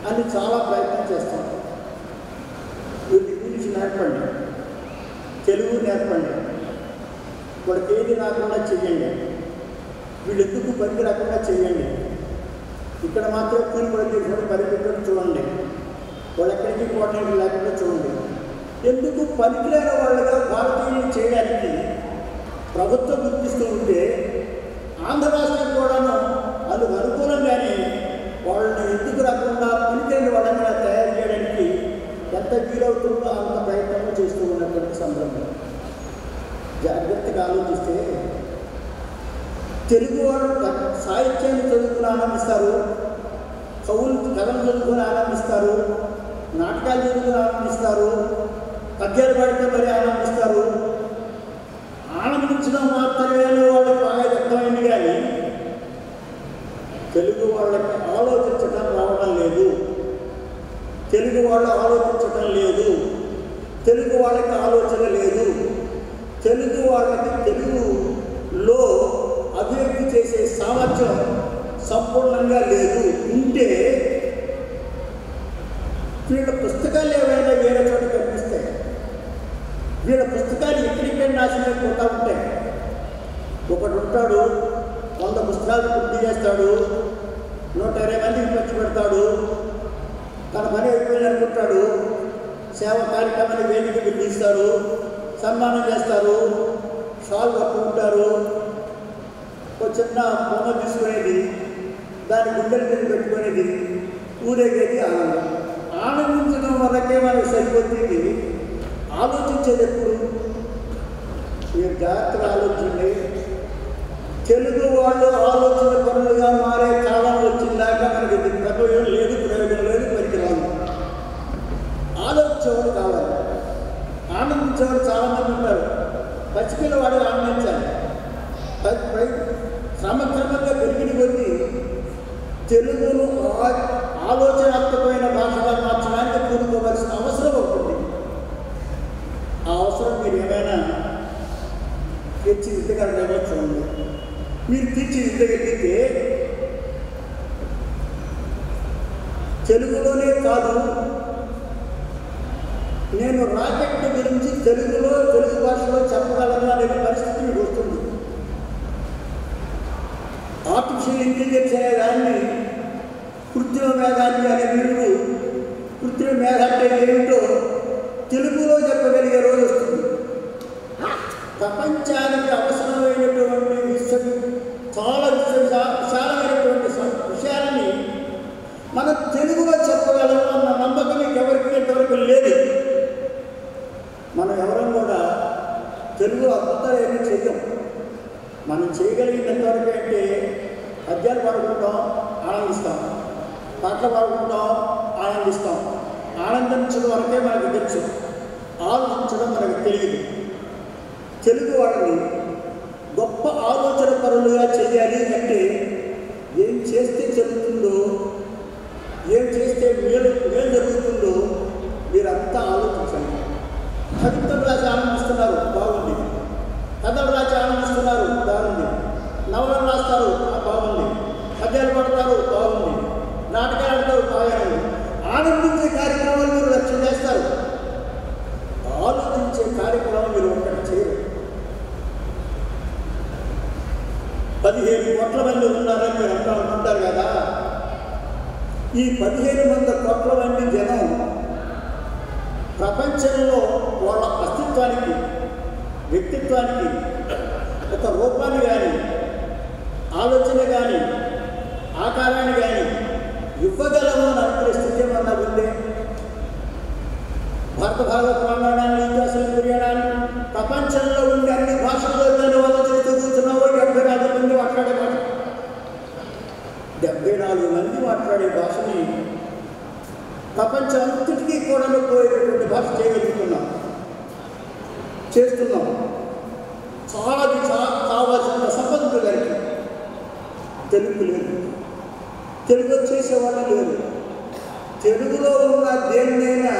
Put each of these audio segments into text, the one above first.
అని చాలా ప్రయత్నం చేస్తాం. వీళ్ళు ఇంగ్లీష్ నేర్పండి, తెలుగు నేర్పండి, వాళ్ళకి ఏది రాకుండా చెయ్యండి, వీళ్ళు ఎందుకు పనికి రాకుండా చెయ్యండి. ఇక్కడ మాత్రం కూలి పని చేసుకొని పరిపెట్టడం చూడండి, వాళ్ళు ఎక్కడికి పోవడానికి లేకుండా చూడండి. ఎందుకు పనికిలేని వాళ్ళగా భారతీయులు చేయడానికి ప్రభుత్వం గుర్తిస్తూ ఉంటే ఆంధ్ర రాష్ట్రం కూడాను అందుకు అనుకూలంగానే వాళ్ళని ఎందుకు రాకుండా పనికిలేని వాళ్ళని తయారు చేయడానికి ఎంత వీలవుతుందో అంత ప్రయత్నం చేస్తూ ఉన్నటువంటి సందర్భం. జాగ్రత్తగా ఆలోచిస్తే తెలుగు వాళ్ళు సాహిత్యాన్ని చదువుకుని ఆనందిస్తారు, కథలు చదువుకొని ఆనందిస్తారు, నాటకాలు చదువుకుని ఆనందిస్తారు, పద్యాలు పాడితే మరి ఆనందిస్తారు. ఆనందించడం మాత్రమే వాళ్ళకి బాగా వ్యక్తమైంది, కానీ తెలుగు వాళ్ళకి ఆలోచించడం రావడం లేదు, తెలుగు వాళ్ళు ఆలోచించడం లేదు, తెలుగు వాళ్ళకి ఆలోచన లేదు, తెలుగు వాళ్ళకి తెలుగులో అభివృద్ధి చేసే సామర్థ్యం సంపూర్ణంగా లేదు. ఉంటే వీళ్ళ పుస్తకాలు ఏమైనా వేరే చోట కనిపిస్తాయి, వీళ్ళ పుస్తకాలు ఎక్కడిక్కడ నాశనం అయిపోతూ ఉంటాయి. ఒకడు ఉంటాడు 100 పుస్తకాలు పూర్తి చేస్తాడు, 120 మందికి పంచి పెడతాడు, తన పని అయిపోయింది అనుకుంటాడు, సేవ కార్యక్రమాన్ని వేదిక పిలిపిస్తారు, సన్మానం చేస్తారు, షాల్ కప్పుకుంటారు, ఒక చిన్న బొమ్మ తీసుకునేది, దాని గుండెల మీద పెట్టుకునేది, ఊరేగేది ఆనందం. ఆనందించడం వరకే మనకు సరిపోతుంది. ఆలోచించేది ఎప్పుడు? మీరు జాగ్రత్తగా ఆలోచించండి. తెలుగు వాళ్ళు ఆలోచన పనులుగా మారే కాలం వచ్చిందాక మనకి ప్రయోజనం లేదు, ప్రయోజనం లేదు, పనికిరాదు. ఆలోచించేవాడు కావాలి, ఆనందించేవాడు చాలామంది ఉంటారు. పసిపిల్లవాడు ఆనందించాలి. క్రమక్రమంగా పెరిగిన కొద్దీ తెలుగును ఆలోచనాత్మకమైన భాషగా మార్చడానికి కూడుకోవాల్సిన అవసరం ఉంటుంది. ఆ అవసరం మీరు ఏమైనా తీర్చిదిద్దగలరేమో చూడండి. మీరు తీర్చిదిద్దగలిగితే తెలుగులోనే కాదు, నేను రాకెట్ గురించి తెలుగు భాషలో చెప్పగలను అనే పరిస్థితి మీకు వస్తుంది. ఆర్టిఫిషియల్ ఇంటెలిజెన్స్ అనే దాన్ని కృత్రిమ మేధాన్ని అనే మీరు కృత్రిమ మేధ అంటే ఏమిటో తెలుగులో చెప్పగలిగే రోజు వస్తుంది. ప్రపంచానికి అవసరమైనటువంటి చాలా విశాలమైనటువంటి విషయాలని మనం తెలుగులో చెప్పగలం అన్న నమ్మకం ఎవరికి ఎంతవరకు లేదు. మనం ఎవరం కూడా తెలుగు అద్భుతాలు ఏమీ చెయ్యం. మనం చేయగలిగినంతవరకు అంటే పద్యాలు పాడుకుంటాం, ఆనందిస్తాం, పాటలు పాడుకుంటాం, ఆనందిస్తాం. ఆనందించడం వరకే మనకు తెలుసు, ఆలోచించడం మనకు తెలియదు. తెలుగు వాళ్ళని గొప్ప ఆలోచన పరులుగా చేయాలి అంటే ఏం చేస్తే చెల్లుతుందో, ఏం చేస్తే మేలు జరుగుతుందో మీరంతా ఆలోచించండి. కవితలు రాసి ఆనందిస్తున్నారు, బాగుంది. కథలు రాసి ఆనందిస్తున్నారు, బాగుంది. నవలలు రాస్తారు, బాగుంది. పద్యాలు పడతారు, బాగుంది. నాటకాలు ఆడతారు, బాగుంది. ఆనందించే కార్యక్రమాలు మీరు లక్ష్యం చేస్తారు, ఆలోచించే కార్యక్రమం మీరు ఒక్కటి చేయరు. 15 కోట్ల మంది ఉన్నారని మీరు అనుకుంటారు కదా. ఈ 15 కోట్ల మంది జనం ప్రపంచంలో వాళ్ళ అస్తిత్వానికి, వ్యక్తిత్వానికి ఒక రూపాన్ని కానీ, ఆలోచన కానీ, ఆకారాన్ని కానీ ఇవ్వగలము అని అనుకునే స్థితి ఏమన్నా ఉందే? భారత రామాయణాన్ని, ఇతిహాసాన్ని, పురాణాన్ని ప్రపంచంలో ఉండే అన్ని భాషల్లో దాన్ని వాళ్ళు చేస్తూ కూర్చున్నావు. 74 మంది మాట్లాడే భాష, 74 మంది మాట్లాడే భాషని ప్రపంచం అంతటికీ కూడా పోయేటటువంటి భాష చేయగలుగుతున్నాం, చేస్తున్నాం. చాలా కావాల్సిన సంపదలు గారికి తెలుగు లేదు, తెలుగు చేసేవాళ్ళు లేరు. తెలుగులో ఉన్న దేన్నైనా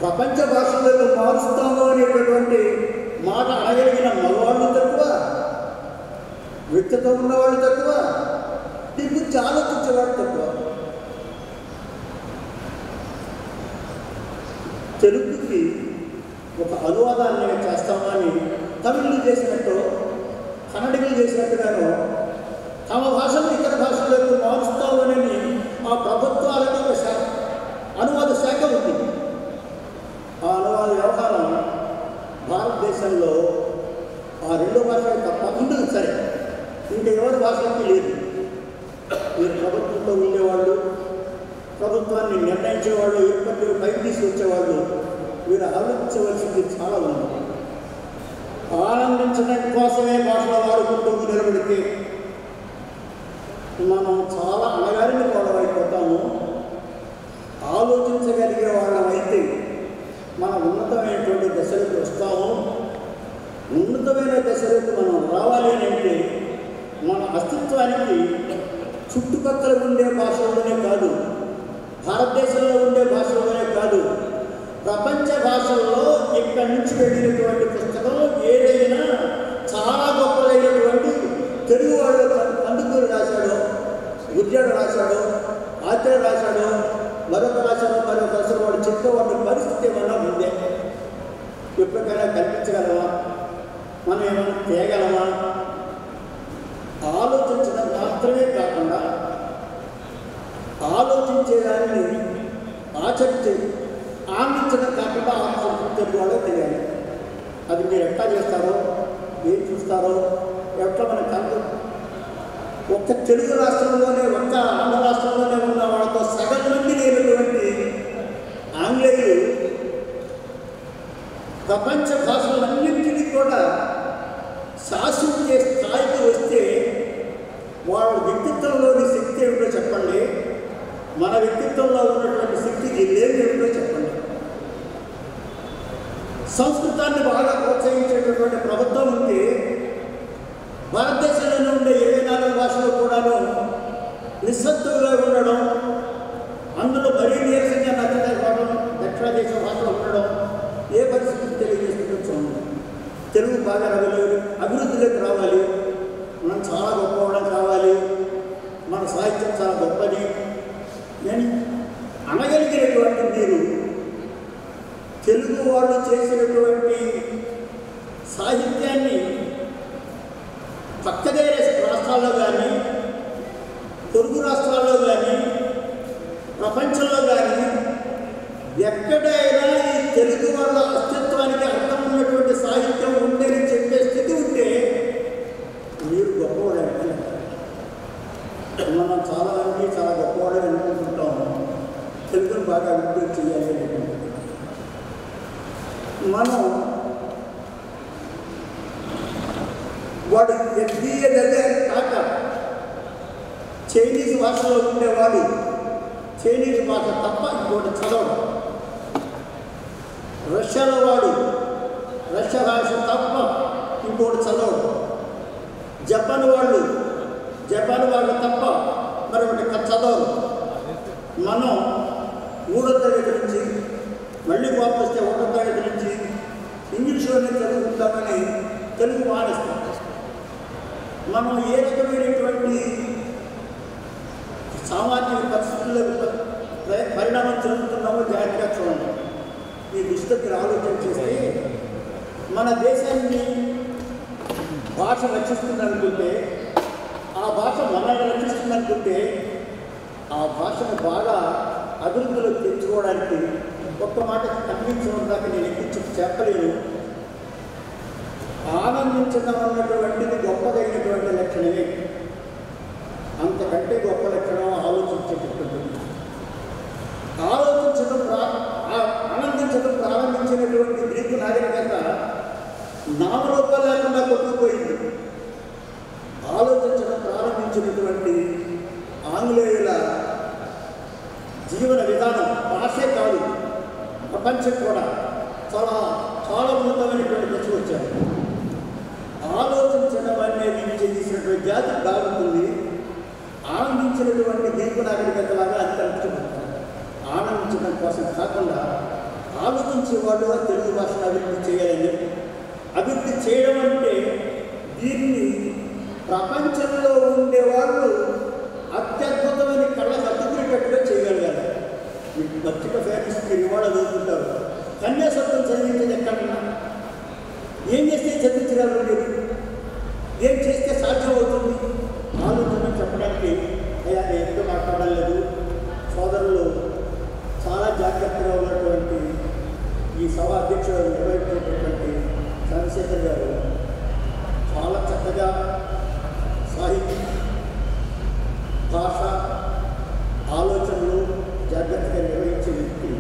ప్రపంచ భాషలకు మారుస్తాము అనేటటువంటి మాట అనగలిగిన మగవాళ్ళు తక్కువ, వ్యక్తిత్వం ఉన్నవాళ్ళు తక్కువ, దీని గురించి ఆలోచించేవాళ్ళు తక్కువ. తెలుగుకి ఒక అనువాదాన్ని చేస్తామని తమిళులు చేసినట్టు, కన్నడిగలు చేసినట్టుగాను తమ భాషను ఇతర భాషలకు మారుస్తామని ఆ ప్రభుత్వాలకు ఒక అనువాద శాఖ ఉంది. ఆ అనువాద వ్యవహారం భారతదేశంలో ఆ రెండు భాషలు తప్ప ఉంటుంది. సరే, ఇంకా ఎవరి భాషలకి లేదు. మీరు ప్రభుత్వంలో ఉండేవాళ్ళు, ప్రభుత్వాన్ని నిర్ణయించేవాళ్ళు, ఇప్పటి పైకి తీసుకొచ్చేవాళ్ళు, మీరు ఆలోచించవలసింది చాలా ఉంది. ఆనందించడం కోసమే భాషలు వాడుకుంటూ నిలబడితే మనం చాలా అణగారిన వాళ్ళమైపోతాము. ఆలోచించగలిగే వాళ్ళమైతే మనం ఉన్నతమైనటువంటి దశలకు వస్తాము. ఉన్నతమైన దశలకు మనం రావాలి అంటే మన అస్తిత్వానికి చుట్టుపక్కల ఉండే భాషల్లోనే కాదు, భారతదేశంలో ఉండే భాషల్లోనే కాదు, ప్రపంచ భాషల్లో ఇక్కడి నుంచి వెళ్ళినటువంటి పుస్తకం ఏదైనా చాలా గొప్పదైనటువంటి తెలుగు వాళ్ళు కందుకూరి రాశాడు, గుర్జాడు రాశాడు, ఆచార్య రాశాడు, మరొక రాశాడు, మరొక అసలు వాడు చెప్పేవాడి పరిస్థితి ఏమన్నా ఉందే? ఎప్పటికైనా కల్పించగలమా? మనం ఏమైనా తేగలమా? ఆలోచించడం మాత్రమే కాకుండా ఆలోచించేదాన్ని ఆచరించి ఆనందించడం కాకుండా తెలుగు వాళ్ళే తెలియాలి. అది మీరు ఎట్లా చేస్తారో, ఏం చూస్తారో, ఎట్లా మన కళ్ళు ఒక్క తెలుగు రాష్ట్రంలోనే, ఒక్క ఆంధ్ర రాష్ట్రంలోనే ఉన్న వాళ్ళతో సగం మంది లేనటువంటి ఆంగ్లేయులు ప్రపంచ భాషలన్నింటినీ కూడా శాసించే స్థాయికి వస్తే వాళ్ళ వ్యక్తిత్వంలోని శక్తి ఏమిటో చెప్పండి, మన వ్యక్తిత్వంలో ఉన్నటువంటి శక్తికి లేని ఏమిటో చెప్పండి. సంస్కృతాన్ని బాగా ప్రోత్సహించేటటువంటి ప్రభుత్వం ఉంటే భారతదేశంలోనే ఉండే 24 భాషలు కూడాను నిస్సత్తుగా ఉండడం, అందులో మరీ నీరసంగా నచ్చడం, దక్షిణ దేశ భాషలో ఉండడం ఏ పరిస్థితి తెలియజేస్తుందో చూడండి. తెలుగు బాగా అభివృద్ధిలోకి రావాలి, మనం చాలా గొప్పవడం కావాలి, మన సాహిత్యం చాలా గొప్పది అని అనగలిగినటువంటి మీరు తెలుగు వాళ్ళు చేసినటువంటి సాహిత్యాన్ని పక్కదే రాష్ట్రాల్లో కానీ, పొరుగు రాష్ట్రాల్లో కానీ, ప్రపంచంలో కానీ ఎక్కడైనా ఈ తెలుగు వాళ్ళ అస్తిత్వానికి అర్థం ఉన్నటువంటి సాహిత్యం ఉందని చెప్పే స్థితి ఉంటే మీరు గొప్పవాడు. మనం చాలా మంది చాలా గొప్పవాడని అనుకుంటుంటాం. తెలుగును బాగా అభివృద్ధి చేయాలి అనుకుంటున్నాం. మనం వాడు ఎఫ్బీఏ దగ్గర కాక చైనీస్ భాషలో ఉండేవాడు చైనీస్ భాష తప్ప ఇంకోటి చదవడం, రష్యాలో వాడు రష్యా భాష తప్ప ఇంకోటి చదవడం, జపాన్ వాళ్ళు తప్ప మరొకటి చదవరు. మనం 3వ తరగతి నుంచి మళ్ళీ వాపస్తే 1వ తరగతి నుంచి ఇంగ్లీష్లోనే చదువుకుంటామని తెలుగు మానేస్తాం. మనం ఏ రకమైనటువంటి సామాజిక పరిస్థితుల్లో పరిణామం చెందుతున్నామో జాగ్రత్తగా చూడండి. ఈ దృష్టికి ఆలోచన చేస్తే మన దేశాన్ని భాష రక్షిస్తుందనుకుంటే, ఆ భాష మనల్ని రక్షిస్తుందనుకుంటే, ఆ భాషను బాగా అభివృద్ధిలోకి తెచ్చుకోవడానికి ఒక్క మాట కనిపించడం దాకా నేను ఎక్కించి చెప్పలేను. ఆనందించడం అన్నటువంటిది గొప్పదైనటువంటి లక్షణమే. అంతకంటే గొప్ప లక్షణం ఆలోచించేటటువంటి. ఆనందించడం ప్రారంభించినటువంటి గ్రీకు నాగరికత నామరూపాలు లేకుండా కొట్టుకుపోయింది. ఆలోచించడం ప్రారంభించినటువంటి ఆంగ్లేయుల జీవన విధానం, భాషే కాదు ప్రపంచం కూడా చాలా చాలా ఉన్నతమైనటువంటి దశ వచ్చారు. ఆలోచించడం అనేది చేసినటువంటి జాతి బాగుంటుంది. ఆనందించినటువంటి గ్రీకు నాగరికతలాగా అంతరించిపోతారు. ఆనందించడం కోసం కాకుండా ఆలోచించేవాళ్ళు తెలుగు భాషను అభివృద్ధి చేయాలని, అభివృద్ధి చేయడం అంటే దీన్ని ప్రపంచంలో ఉండేవాళ్ళు అత్యద్భుతమైన కళ్ళకు అద్దుకునేటట్టుగా చేయగలగాలి. మీకు పత్రిక ఫ్యామిలీస్ మీరు ఇవాళ చదువుతుంటారు, ఈ సభ అధ్యక్షుడు నిర్వహించేటటువంటి చంద్రశేఖర్ గారు చాలా చక్కగా సాహిత్యం, భాష, ఆలోచనలు జాగ్రత్తగా నిర్వహించే వ్యక్తి.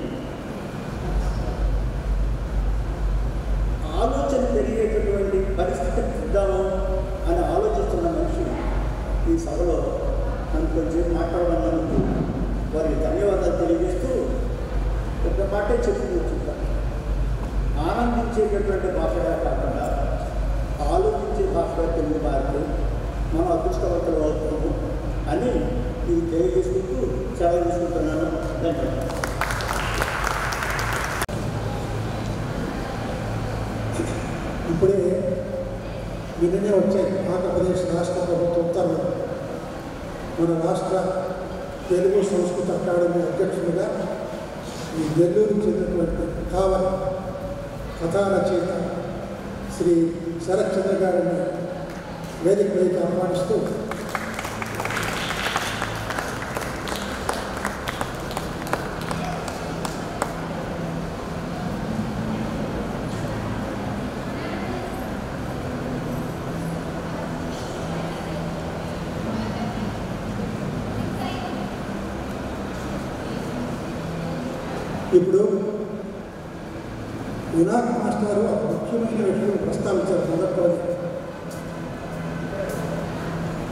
ఆలోచన పెరిగేటటువంటి పరిస్థితి చూద్దాము అని ఆలోచిస్తున్న మనిషి ఈ సభలో నన్ను కొంచెం మాట్లాడమన్నందుకు వారికి ధన్యవాదాలు తెలియజేస్తూ ఒక మాటే చెప్పి కూర్చుంటాను. ఆనందించేటటువంటి భాషగా కాకుండా ఆలోచించే భాషగా తెలుగు భారతి మనం అదృష్టవంతులు అవుతాము అని ఇది తెలియజేసుకుంటూ సెలవు తీసుకుంటున్నాను. ధన్యవాదాలు. ఇప్పుడే నిన్ననే వచ్చాయి ఆంధ్రప్రదేశ్ రాష్ట్ర ప్రభుత్వ ఉత్తర్వులు. మన రాష్ట్ర తెలుగు సంస్కృత అకాడమీ అధ్యక్షుడిగా ఈ నెల్లూరు చెందినటువంటి కావలి కథా రచయిత శ్రీ శరత్ చంద్ర గారిని వేదికపైకి ఆహ్వానిస్తూ ఇప్పుడు వినాయక్ మాస్టారు ఒక ముఖ్యమైన విషయం ప్రస్తావించారు మొదట్లో.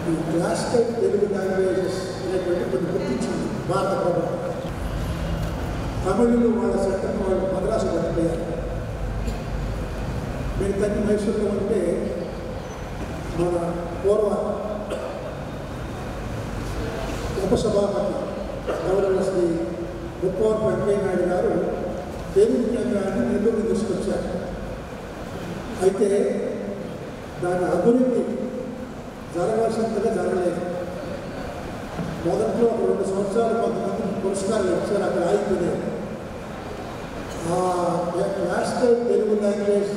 ఈ క్లాసికల్ తెలుగు లాంగ్వేజెస్ అనేటువంటి కొన్ని గుర్తించింది భారత ప్రభుత్వం. తమిళులు వాళ్ళ సెంటర్ వాళ్ళు మద్రాసు పట్టిపోయారు. మీరు తల్లి మైసూరులో ఉంటే మన పూర్వ ఉపసభాపతి గౌరవ శ్రీ ముప్పవరపు వెంకయ్య నాయుడు గారు తెలుగు కేంద్రాన్ని నెల్లూరు తీసుకొచ్చారు. అయితే దాని అభివృద్ధి జరగాల్సినంతగా జరగలేదు. మొదట్లో ఒక 2 సంవత్సరాలు కొంతమంది పురస్కారాలు ఇచ్చారు, అక్కడ ఆగిపోయారు. క్లాసికల్ తెలుగు లాంగ్వేజ్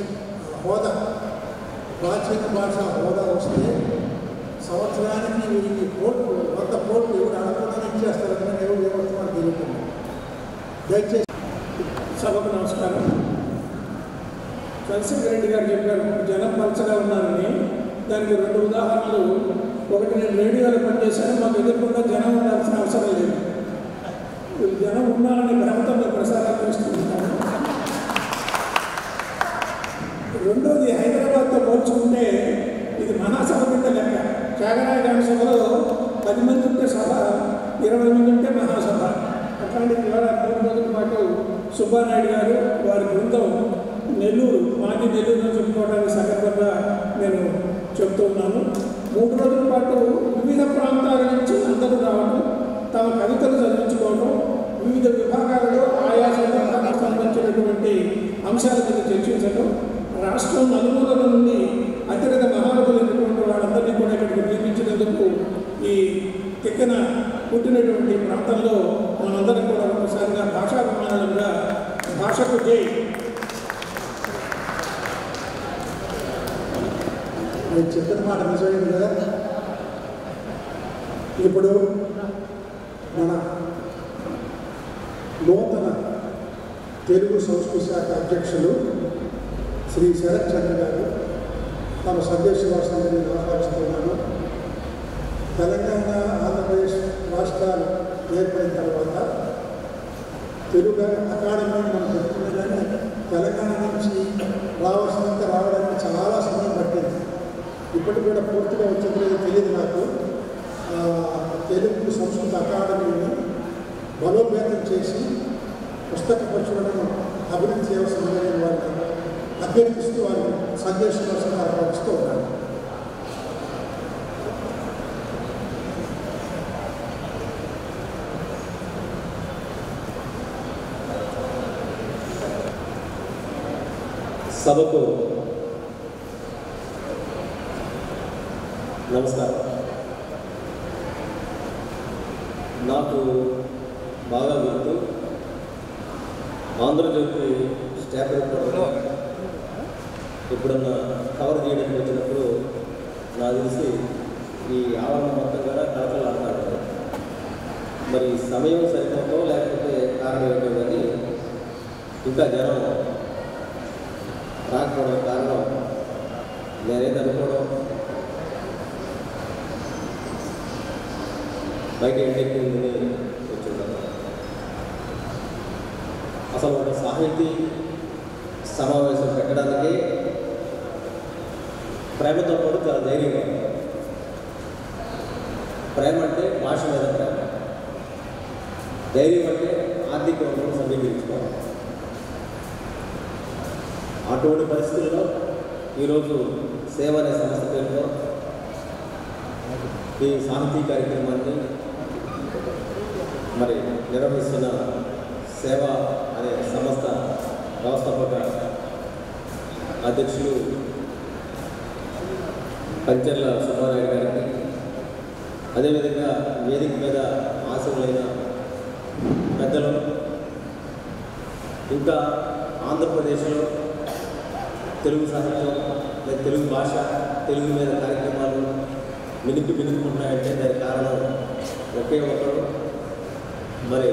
హోదా, ప్రాచీన భాష హోదా వస్తే సంవత్సరానికి 1000 కోట్లు 100 కోట్లు ఎవరు అడగకుండా ఇచ్చేస్తారని ఎవరు ఏమవుతున్నారో తెలియకుండా. దయచేసి సభకు నమస్కారం. చంద్రశేఖర్ రెడ్డి గారు చెప్పారు జనం పలచగా ఉన్నారని. దానికి 2 ఉదాహరణలు. ఒకటి, నేను రేడియోలో పనిచేశాను, మాకు ఎదుర్కొండా జనం ఉండాల్సిన అవసరం లేదు. జనం ఉన్నారని భ్రమతంలో ప్రసారాలు చేస్తుంటాను. రెండోది, హైదరాబాద్తో పోల్చుకుంటే ఇది మహాసభ కింద లెక్క. త్యాగరాయ గారి సభలో 10 మంది ఉంటే సభ, 20 మంది ఉంటే మహాసభ. అట్లాంటి ఇవాళ 3 రోజుల పాటు సుబ్బానాయుడు గారు వారి బృందం నెల్లూరు, మాది నెల్లూరులో చెప్పుకోవడానికి సందర్భంగా నేను చెప్తూ ఉన్నాను. 3 రోజుల పాటు వివిధ ప్రాంతాల నుంచి అందరూ రావడం, తమ కవితలు చదివించుకోవడం, వివిధ విభాగాలలో ఆయా సందర్భాలకు సంబంధించినటువంటి అంశాల మీద చర్చించడం, రాష్ట్రం నలుమూలల నుండి అత్యధిక మహానుభులైనటువంటి వాళ్ళందరినీ కూడా ఇక్కడికి నియమించినందుకు ఈ తిక్కన పుట్టినటువంటి ప్రాంతంలో మనందరం కూడా ఒకసారిగా భాషాభిమానంగా భాషకు జై. నేను చెప్పిన మాట నిజమైంది కదా. ఇప్పుడు మన నూతన తెలుగు సంస్కృతి శాఖ అధ్యక్షులు శ్రీ శరత్ చంద్ర గారు తమ సందేశవాసాన్ని ఆహ్వానిస్తున్నాను. తెలంగాణ, ఆంధ్రప్రదేశ్ రాష్ట్రాలు ఏర్పడిన తర్వాత తెలుగు అకాడమీ మనం చెప్తుంది, కానీ తెలంగాణ నుంచి రావాల్సినంత రావడానికి చాలా సమయం పట్టింది. ఇప్పటికి కూడా పూర్తిగా వచ్చేది తెలియదు నాకు. తెలుగు సంస్కృత అకాడమీని బలోపేతం చేసి పుస్తక పరుచులను అభివృద్ధి చేయవలసిందని వారిని అభ్యర్థిస్తూ వారి సందేశం ఆహ్వానిస్తూ ఉన్నాను. సభకు నమస్కారం. నాకు బాగా గుర్తు, ఆంధ్రజ్యోతి స్టాఫ్ రిపోర్టర్గా ఎప్పుడన్నా కవర్ చేయడానికి వచ్చినప్పుడు నాకు తెలిసి ఈ ఆవరణ మొత్తం కూడా కలకలు ఆడతాడు. మరి సమయం సరిపోతాం లేకపోతే కారణం ఏంటో కానీ ఇంకా జనం రాకపోవడం కారణం నేనైతే అనుకోవడం బయట ఎండెక్కి ఉందని వచ్చుంటాను. అసలు ఒక సాహితీ సమావేశం పెట్టడానికి ప్రేమతో పాటు చాలా ధైర్యంగా ఉంది. ప్రేమ అంటే భాష మీద ప్రేమ, ధైర్యం అంటే ఆర్థిక వనరులను సమీకరించుకోవాలి. అటువంటి పరిస్థితుల్లో ఈరోజు సేవ అనే సంస్థ పేరుతో ఈ సాహితీ కార్యక్రమాన్ని మరి నిర్వహిస్తున్న సేవ అనే సంస్థ వ్యవస్థాపక అధ్యక్షులు పంచర్ల సుబ్బారాయుడు గారికి, అదేవిధంగా వేదిక మీద ఆశీనులైన పెద్దలు, ఇంకా ఆంధ్రప్రదేశ్లో తెలుగు సాహిత్యం లేదా తెలుగు భాష, తెలుగు మీద కార్యక్రమాలు మినుకుంటున్నాయంటే దానికి కారణం ఒకే ఒకరు. మరి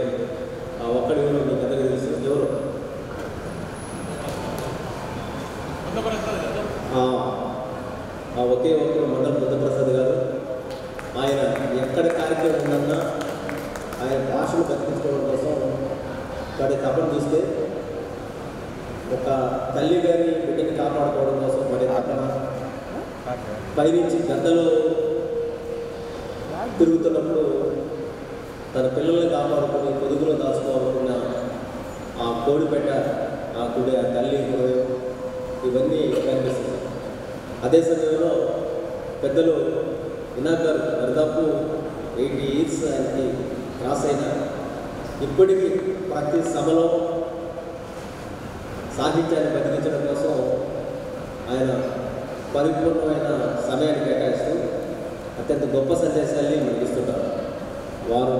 ఆ ఒక్కడి కూడా మీకు అందరికీ తెలుసు ఎవరు? ఆ ఒకే ఒకరు మండల బుద్ధప్రసాద్ గారు. ఆయన ఎక్కడ కార్యక్రమం ఉందన్నా ఆయన భాషను బతికించుకోవడం కోసం వాడి తపన చూస్తే ఒక తల్లి గారి బిడ్డని కాపాడుకోవడం కోసం వాడి తపన, పైనుంచి గద్దలో తిరుగుతున్నప్పుడు తన పిల్లల్ని కాపాడుకొని పొదుగులో దాచుకోవాలనుకున్న ఆ కోడిపెట్ట, ఆ గుడి, ఆ తల్లి హృదయం, ఇవన్నీ కనిపిస్తుంది. అదే సమయంలో పెద్దలు వినాయక్ గారు దాదాపు 80 years ఆయనకి క్రాస్ అయినా ఇప్పటికీ ప్రతి సభలో సాహిత్యాన్ని బతికించడం కోసం ఆయన పరిపూర్ణమైన సమయాన్ని కేటాయిస్తూ అత్యంత గొప్ప సందేశాన్ని మనకిస్తుంటారు వారు.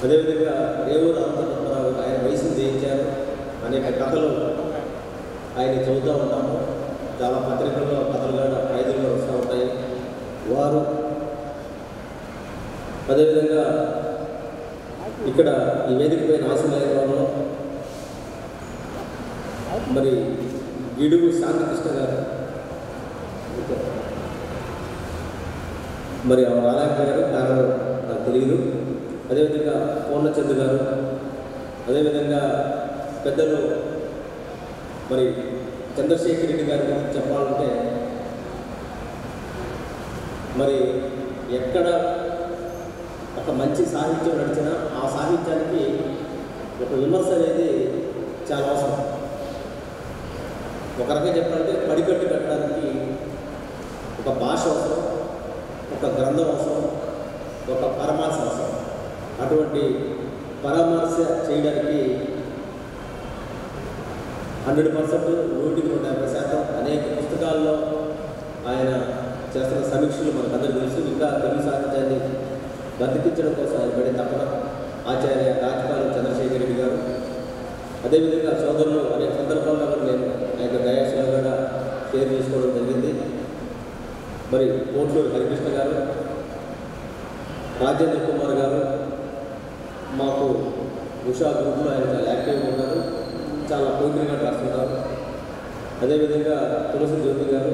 అదేవిధంగా రేవూరు రామచంద్రరావు ఆయన వయసును జయించారు అనేక కథలు ఆయన చదువుతూ ఉంటాము. చాలా పత్రికల్లో కథలుగా ఖైదుల్లో వస్తూ ఉంటాయి వారు. అదేవిధంగా ఇక్కడ ఈ వేదిక పైన ఆశలైన వాళ్ళు మరి గిడుగు శాంతికృష్ణ గారు, మరి రాలేకపోయారు, కారణం నాకు తెలియదు. అదేవిధంగా పూర్ణచంద్ర గారు, అదేవిధంగా పెద్దలు మరి చంద్రశేఖర్ రెడ్డి గారి గురించి చెప్పాలంటే మరి ఎక్కడ ఒక మంచి సాహిత్యం నడిచినా ఆ సాహిత్యానికి ఒక విమర్శ అనేది చాలా అవసరం. ఒక రకంగా చెప్పాలంటే పడికట్టు కట్టడానికి ఒక భాష అవసరం, ఒక గ్రంథం అవసరం, ఒక పరామర్శ అవసరం. అటువంటి పరామర్శ చేయడానికి 100%, 150% అనేక పుస్తకాల్లో ఆయన చేస్తున్న సమీక్షలు మనకు అందరూ తెలుసు. ఇంకా తెలుగు సాహిత్యాన్ని బతికించడం కోసం ఆయన పడే తప్పన ఆచార్య రాజపాలెం చంద్రశేఖర్ రెడ్డి గారు, అదేవిధంగా సోదరులు అనేక సందర్భాల్లో నేను ఆయన దయాశిలో కూడా షేర్ చేసుకోవడం జరిగింది. మరి కోట్లూరు హరికృష్ణ గారు, రాజేంద్ర కుమార్ గారు మాకు ఉషా గ్రూప్లో ఆయన చాలా యాక్టివ్గా ఉన్నారు, చాలా పోయిటరీగా రాస్తున్నారు. అదేవిధంగా తులసి జ్యోతి గారు,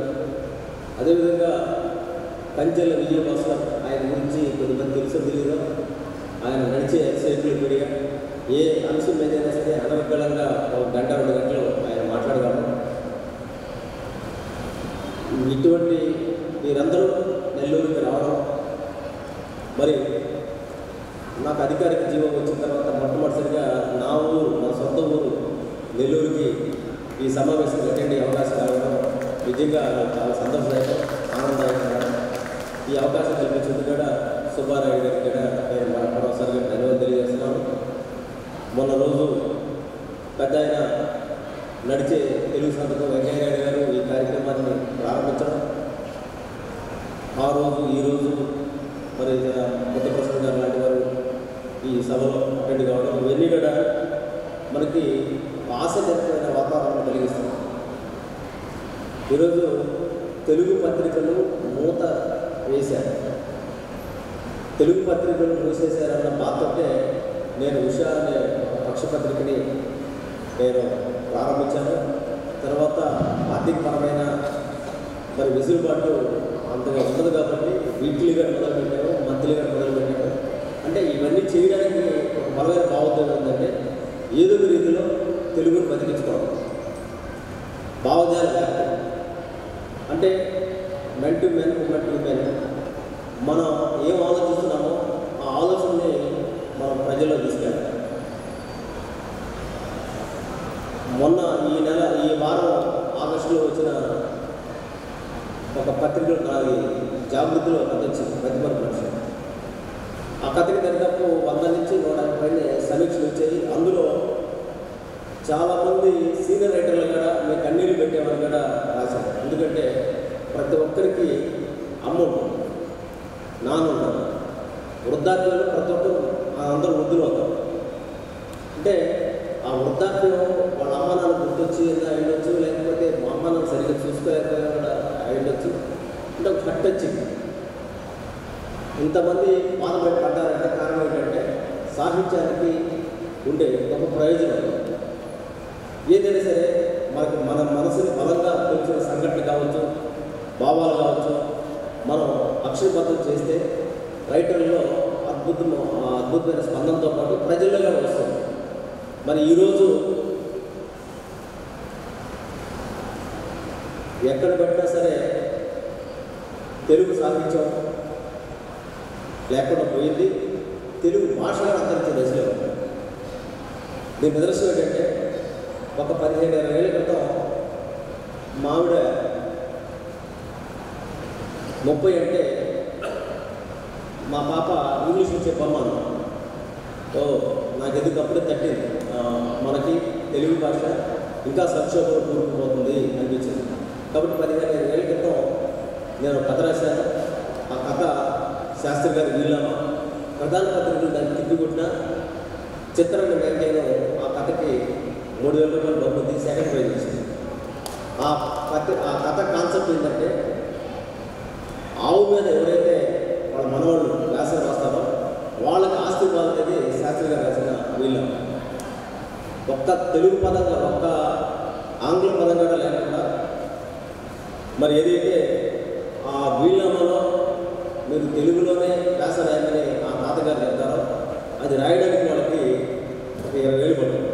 అదేవిధంగా కంచెల విజయభాస్కర్, ఆయన గురించి కొద్దిమంది తెలుసో తెలియదు. ఆయన నడిచే ఎన్సైక్లోపీడియా, ఏ అంశం ఏదైనా సరే అనర్గళంగా 1 గంట 2 గంటలు ఆయన మాట్లాడగలరు. ఇటువంటి మీరందరూ నెల్లూరుకి రావడం, మరి నాకు అధికారిక జీవం వచ్చిన తర్వాత మొట్టమొదటిసారిగా నా ఊరు, నా సొంత ఊరు నెల్లూరుకి ఈ సమావేశం అటెండ్ అయ్యే అవకాశం రావడం నిజంగా చాలా సంతోషదాయకం, ఆనందదాయకంగా. ఈ అవకాశం కల్పించేందుకు కూడా సుబ్బారాయుడు గారికి కూడా నేను మరొకసారిగా ధన్యవాదాలు తెలియజేస్తున్నాను. మొన్న రోజు పెద్ద ఆయన నడిచే తెలుగు సంతకం వెంకయ్యనాయుడు గారు ఈ కార్యక్రమాన్ని ప్రారంభించడం, ఆ రోజు ఈరోజు మరి బుద్ధప్రసాద్ గారు లాంటి వారు ఈ సభలో అటెండ్ కావడం, ఇవన్నీ కూడా మనకి ఆసక్తికరమైన వాతావరణం కలిగిస్తుంది. ఈరోజు తెలుగు పత్రికలు మూత వేశారు, తెలుగు పత్రికలు మూసేశారన్న బాధతోటే నేను ఉషా అనే పక్షపత్రికని నేను ప్రారంభించాను. తర్వాత ఆర్థికపరమైన మరి వెసులుబాటు అంతగా ఉండదు కాబట్టి వీక్లీగా మొదలుపెట్టాము, మంత్లీగా మొదలుపెట్టాము. అంటే ఇవన్నీ చేయడానికి ఒక బలమైన భావోద్వేగం ఏంటంటే ఏదో ఒక రీతిలో తెలుగును బతికించుకోవడం, భావజాల వ్యాప్తి. అంటే men to men, women to men, మనం ఏం ఆలోచిస్తున్నామో ఆ ఆలోచనని మనం ప్రజల్లో తీసుకెళ్ళాలి. మొన్న ఈ వారం ఆగస్టులో వచ్చిన ఒక పత్రికలో నాది జాగృతిలో కథ వచ్చింది, ప్రతిభ పరీక్ష. ఆ కథకి దాదాపు 100 నుంచి 150 పైన సమీక్షలు వచ్చాయి. అందులో చాలామంది సీనియర్ రైటర్లు కూడా మేము కన్నీళ్ళు పెట్టేవారు కూడా రాశారు. ఎందుకంటే ప్రతి ఒక్కరికి అమ్మ ఉంటుంది, నాన్న ఉంటారు, వృద్ధాప్యంలో ప్రతి ఒక్కరు అందరూ వృద్ధులు అవుతారు. అంటే ఆ వృద్ధాప్యం వాళ్ళ అమ్మ నాన్న గుర్తొచ్చి అయ్యొచ్చు, లేకపోతే మా అమ్మ నాన్న సరిగ్గా చూసుకోలేకపోయినా కూడా అయ్యొచ్చు. అంటే ఒక హట్ వచ్చింది. ఇంతమంది బాధపడ్డారంటే కారణం ఏంటంటే సాహిత్యానికి ఉండే ఒక ప్రయోజనం. ఏదైనా సరే మన మనసుని బలంగా తెలిసిన సంఘటన కావచ్చు, భావాలు కావచ్చు, మనం అక్షరబద్ధం చేస్తే రైటర్లో అద్భుతమైన స్పందనతో పాటు ప్రజల్లో కూడా వస్తుంది. మరి ఈరోజు ఎక్కడ పెట్టినా సరే తెలుగు సాహిత్యం లేకుండా పోయింది, తెలుగు భాషగా అంతరించే దశలో. దీని నిదర్శనం ఏంటంటే ఒక 15-20 ఏళ్ళ క్రితం మా ఆవిడ 30 అంటే మా పాప ఇంగ్లీష్ చెప్పమ్మా. నాకు ఎందుకు అప్పుడే తట్టింది, మనకి తెలుగు భాష ఇంకా సంక్షోభంలో కూరుకుపోతుంది అనిపించింది. కాబట్టి 15-20 ఏళ్ళ క్రితం నేను కథ రాశాను. ఆ కథ శాస్త్రి గారి వీళ్ళమ్మ ప్రధాన పత్రికలు దాన్ని తిప్పికొట్టిన చిత్రాన్ని వెంకయ్యను ఆ కథకి 3,000 రూపాయలు బహుమతి సెకండ్ ప్రైజ్ ఇచ్చింది. ఆ కథ కాన్సెప్ట్ ఏంటంటే ఆవు మీద ఎవరైతే వాళ్ళ మనవాళ్ళు వ్యాసం రాస్తారో వాళ్ళకి ఆస్తి ఇవ్వాలనేది శాస్త్రి గారు రాసిన వీళ్ళమ్మ. ఒక్క తెలుగు పదంగా, ఒక్క ఆంగ్ల పదంగా లేకుండా మరి ఏదైతే ఆ వీళ్ళమ్మలో మీరు తెలుగులోనే వ్యాస రాయమని ఆ తాతగారు చెప్తారో అది రాయడానికి వాళ్ళకి ఒక 20 ఏళ్ళు పడుతుంది.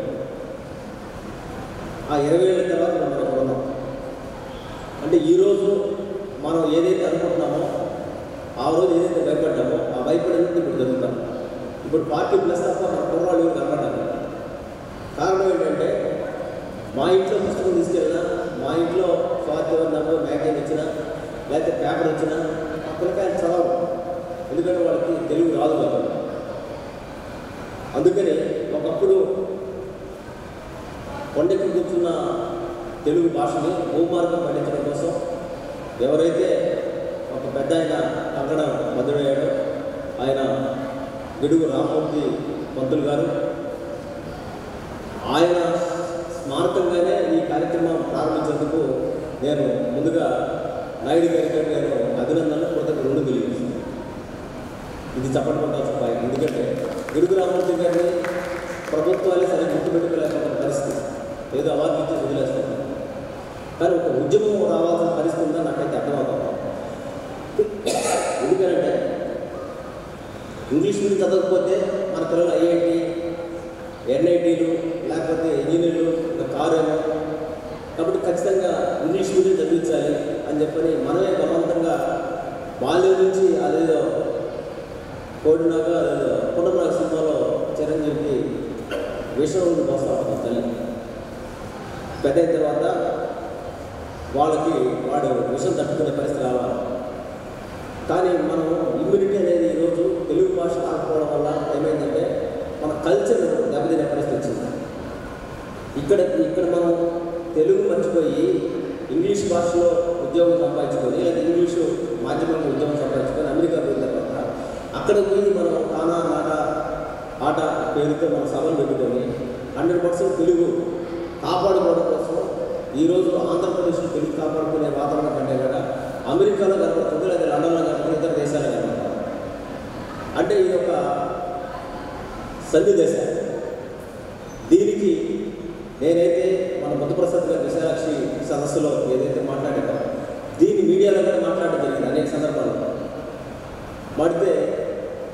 ఆ 20 ఏళ్ళ తర్వాత మనం ఉన్నాం. అంటే ఈరోజు మనం ఏదైతే అనుకుంటున్నామో ఆ రోజు ఏదైతే భయపడ్డామో ఆ భయపడేది ఇప్పుడు జరుగుతాం. ఇప్పుడు 40+ తప్ప మన కుర్రాళ్ళు కనపడ్డాము. కారణం ఏంటంటే మా ఇంట్లో పుస్తకం తీసుకెళ్ళినా, మా ఇంట్లో 41 నెంబర్ మ్యాగజైన్ వచ్చినా లేకపోతే పేపర్ వచ్చినా ఆ పిల్లకాయలు చదవరు. ఎందుకంటే వాళ్ళకి తెలుగు రాదు కాబట్టి. అందుకని ఒకప్పుడు కొండెక్కి కూర్చున్న తెలుగు భాషని భూమార్గం పండించడం కోసం ఎవరైతే ఒక పెద్ద ఆయన కంకణ మధురయ్యాడో ఆయన గిడుగు రామమూర్తి పంతులు గారు, ఆయన స్మారకంగానే ఈ కార్యక్రమం ప్రారంభించేందుకు నేను ముందుగా నాయుడు గారికి నేను అభినందనలు కృతజ్ఞతలు తెలియజేస్తాను. ఇది చెప్పడం పాయింట్. ఎందుకంటే గిడుగు రామమూర్తి గారిని ప్రభుత్వాలే సరే గుర్తుపెట్టుకోలేకపోయిన పరిస్థితి, ఏదో అవార్డు ఇచ్చి వదిలేస్తాను. కానీ ఒక ఉద్యమం రావాల్సిన పరిస్థితి ఉందా నాకైతే అర్థమవుతుంది. ఎందుకంటే ఇంగ్లీష్ మీడియం చదవకపోతే మన పిల్లలు ఐఐటి, ఎన్ఐటీలు లేకపోతే ఇంజనీర్లు, కారేమో. కాబట్టి ఖచ్చితంగా ఇంగ్లీష్ మీడియం చదివించాలి అని చెప్పని మనమే బలవంతంగా బాల్యం నుంచి అదేదో కోడినాగా అదేదో కుటుంబ సినిమాలో చిరంజీవికి విషయం ఉండి పోస్తా ఉంటుంది తల్లి. పెద్ద అయిన తర్వాత వాళ్ళకి వాడు విషయం తట్టుకునే పరిస్థితి రావాలి. కానీ మనం ఇమ్యూనిటీ అనేది ఈరోజు తెలుగు భాష రాకపోవడం వల్ల ఏమైందంటే మన కల్చర్ దెబ్బతినే పరిస్థితి వచ్చింది. ఇక్కడ మనం తెలుగు మర్చిపోయి ఇంగ్లీష్ భాషలో ఉద్యోగం సంపాదించుకొని లేదా ఇంగ్లీషు మాధ్యమంలో ఉద్యోగం సంపాదించుకొని అమెరికా పోయిన తర్వాత అక్కడ పోయి మనం తానా నాట ఆట పేరుతో మన సభలు పెట్టుకొని 100% తెలుగు కాపాడుకోవడం కోసం ఈరోజు ఆంధ్రప్రదేశ్లో తెలుగు కాపాడుకునే వాతావరణం కంటే కూడా అమెరికాలో కనపడుతుంది, లేదా లండన్లో కనపడుతుంది, ఇతర దేశాల్లో కనపడుతుంది. అంటే ఇది ఒక సంధి దశ. దీనికి నేనైతే మన బుద్ధప్రసాద్ గారి విశాలాక్షి సదస్సులో ఏదైతే మాట్లాడారో దీన్ని మీడియాలో కూడా మాట్లాడడం జరిగింది అనేక సందర్భాల్లో. మాడితే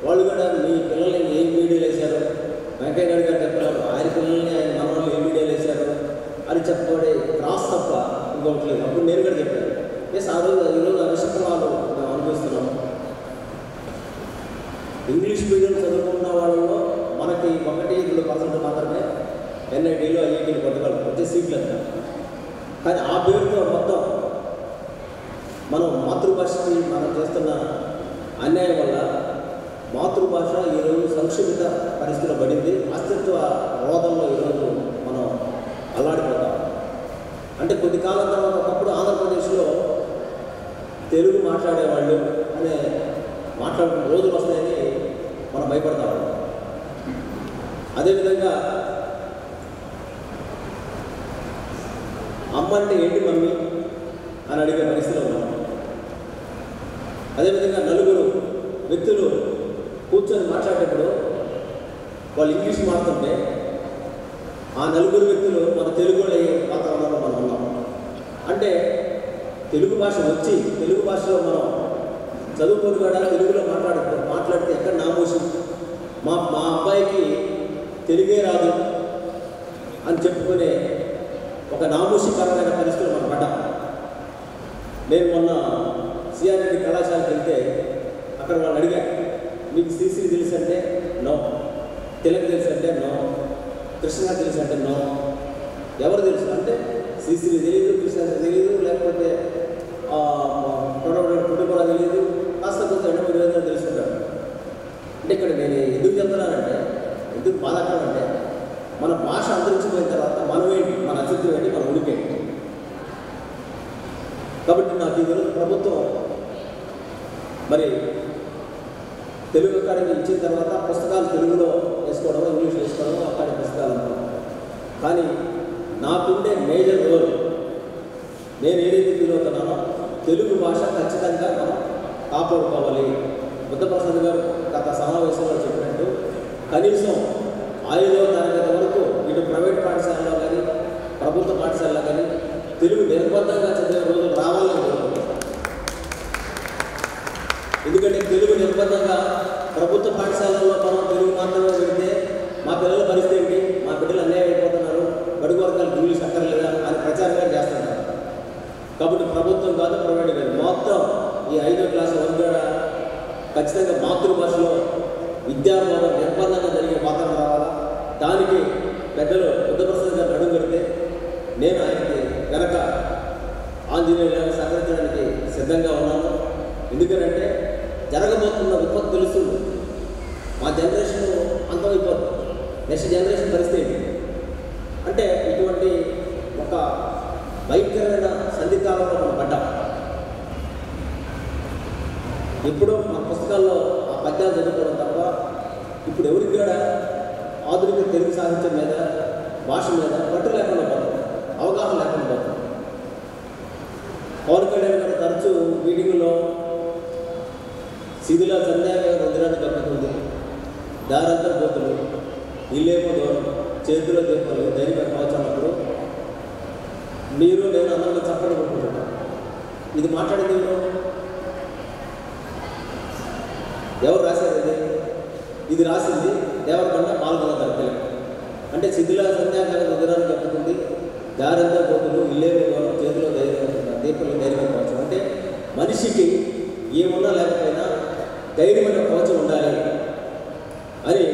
వాళ్ళు కూడా మీ పిల్లల్ని ఏ మీడియాలో వేశారు, వెంకయ్య నాయుడు గారు చెప్పారు ఆయన పిల్లల్ని ఆయన మనవాళ్ళు ఏ మీడియాలో వేశారు అని చెప్పబడే క్రాస్ తప్ప ఇంకొకటి లేదు. అప్పుడు నేను కూడా చెప్పాను ఎస్ ఆ రోజు ఈరోజు ఆ విషయాలు మేము అనుభవిస్తున్నాము. ఇంగ్లీష్ మీడియం చదువుకున్న వాళ్ళలో మనకి 1-2% మాత్రమే ఎన్ఐటీలో ఐఐటీలు కొట్టగలరు వచ్చే సీట్లు. కానీ ఆ పేరుతో మొత్తం మనం మాతృభాషకి మనం చేస్తున్న అన్యాయం వల్ల మాతృభాష ఈరోజు సంక్షిప్త పరిస్థితిలో పడింది. అస్తిత్వ రోధంలో ఈరోజు మనం అల్లాడిపోతాం. అంటే కొద్ది కాలం తర్వాత ఒకప్పుడు ఆంధ్రప్రదేశ్లో తెలుగు మాట్లాడేవాళ్ళు అనే మాట్లాడుకున్న రోజులు వస్తాయని మనం భయపడతాం. అదేవిధంగా అమ్మ అంటే ఏంటి మమ్మీ అని అడిగే పరిస్థితిలో ఉన్నాం. అదేవిధంగా నలుగురు వ్యక్తులు కూర్చొని మాట్లాడేటప్పుడు వాళ్ళు ఇంగ్లీష్ మాట్లాడుతుంటే ఆ నలుగురు వ్యక్తులు మన తెలుగులో వాతావరణంలో మనం ఉన్నాం. అంటే తెలుగు భాష వచ్చి తెలుగు భాషలో మనం చదువుకొని కూడా తెలుగులో మాట్లాడితే ఎక్కడ నామోషి మా అబ్బాయికి తెలుగే రాదు అని చెప్పుకునే ఒక నామోషికరమైన పరిస్థితులు మనం పడ్డాం. నేను మొన్న సిఆర్ఎడి కళాశాలకు వెళ్తే అక్కడ వాళ్ళు అడిగారు మీకు శ్రీశ్రీ తెలుసు అంటే నో, తిలక్ తెలుసు అంటే నో, కృష్ణ తెలుసు అంటే నో, ఎవరు తెలుసు అంటే శ్రీశ్రీ తెలియదు, కృష్ణ తెలియదు, లేకపోతే కుటుంబ తెలియదు, కాస్త కొంత ఎండమూరు తెలుసుకుంటారు. అంటే ఇక్కడ నేను ఎందుకు చెప్తున్నానంటే ఎందుకు బాధాకరంటే మన భాష అంతరించిపోయిన తర్వాత మనం ఏంటి, మన అస్తిత్వం ఏంటి, మన ఉడికేంటి. కాబట్టి నాకు ఈరోజు ప్రభుత్వం మరి తెలుగు అకాడమీ ఇచ్చిన తర్వాత పుస్తకాలు తెలుగులో వేసుకోవడం, ఇంగ్లీష్ వేసుకోవడం అకాడమీ పుస్తకాలు అనుకున్నాం. కానీ నాకుండే మేజర్ రోల్ నేను ఏదైతే ఫీల్ అవుతున్నానో తెలుగు భాష ఖచ్చితంగా మనం కాపాడుకోవాలి. బుద్ధప్రసాద్ గారు గత సమావేశంలో చెప్పినట్టు కనీసం 5వ తరగతి వరకు ఇటు ప్రైవేట్ పాఠశాలలో కానీ ప్రభుత్వ పాఠశాలలో కానీ తెలుగు నిర్బంధంగా చదివే రోజులు రావాలని కోరుకుంటున్నాను. ఎందుకంటే తెలుగు నిర్బంధంగా ప్రభుత్వ పాఠశాలల్లో మనం తెలుగు మాత్రమే పెడితే మా పిల్లల పరిస్థితి ఏంటి, మా బిడ్డలు అన్యాయం అయిపోతున్నారు, బడుగు వర్గాలకు ఇంగ్లీష్ అక్కర్లేదా అని ప్రచారంగా చేస్తున్నారు. కాబట్టి ప్రభుత్వం కాదు ప్రైవేట్ కాదు మొత్తం ఈ 5వ క్లాసు వరకు కూడా ఖచ్చితంగా మాతృభాషలో విద్యాబోధన నిర్బంధంగా జరిగే వాతావరణం రావాలా. దానికి పెద్దలు బుద్ధప్రసాద్ గారు అడుగు పెడితే నేను ఆయనకి వెనక ఆంజనేయులను సహకరించడానికి సిద్ధంగా ఉన్నాను. ఎందుకంటే జరగబోతున్న విపత్తు తెలుస్తుంది. మా జనరేషన్ అంతమైపోతుంది, నెక్స్ట్ జనరేషన్ పరిస్థితి ఏంటి అంటే ఇటువంటి ఒక భయంకరమైన సంధికాలంలో మనం పడ్డాం. ఎప్పుడో మా పుస్తకాల్లో ఆ పద్యాలు చదువుకోవడం తప్ప ఇప్పుడు ఎవరికి కూడా ఆధునిక తెలుగు సాహిత్యం మీద భాష మీద పట్టు లేకుండా పోతుంది, అవగాహన లేకుండా పోతుంది. పవన్ కళ్యాణ్ గారు తరచూ మీటింగులో శిథిల సంధ్యాగా రుద్రాన్ని కప్పుతుంది, దారంతా పోతులు, ఇల్లేమో దూరం, చేతిలో దీపాలు, ధైర్యంగా కావచ్చన్నప్పుడు మీరు నేను అందరిలో చప్పట్లు కొట్టుకుంటున్నాను. ఇది మాట్లాడేది ఎవరు రాశారు? ఇది రాసింది దేవరకొండ పాల్గొన్నారు పిల్లలు. అంటే శిథిల సంధ్యాగా రుద్రాన్ని కప్పుతుంది, దారంతా పోతులు, ఇల్లేమో దూరం, చేతిలో ధైర్యం, దీపంలో ధైర్యం కావచ్చు. అంటే మనిషికి ఏమున్నా లేకపోయినా ధైర్యమైన కవచం ఉండాలి అని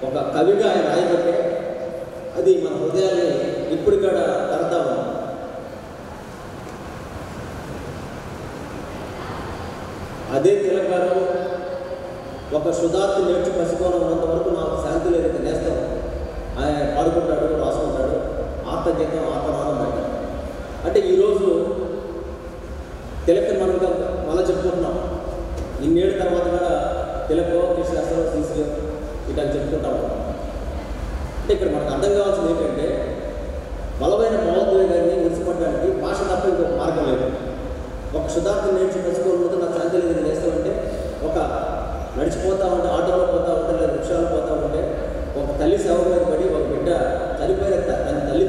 ఒక కవిగా ఆయన రాయబట్టే అది మన హృదయాన్ని ఇప్పుడు కూడా తడతా ఉంది. అదే తిలక్ గారు ఒక శుధార్తి నేర్చి పసిపోవడం ఉన్నంత వరకు నాకు శాంతి లేదంటే నేస్తాం ఆయన పాడుకుంటాడు, రాసుకుంటాడు, ఆత్మగీతం ఆత్మనాదం బయట. అంటే ఈరోజు తిలక్ మనం మళ్ళీ చెప్పుకుంటున్నాం. ఇన్నేళ్ళ తర్వాత కూడా తిలక్ కృష్ణాస్త్రం శ్రీశ్రీ ఇట్లా చెప్పుకుంటాం. అంటే ఇక్కడ మనకు అర్థం కావాల్సింది ఏంటంటే బలమైన భావోద్వేగాన్ని విడిచిపడడానికి భాష తప్ప ఇంకొక మార్గం లేదు. ఒక శుధార్థం నేర్చి పసుకోవడంతో నాకు శాంతి లేదు నేస్తామంటే ఒక నడిచిపోతూ ఉంటే, ఆటోలో పోతూ ఉంటే, లేదా రిక్షాలో పోతూ ఉంటే ఒక తల్లి సేవ మీద పడి ఒక బిడ్డ చనిపోయిన తన తల్లి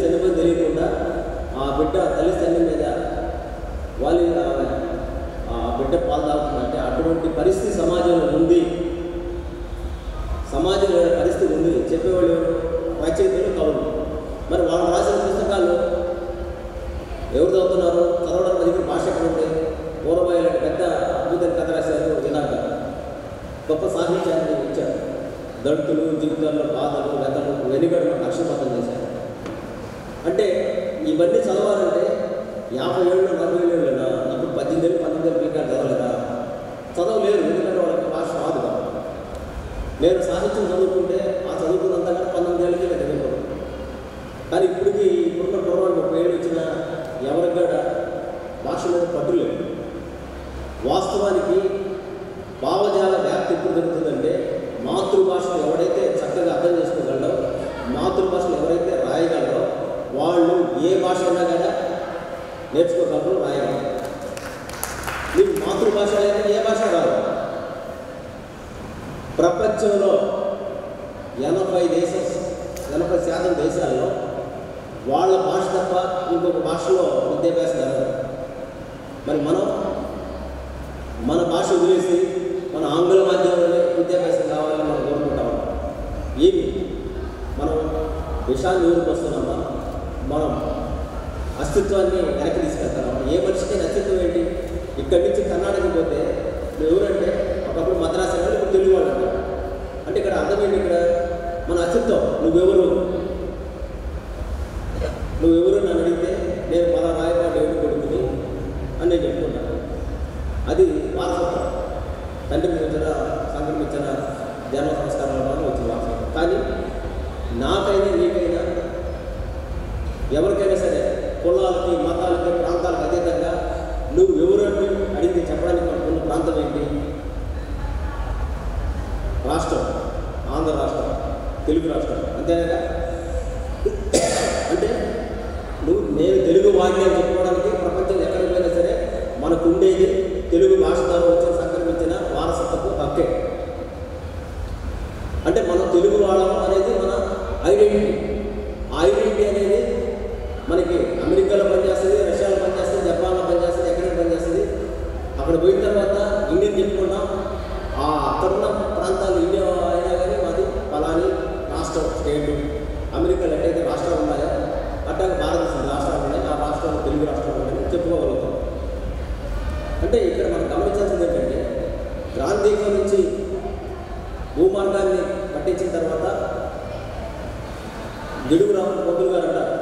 చెప్పేవాళ్ళు రచయితలు కవులు. మరి వాళ్ళు రాసిన పుస్తకాలు ఎవరు చదువుతున్నారు? చదవడం దగ్గర భాష ఎక్కడ ఉంది? పూర్వబాయి లాంటి పెద్ద అద్భుతమైన కథ రాశారు, వినాక గొప్ప సాహిత్యాన్ని ఇచ్చారు. దళితులు జీవితాల్లో బాధలు వ్యతలు వెనుగడను లక్ష్యపాతం చేశారు. అంటే ఇవన్నీ చదవాలంటే 50 ఏళ్ళు 40 ఏళ్ళైనా ఇప్పుడు 18 ఏళ్ళు 19 ఏళ్ళు పీకాలు చదవలేదా? చదవలేరు, ఎందుకంటే వాళ్ళకి భాష రాదు కాబట్టి. నేను సాహిత్యం చదువుకుంటే ఆ చదువుకున్నంతగా 19 ఏళ్ళకి నేను చదువుకోను. కానీ ఇప్పుడున్న పూర్వం 30 ఏళ్ళు ఇచ్చిన ఎవరికి కూడా భాష మీద పట్టు లేదు. వాస్తవానికి భావజాల వ్యాప్తి ఎప్పుడు జరుగుతుందంటే మాతృభాషను ఎవరైతే చక్కగా అర్థం చేసుకోగలరో, మాతృభాషను ఎవరైతే రాయగలరో వాళ్ళు ఏ భాష అయినా కదా నేర్చుకోగలరు, రాయగలరు. మీకు మాతృభాష అయితే ఏ భాష రాదు. ప్రపంచంలో 80% దేశాల్లో వాళ్ళ భాష తప్ప ఇంకొక భాషలో విద్యాభ్యాసం జరగదు. మరి మన భాష వదిలేసి మన ఆంగ్ల మాధ్యమంలోనే విద్యాభ్యాసం కావాలని మనం కోరుకుంటాం. ఏమి మనం విషయాన్ని ఊరికొస్తున్నామా? మనం అస్తిత్వాన్ని వెనక్కి తీసుకెళ్తాం. ఏ మనిషికి అస్తిత్వం ఏంటి? ఇక్కడి నుంచి కర్ణాటకకి పోతే నువ్వు ఎవరంటే ఒకప్పుడు మద్రాసు అంటే ఇప్పుడు తెలుగు వాళ్ళు అంటారు. అంటే ఇక్కడ అర్థం ఏంటి? ఇక్కడ మన అస్తిత్వం. నువ్వెవరు నన్ను అడిగితే నేను మన రాయపాటు ఎవరు కొడుకుని అని నేను చెప్పుకుంటాను. అది వారసత్వం. తండ్రికి వచ్చిన సంక్రమించిన జన్మ సంస్కారాల వచ్చిన వారసత్వం. కానీ నాకైనా నీకైనా ఎవరికైనా సరే కులాలకి మతాలకి ప్రాంతాలకు అతీతంగా నువ్వు ఎవరంటే అడిగి చెప్పడానికి ఉన్న ప్రాంతం ఏంటి? రాష్ట్రం, ఆంధ్ర రాష్ట్రం, తెలుగు రాష్ట్రం, అంతేనా? అంటే నేను తెలుగు వాడిని అని చెప్పుకోవడానికి ప్రపంచంలో ఎక్కడికి పోయినా సరే మనకు ఉండేది తెలుగు భాష ద్వారా వచ్చి సంక్రమించిన వారసత్వపు హక్కే. అంటే మనం తెలుగు వాళ్ళం అనేది మన ఐడెంటిటీ. ఐడెంటిటీ అనేది మనకి అమెరికాలో పనిచేస్తుంది, రష్యాలో పనిచేస్తుంది, జపాన్లో పనిచేస్తుంది, ఎక్కడికి పనిచేస్తుంది. అక్కడ పోయిన తర్వాత ఇండియన్ చెప్పుకున్నాం. అక్కడున్న ప్రాంతాలు ఇండియా అయినా కానీ మాది ఫలాని రాష్ట్రం, స్టేటు. అమెరికాలో ఎట్టయితే రాష్ట్రాలు ఉన్నాయో అట్లాగే భారతదేశం రాష్ట్రాలు ఉన్నాయి. ఆ రాష్ట్రాలు తెలుగు రాష్ట్రాలు ఉన్నాయని చెప్పుకోగలుగుతాం. అంటే ఇక్కడ మనం గమనించాల్సింది ఏంటంటే గాంధీకం నుంచి భూమార్గాన్ని పట్టించిన తర్వాత గిడుగు రాముడు పొద్దులు గారు అంటారు,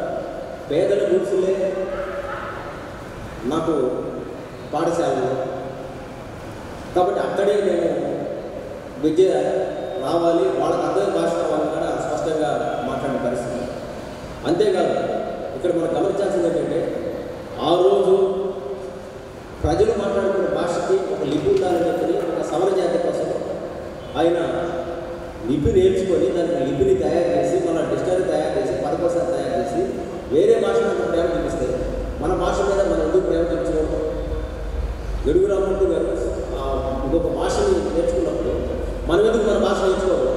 పేదల గుడిసెలే నాకు పాఠశాలలు. కాబట్టి అక్కడే నేను విద్య రావాలి, వాళ్ళకి అర్థం భాష రావాలని కూడా స్పష్టంగా మాట్లాడిన పరిస్థితి. అంతేకాదు ఇక్కడ మనం గమనించాల్సింది ఏంటంటే ఆ రోజు ప్రజలు మాట్లాడుకునే భాషకి ఒక లిపి ఉండాలని చెప్పి ఒక సవర జాతి కోసం ఆయన లిపి నేర్చుకొని దానికి లిపిని తయారు చేసి మన డిక్షనరీ తయారు చేసి పదకోశాన్ని తయారు చేసి వేరే భాషను మనం ప్రేమ చూపిస్తే మన భాష మీద మనం ఎందుకు ప్రేమ చూపించుకోవడం? గిడుగు రామూర్తి గారు ఇంకొక భాషని నేర్చుకున్నప్పుడు మనం ఎందుకు మన భాష నేర్చుకోవాలి?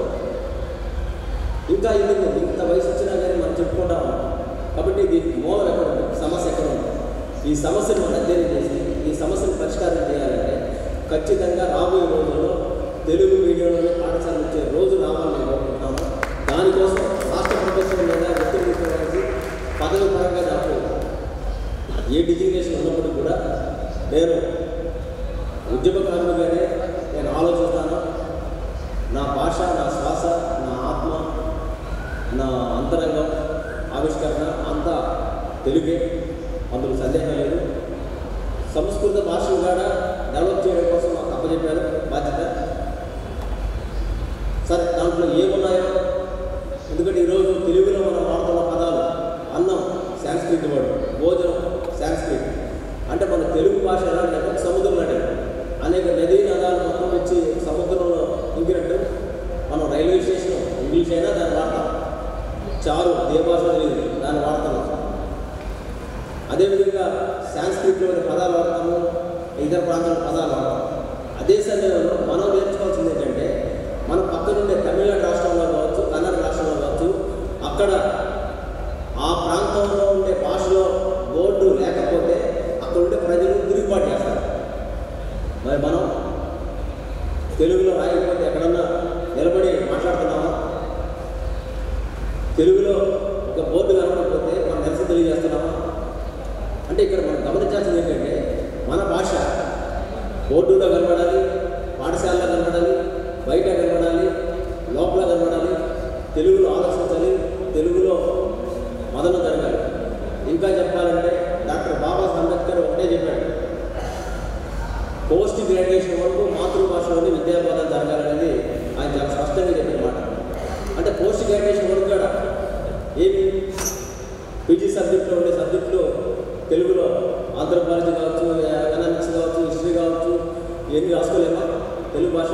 ఇంకా ఎందుకు ఇంత వయసు వచ్చినా కానీ మనం చెప్పుకుంటాం. కాబట్టి దీనికి మూలం ఎక్కడ ఉంది? సమస్య ఎక్కడ ఉంది? ఈ సమస్యను మనం అధ్యయనం చేసి ఈ సమస్యను పరిష్కారం చేయాలంటే ఖచ్చితంగా రాబోయే రోజుల్లో తెలుగు మీడియంలోనే పాఠశాలలు వచ్చే రోజు రావాలని మేము కోరుకుంటున్నాము. దానికోసం రాష్ట్ర ప్రభుత్వం మీద ఒత్తిడి తీసుకోవడానికి పదవి పరంగా నాకు ఏ డిజిగ్నేషన్ ఉన్నప్పటికీ కూడా నేను ఉద్యమకారులుగానే నేను ఆలోచిస్తాను. నా భాష, నా శ్వాస, నా ఆత్మ, నా అంతరంగం, ఆవిష్కరణ అంతా తెలుగే, అందులో సందేహం లేదు. సంస్కృత భాషను కూడా డెవలప్ చేయడం కోసం నాకు అప్పచెప్పారు బాధ్యత. సరే, దాంట్లో ఏమున్నాయో, ఎందుకంటే ఈరోజు తెలుగులో మనం వాడుతున్న పదాలు అన్నం సాంస్క్రిట్ వర్డ్, భోజనం సాంస్క్రిట్. అంటే మన తెలుగు భాష ఎలాంటి సముద్రం అంటే అనేక నదీ నదాలు మొత్తం వచ్చి సముద్రంలో ఇంకినట్టు మనం రైల్వే స్టేషన్ ఇంగ్లీష్ అయినా దాన్ని వాడతాం. చారు ఏ భాష తెలియదు దాన్ని వాడతాము. అదేవిధంగా సాంస్క్రిట్లోని పదాలు వాడతాము, ఇతర ప్రాంతాల పదాలు వాడతాము. అదే సమయంలో మనం నేర్చుకోవాల్సింది ఏంటంటే మన పక్కనుండే తమిళనాడు రాష్ట్రంలో కావచ్చు, కన్నడ రాష్ట్రంలో కావచ్చు, అక్కడ ఆ ప్రాంతంలో ఉండే భాషలో బోర్డు లేకపోతే అక్కడ ఉండే ప్రజలు తిరుగుబాటు చేస్తారు. మరి మనం తెలుగులో రాయకపోతే ఎక్కడన్నా నిలబడి మాట్లాడుతున్నామా? తెలుగులో ఒక బోర్డు కనపడకపోతే మనం నిరసన తెలియజేస్తున్నామా అంటే ఇక్కడ మనం గమనించాల్సింది ఏంటంటే మన భాష బోర్డులో కనపడాలి, పాఠశాలలో కనపడాలి, బయట కనపడాలి, లోపల కనపడాలి, తెలుగులో ఆలోచించాలి, తెలుగులో మదన జరగాలి. ఇంకా చెప్పాలంటే డాక్టర్ బాబాసాహెబ్ అంబేద్కర్ ఒకటే చెప్పాడు, పోస్ట్ గ్రాడ్యుయేషన్ వరకు మాతృభాషలోని విద్యాబోధన జరగాలనేది ఆయన చాలా స్పష్టంగా చెప్పిన మాట. అంటే పోస్ట్ గ్రాడ్యుయేషన్ వరకు కూడా ఏమి పీజీ సబ్జెక్టులో ఉండే సబ్జెక్టులు తెలుగులో ఆంథ్రోపాలజీ కావచ్చు, ఎకనామిక్స్ కావచ్చు, హిస్టరీ కావచ్చు, ఏమి రాసుకోలేమా తెలుగు భాష?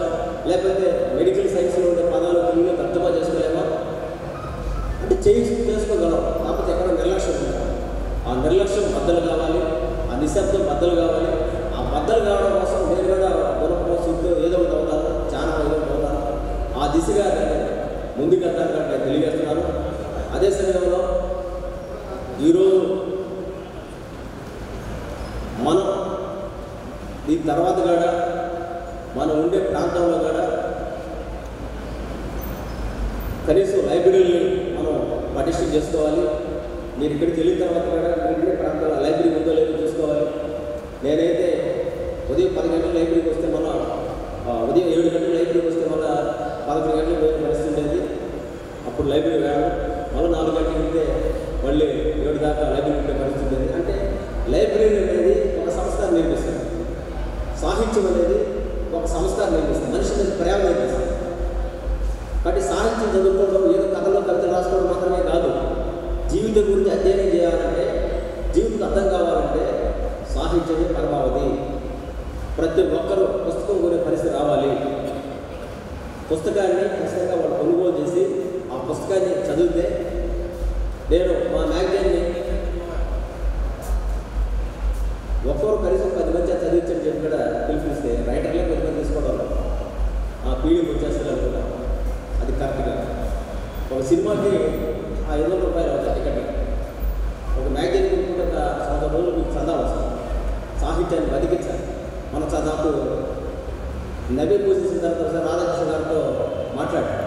లేకపోతే మెడికల్ సైన్స్లో ఉండే పదాలు తెలుగులో తర్జుమా చేసుకోలేమా? అంటే చేసుకోగలం. కాకపోతే ఎక్కడ నిర్లక్ష్యం ఉంది. ఆ నిర్లక్ష్యం బద్దలు కావాలి, ఆ నిశ్శబ్దం బద్దలు కావాలి. ఆ బద్దలు కావడం కోసం నేను కూడా గుణపోషిస్తూ ఏదో ఒకటి అవుతాను, చాలా ఏదో ఒకటి అవుతాను. ఆ దిశగా ముందుకెళ్తాను నేను తెలియజేస్తున్నాను. అదే సమయంలో ఈరోజు మనం దీని తర్వాత కూడా మనం ఉండే ప్రాంతంలో కూడా కనీసం లైబ్రరీని మనం పటిష్టం చేసుకోవాలి. మీరు ఇక్కడికి వెళ్ళిన తర్వాత కూడా ఉండే ప్రాంతాల లైబ్రరీ ఉందో లేదో చూసుకోవాలి. నేనైతే ఉదయం 10 గంటల లైబ్రరీకి వస్తే మళ్ళీ ఉదయం 7 గంటల లైబ్రరీకి వస్తే మళ్ళీ 11 గంటలకు పోయే పరిస్థితి ఉండేది. అప్పుడు లైబ్రరీ వేయడం, మళ్ళీ 4 గంటలకు వెళ్తే మళ్ళీ 7 దాకా లైబ్రరీ ఉండే పరిస్థితి ఉండేది. అంటే లైబ్రరీ అనేది ఒక సంస్కారం నేర్పిస్తుంది, సాహిత్యం అనేది ఒక సంస్కారం నేర్పిస్తుంది, మనిషి మీద ప్రేమ నేర్పిస్తుంది. కాబట్టి సాహిత్యం చదువుకోవడం ఏదో కథలో కవితలు రాసుకోవడం మాత్రమే కాదు. జీవితం గురించి అధ్యయనం చేయాలంటే, జీవితం అర్థం కావాలంటే సాహిత్యమే పరమావధి. ప్రతి ఒక్కరూ పుస్తకం కొనే పరిస్థితి రావాలి. పుస్తకాన్ని ఖచ్చితంగా వాళ్ళు కొనుగోలు చేసి ఆ పుస్తకాన్ని చదివితే, నేను మా మ్యాగజైన్ని ఒక్కరు కనీసం 10 మంది చదివించని చెప్పి కూడా పిలిపిస్తే రైటర్లే 10 మంది తీసుకోవడం ఆ పీడిఎఫ్ వచ్చేస్తారు అనుకుంటాం. అది కరెక్ట్గా ఒక సినిమాకి 500 రూపాయలు అవుతాయి టికెట్. ఒక మ్యాగజైన్ కొనుక్కుంటే 100 రోజులు మీకు చదవాలి. వస్తుంది సాహిత్యాన్ని బతికించాలి. మన నాకు నవీ పూజ చేసిన తర్వాత సార్ రాధాకృష్ణ గారితో మాట్లాడారు.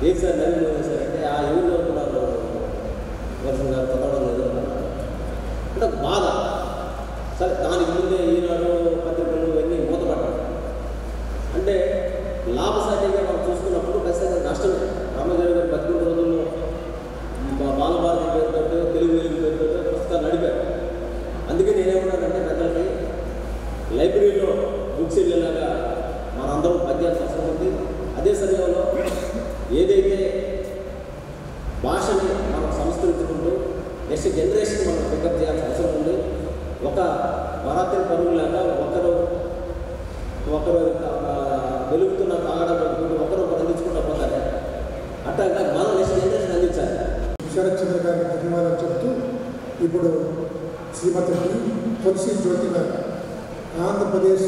ఏంటి సార్ నవీ పూజ చేశారంటే ఎవరు చదువుతున్నారు వర్షం గారు చదవడం లేదు అంటే బాధ. సరే దానికి ముందే ఈనాడు పత్రికలు ఇవన్నీ మూతపడ్డారు. అంటే లాభసాటిగా మనం చూసుకున్నప్పుడు ఖచ్చితంగా నష్టమే. రామజోగి గారు 11 రోజుల్లో బాలభారతి పేరుతో తెలుగు వెలుగు పేరుతో పుస్తకాలు నడిపారు. అందుకే నేనేమన్నానంటే పెద్దలకి లైబ్రరీలో బుక్స్ వెళ్ళేలాగా మనందరం పద్యాల్సిన అవసరం ఉంది. అదే సమయంలో ఏదైతే భాషని మనం సంస్కరించుకుంటూ నెక్స్ట్ జనరేషన్ మనం పికప్ చేయాల్సిన అవసరం ఉంది. ఒక వరాత్రి పరుగులాగా ఒకరు వెలుగుతున్న తాగడం పెట్టుకుంటూ ఒకరు అందించుకుంటూ పోతారు. అట్లా మనం నెక్స్ట్ జనరేషన్ అందించాలి. శరత్ చంద్ర గారికి ధన్యవాదాలు చెప్తూ ఇప్పుడు శ్రీమతి తులసి జ్యోతి గారు ఆంధ్రప్రదేశ్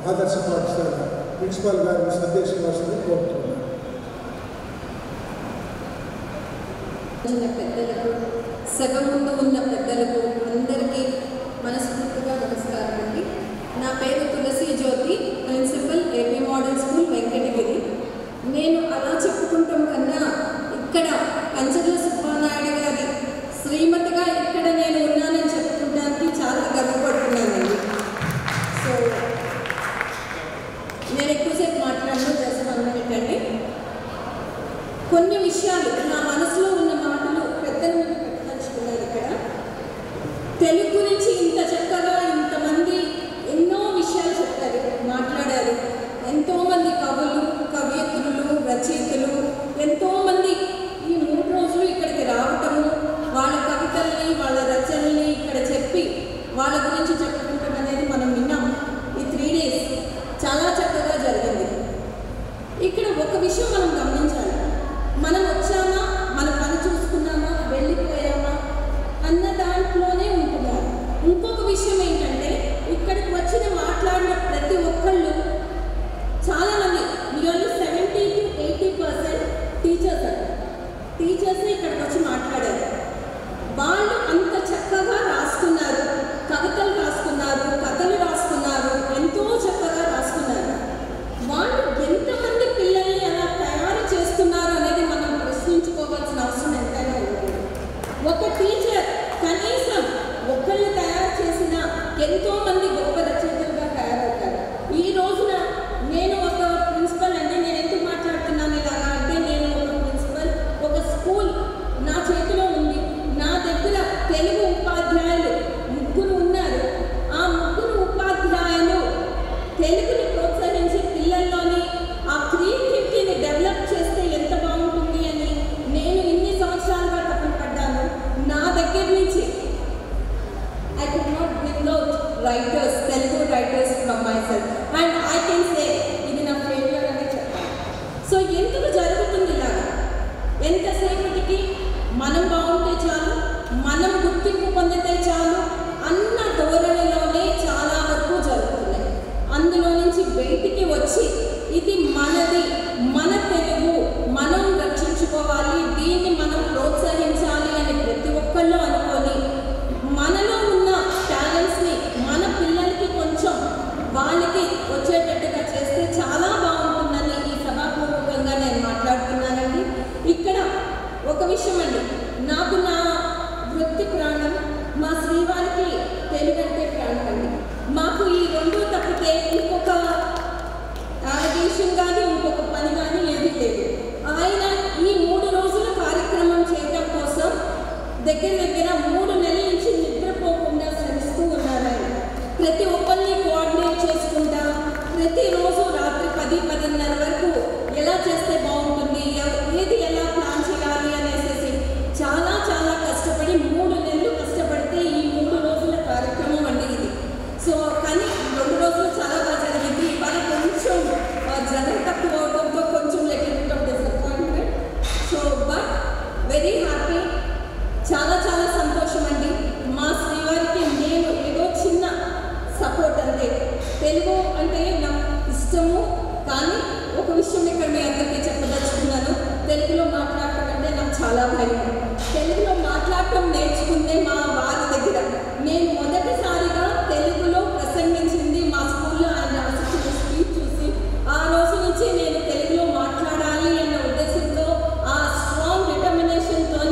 ఆదర్శ పాఠశాల ప్రిన్సిపాల్ గారిని సందేశించాల్సింది కోరుతున్నాను. పెద్దలకు, సభ ముందు ఉన్న పెద్దలకు అందరికీ మనస్ఫూర్తిగా నమస్కారం అండి. నా పేరు Tulasi Jyothi, principal AP model school Venkatagiri. నేను అలా చెప్పుకుంటాం కన్నా ఇక్కడ కంచర్ల సుబ్బానాయుడు గారి శ్రీమతిగా ఇక్కడ నేను ఉన్నానని చెప్పుకోవడానికి చాలా గర్వపడుతున్నానండి. సో నేను ఎక్కువసేపు మాట్లాడను, జస్ట్ అన్నట్టండి. కొన్ని విషయాలు నా మనసులో ఉన్న మాటలు పెద్దల మీద పెట్టదలుచుకున్నారు. ఇక్కడ తెలుగు గురించి ఇంత చక్కగా ఇంతమంది ఎన్నో విషయాలు చెప్పారు, మాట్లాడారు. ఎంతోమంది కవులు, కవయిత్రులు, రచయితలు ఎంతోమంది ఈ 3 రోజులు ఇక్కడికి రావటము, వాళ్ళ కవితల్ని వాళ్ళ రచనల్ని ఇక్కడ చెప్పి వాళ్ళ గురించి చెప్పుకుంటాం అనేది మనం విన్నాం. ఈ 3 days చాలా చక్కగా జరిగింది. ఇక్కడ ఒక విషయం మనం గమనించాలి. మనం వచ్చామా, మన పని చూసుకున్నామా, వెళ్ళిపోయామా అన్న దాంట్లోనే ఉంటున్నారు. ఇంకొక విషయం ఏంటంటే ఇక్కడికి వచ్చిన మాట్లాడిన ప్రతి ఒక్కళ్ళు చాలామంది నియర్లీ 70 to 80% టీచర్స్ అండి. టీచర్సే ఇక్కడికి వచ్చి మాట్లాడారు. వాళ్ళు అంత చక్కగా రాసుకున్నారు, కవితలు రాసుకున్నారు, కథలు రాసుకున్నారు, ఎంతో చక్కగా రాసుకున్నారు. వాళ్ళు ఎంతమంది పిల్లల్ని అలా తయారు చేస్తున్నారు అనేది మనం ప్రశ్నించుకోవాల్సిన అవసరం ఒక టీచర్ కనీసం ఒక్కళ్ళు తయారు చేసిన ఎంతోమంది గొప్ప రచయితలుగా తయారవుతారు. ఈ రోజున నేను ఒక ప్రిన్సిపల్ అండి, నేను ఎందుకు మాట్లాడుతున్నాను ఇలాగా అంటే, నేను ఒక ప్రిన్సిపల్, ఒక స్కూల్ నా చేతిలో ఉంది. నా దగ్గర తెలుగు ఉపాధ్యాయులు 3 ఉన్నారు. ఆ 3 ఉపాధ్యాయులు తెలుగుని ప్రోత్సహించి పిల్లల్లోని ఆ క్రియేటివిటీని డెవలప్ చేస్తే ఎంత బాగుంటుంది అని నేను ఇన్ని సంవత్సరాలుగా తప్పపడ్డాను. నా దగ్గర నుంచి I could not bring out writers, Telugu writers from myself, and I can say ఇది నా ఫెయిల్యూర్ అని చెప్పాను. సో ఎందుకు జరుగుతుంది ఇలాగా? ఎంతసేపటికి మనం బాగుంటే చాలు, మనం గుర్తింపు పొందితే చాలు అన్న ధోరణిలోనే చాలా వరకు జరుగుతున్నాయి. అందులో నుంచి బయటికి వచ్చి ఇది మనది, మన తెలుగు, మనం రక్షించుకోవాలి, దీన్ని మనం ప్రోత్సహించాలి అని ప్రతి ఒక్కళ్ళు అనుకొని మనలో ఉన్న టాలెంట్స్ని మన పిల్లలకి కొంచెం వాళ్ళకి వచ్చేటట్టుగా చేస్తే చాలా బాగుంటుందని ఈ సభాపూర్వకంగా నేను మాట్లాడుతున్నానండి. ఇక్కడ ఒక విషయం అండి, నాకు నా వృత్తి ప్రాణం, మా శ్రీవారికి తెలుగు అంటే ప్రాణం అండి. మాకు ఈ 2 తప్పితే ఇంకొక అలగేషన్ కానీ ఇంకొక పని కానీ ఏది లేదు. ఆయన ఈ 3 రోజుల కార్యక్రమం చేయడం కోసం దగ్గర 3 నెలల నుంచి నిద్రపోకుండా శ్రమిస్తూ ఉన్నారు. ఆయన ప్రతి ఒక్కరిని కోఆర్డినేట్ చేసుకుంటా ప్రతిరోజు రాత్రి 10-10:30 వరకు ఎలా చేస్తే బాగుంటుంది, ఏది ఎలా ప్లాన్ చేయాలి అనేసి చాలా చాలా కష్టపడి 3 నెలలు కష్టపడితే ఈ 3 రోజుల కార్యక్రమం అండి ఇది. సో కానీ 2 రోజులు చాలా బాగా జరిగింది. ఇవాళ కొంచెం జనం తక్కువ అవడంతో కొంచెం లెక్క of disappointment. So but very happy, చాలా చాలా సంతోషం అండి. మా శ్రీవారికి నేను ఏదో చిన్న సపోర్ట్ అంతే. తెలుగు అంటే నాకు ఇష్టము, కానీ ఒక విషయం ఇక్కడ మీ అందరికీ చెప్పదలుచుకున్నాను. తెలుగులో మాట్లాడటం అంటే నాకు చాలా భయం. తెలుగులో మాట్లాడటం నేర్చుకుందే మా వారి దగ్గర. నేను మొదటిసారిగా తెలుగులో ప్రసంగించింది మా స్కూల్లో ఆయన రాసిన స్పీచ్ చూసి ఆ రోజు నుంచి నేను తెలుగులో మాట్లాడాలి అన్న ఉద్దేశంతో ఆ స్ట్రాంగ్ డిటర్మినేషన్తో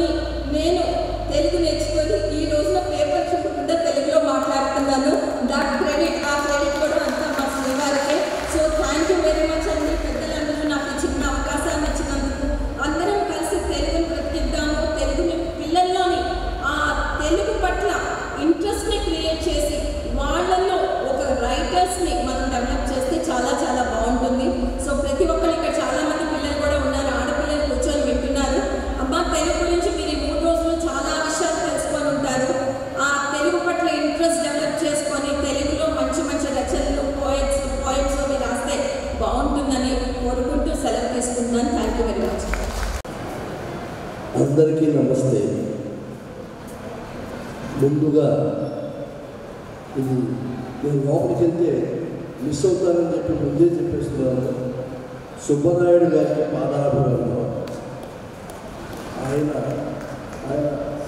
నేను తెలుగు నేర్చుకొని ఈ రోజున పేపర్ చూడకుండా తెలుగులో మాట్లాడుతున్నాను. దాట్ క్రెడిట్, ఆ క్రెడిట్ కూడా అంతా మా శ్రీవారికే. So thank you very much అండి. పెద్దలందరూ నాకు చిన్న అవకాశాన్ని ఇచ్చినందుకు. అందరం కలిసి తెలుగుని బ్రతికిద్దాము, తెలుగుని పిల్లల్లోని ఆ తెలుగు పట్ల ఇంట్రెస్ట్ని క్రియేట్ చేసి వాళ్ళల్లో ఒక రైటర్స్ని మనం డెవలప్ చేస్తే చాలా చాలా బాగుంటుంది. సో ప్రతి ఒక్కరు ఇక్కడ చాలామంది పిల్లలు కూడా ఉన్నారు, ఆడపిల్లలు కూర్చొని వింటున్నారు. అమ్మ తెలుగు గురించి మీరు ఈ 3 రోజులు చాలా విషయాలు తెలుసుకొని ఉంటారు. ఆ తెలుగు పట్ల ఇంట్రెస్ట్ డెవలప్ చేసుకొని తెలుగులో మంచి మంచి రచనలు, పోయిట్స్ మీరు రాస్తే బాగుంటుందని కోరుకుంటూ సెలవు తీసుకుంటున్నాను. Thank you very much. అందరికీ నమస్తే. ముందుగా ఇది నేను లోపలికి వెళ్తే మిస్ అవుతానని చెప్పి ముందే చెప్పేస్తున్నాను. సుబ్బరాయుడు గారికి పాదాభివందనం. ఆయన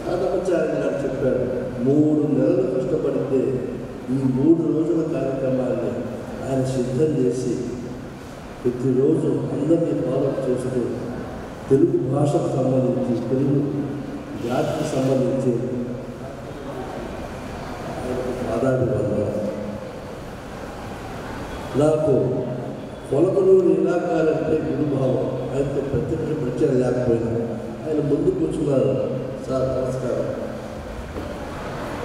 సాధపచార్య గారు చెప్పారు, 3 నెలలు కష్టపడితే ఈ 3 రోజుల కార్యక్రమాన్ని ఆయన సిద్ధం చేసి ప్రతిరోజు అందరినీ ఫాలో చేస్తూ తెలుగు భాషకు సంబంధించి, తెలుగు జాతికి సంబంధించి పాదాభివందనం. నాకు కొలకలూరి ఇలాకాలంటే గురుభావం. ఆయనతో ప్రత్యక్ష పరిచయం లేకపోయినా ఆయన ముందు కూర్చున్నారు. సార్ నమస్కారం.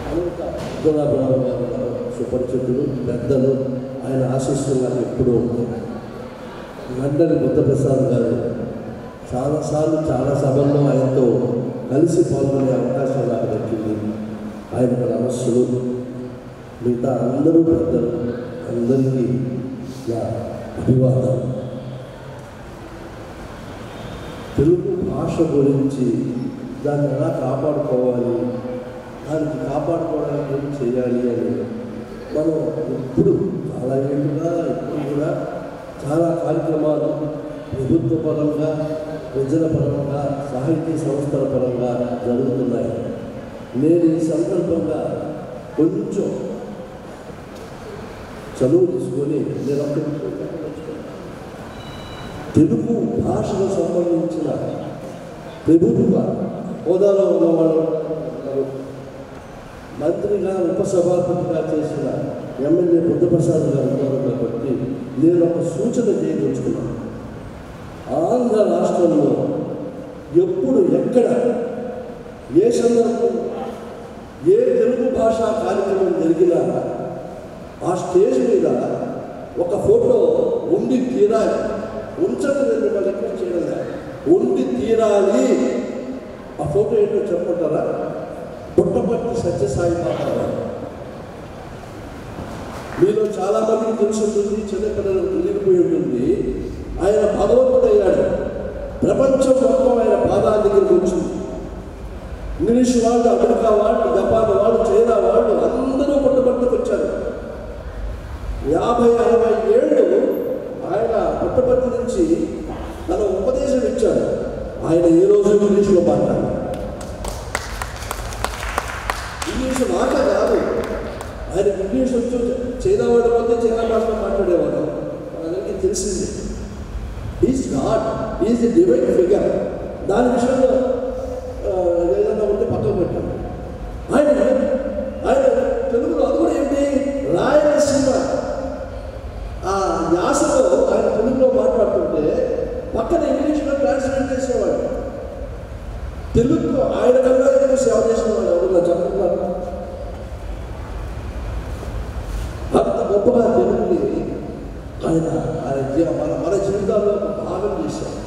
అనంతరావు గారు సుపరిచితులు, పెద్దలు, ఆయన ఆశీస్సులు నాకు ఎప్పుడూ ఉంటాయి. లండన్ బుద్ధప్రసాద్ గారు చాలాసార్లు చాలా సభల్లో ఆయనతో కలిసి పాల్గొనే అవకాశం నాకు దక్కింది. ఆయనకు నమస్సులు. మిగతా అందరూ పెద్దలు, అందరికీ నా అభివాదాలు. తెలుగు భాష గురించి దాన్ని ఎలా కాపాడుకోవాలి, దానికి కాపాడుకోవడానికి ఏం చేయాలి అని మనం ఇప్పుడు చాలా ఏళ్ళుగా ఇప్పుడు కూడా చాలా కార్యక్రమాలు ప్రభుత్వ పరంగా, ప్రజల పరంగా, సాహితీ సంస్థల పరంగా జరుగుతున్నాయి. నేను ఈ సందర్భంగా కొంచెం చదువు తీసుకొని నేను తెలుగు భాషకు సంబంధించిన ప్రభుత్వ హోదాలో ఉన్నవాళ్ళు ఉన్నారు. మంత్రిగా ఉపసభాపతిగా చేసిన ఎమ్మెల్యే బుద్ధప్రసాద్ గారు ఉన్నారు కాబట్టి నేను ఒక సూచన చేయదలుచుకున్నాను. ఆంధ్ర రాష్ట్రంలో ఎప్పుడు ఎక్కడ ఏ సందర్భం ఏ తెలుగు భాషా కార్యక్రమం జరిగినా ఆ స్టేజ్ మీద ఒక ఫోటో ఉండి తీరాలి. ఉంచడం లేదు, వాళ్ళు ఎక్కడ చేయడం ఉండి తీరాలి. ఆ ఫోటో ఏంటో చెప్పమంటారా? పుట్టపర్తి సత్యసాయి బాబా. మీలో చాలామందికి తెలిసి ఉంటుంది, చిన్నపిల్లలకు తెలియకపోయి ఉంటుంది. ఆయన భగవంతుడయ్యాడు. ప్రపంచం మొత్తం ఆయన పాదాల దగ్గరికి వచ్చింది. ఇంగ్లీష్ వాళ్ళు, అమెరికా వాళ్ళు, జపాన్ వాళ్ళు, చైనా వాళ్ళు అందరూ పుట్టపర్తికి వచ్చారు. 50-60 ఏళ్ళు ఆయన పుట్టపర్తి నుంచి తన ఉపదేశం ఇచ్చాడు. ఆయన ఏ రోజు ఇంగ్లీష్లో మాట్లాడారు. ఇంగ్లీష్ మాట కాదు, ఆయన ఇంగ్లీష్ వచ్చి చైనా వాడు పోతే చైనా భాషలో మాట్లాడేవాడు. మనకి తెలిసింది. Is God, is the divine figure. దాని విషయంలో ఏదైనా ఉంటే పక్కకు పెట్టాడు. ఆయన తెలుగులో అది కూడా ఏంటి, రాయలసీమ ఆ యాసలో ఆయన తెలుగులో మాట్లాడుతుంటే పక్కన ఇంగ్లీష్లో ట్రాన్స్లేట్ చేసేవాడు. తెలుగులో ఆయన కన్నా ఎక్కువ సేవ చేసిన వాడు ఎవరు చెప్తున్నారు. అంత గొప్పగా తెలుగుని ఆయన మన జీవితాల్లో భాగం చేశారు.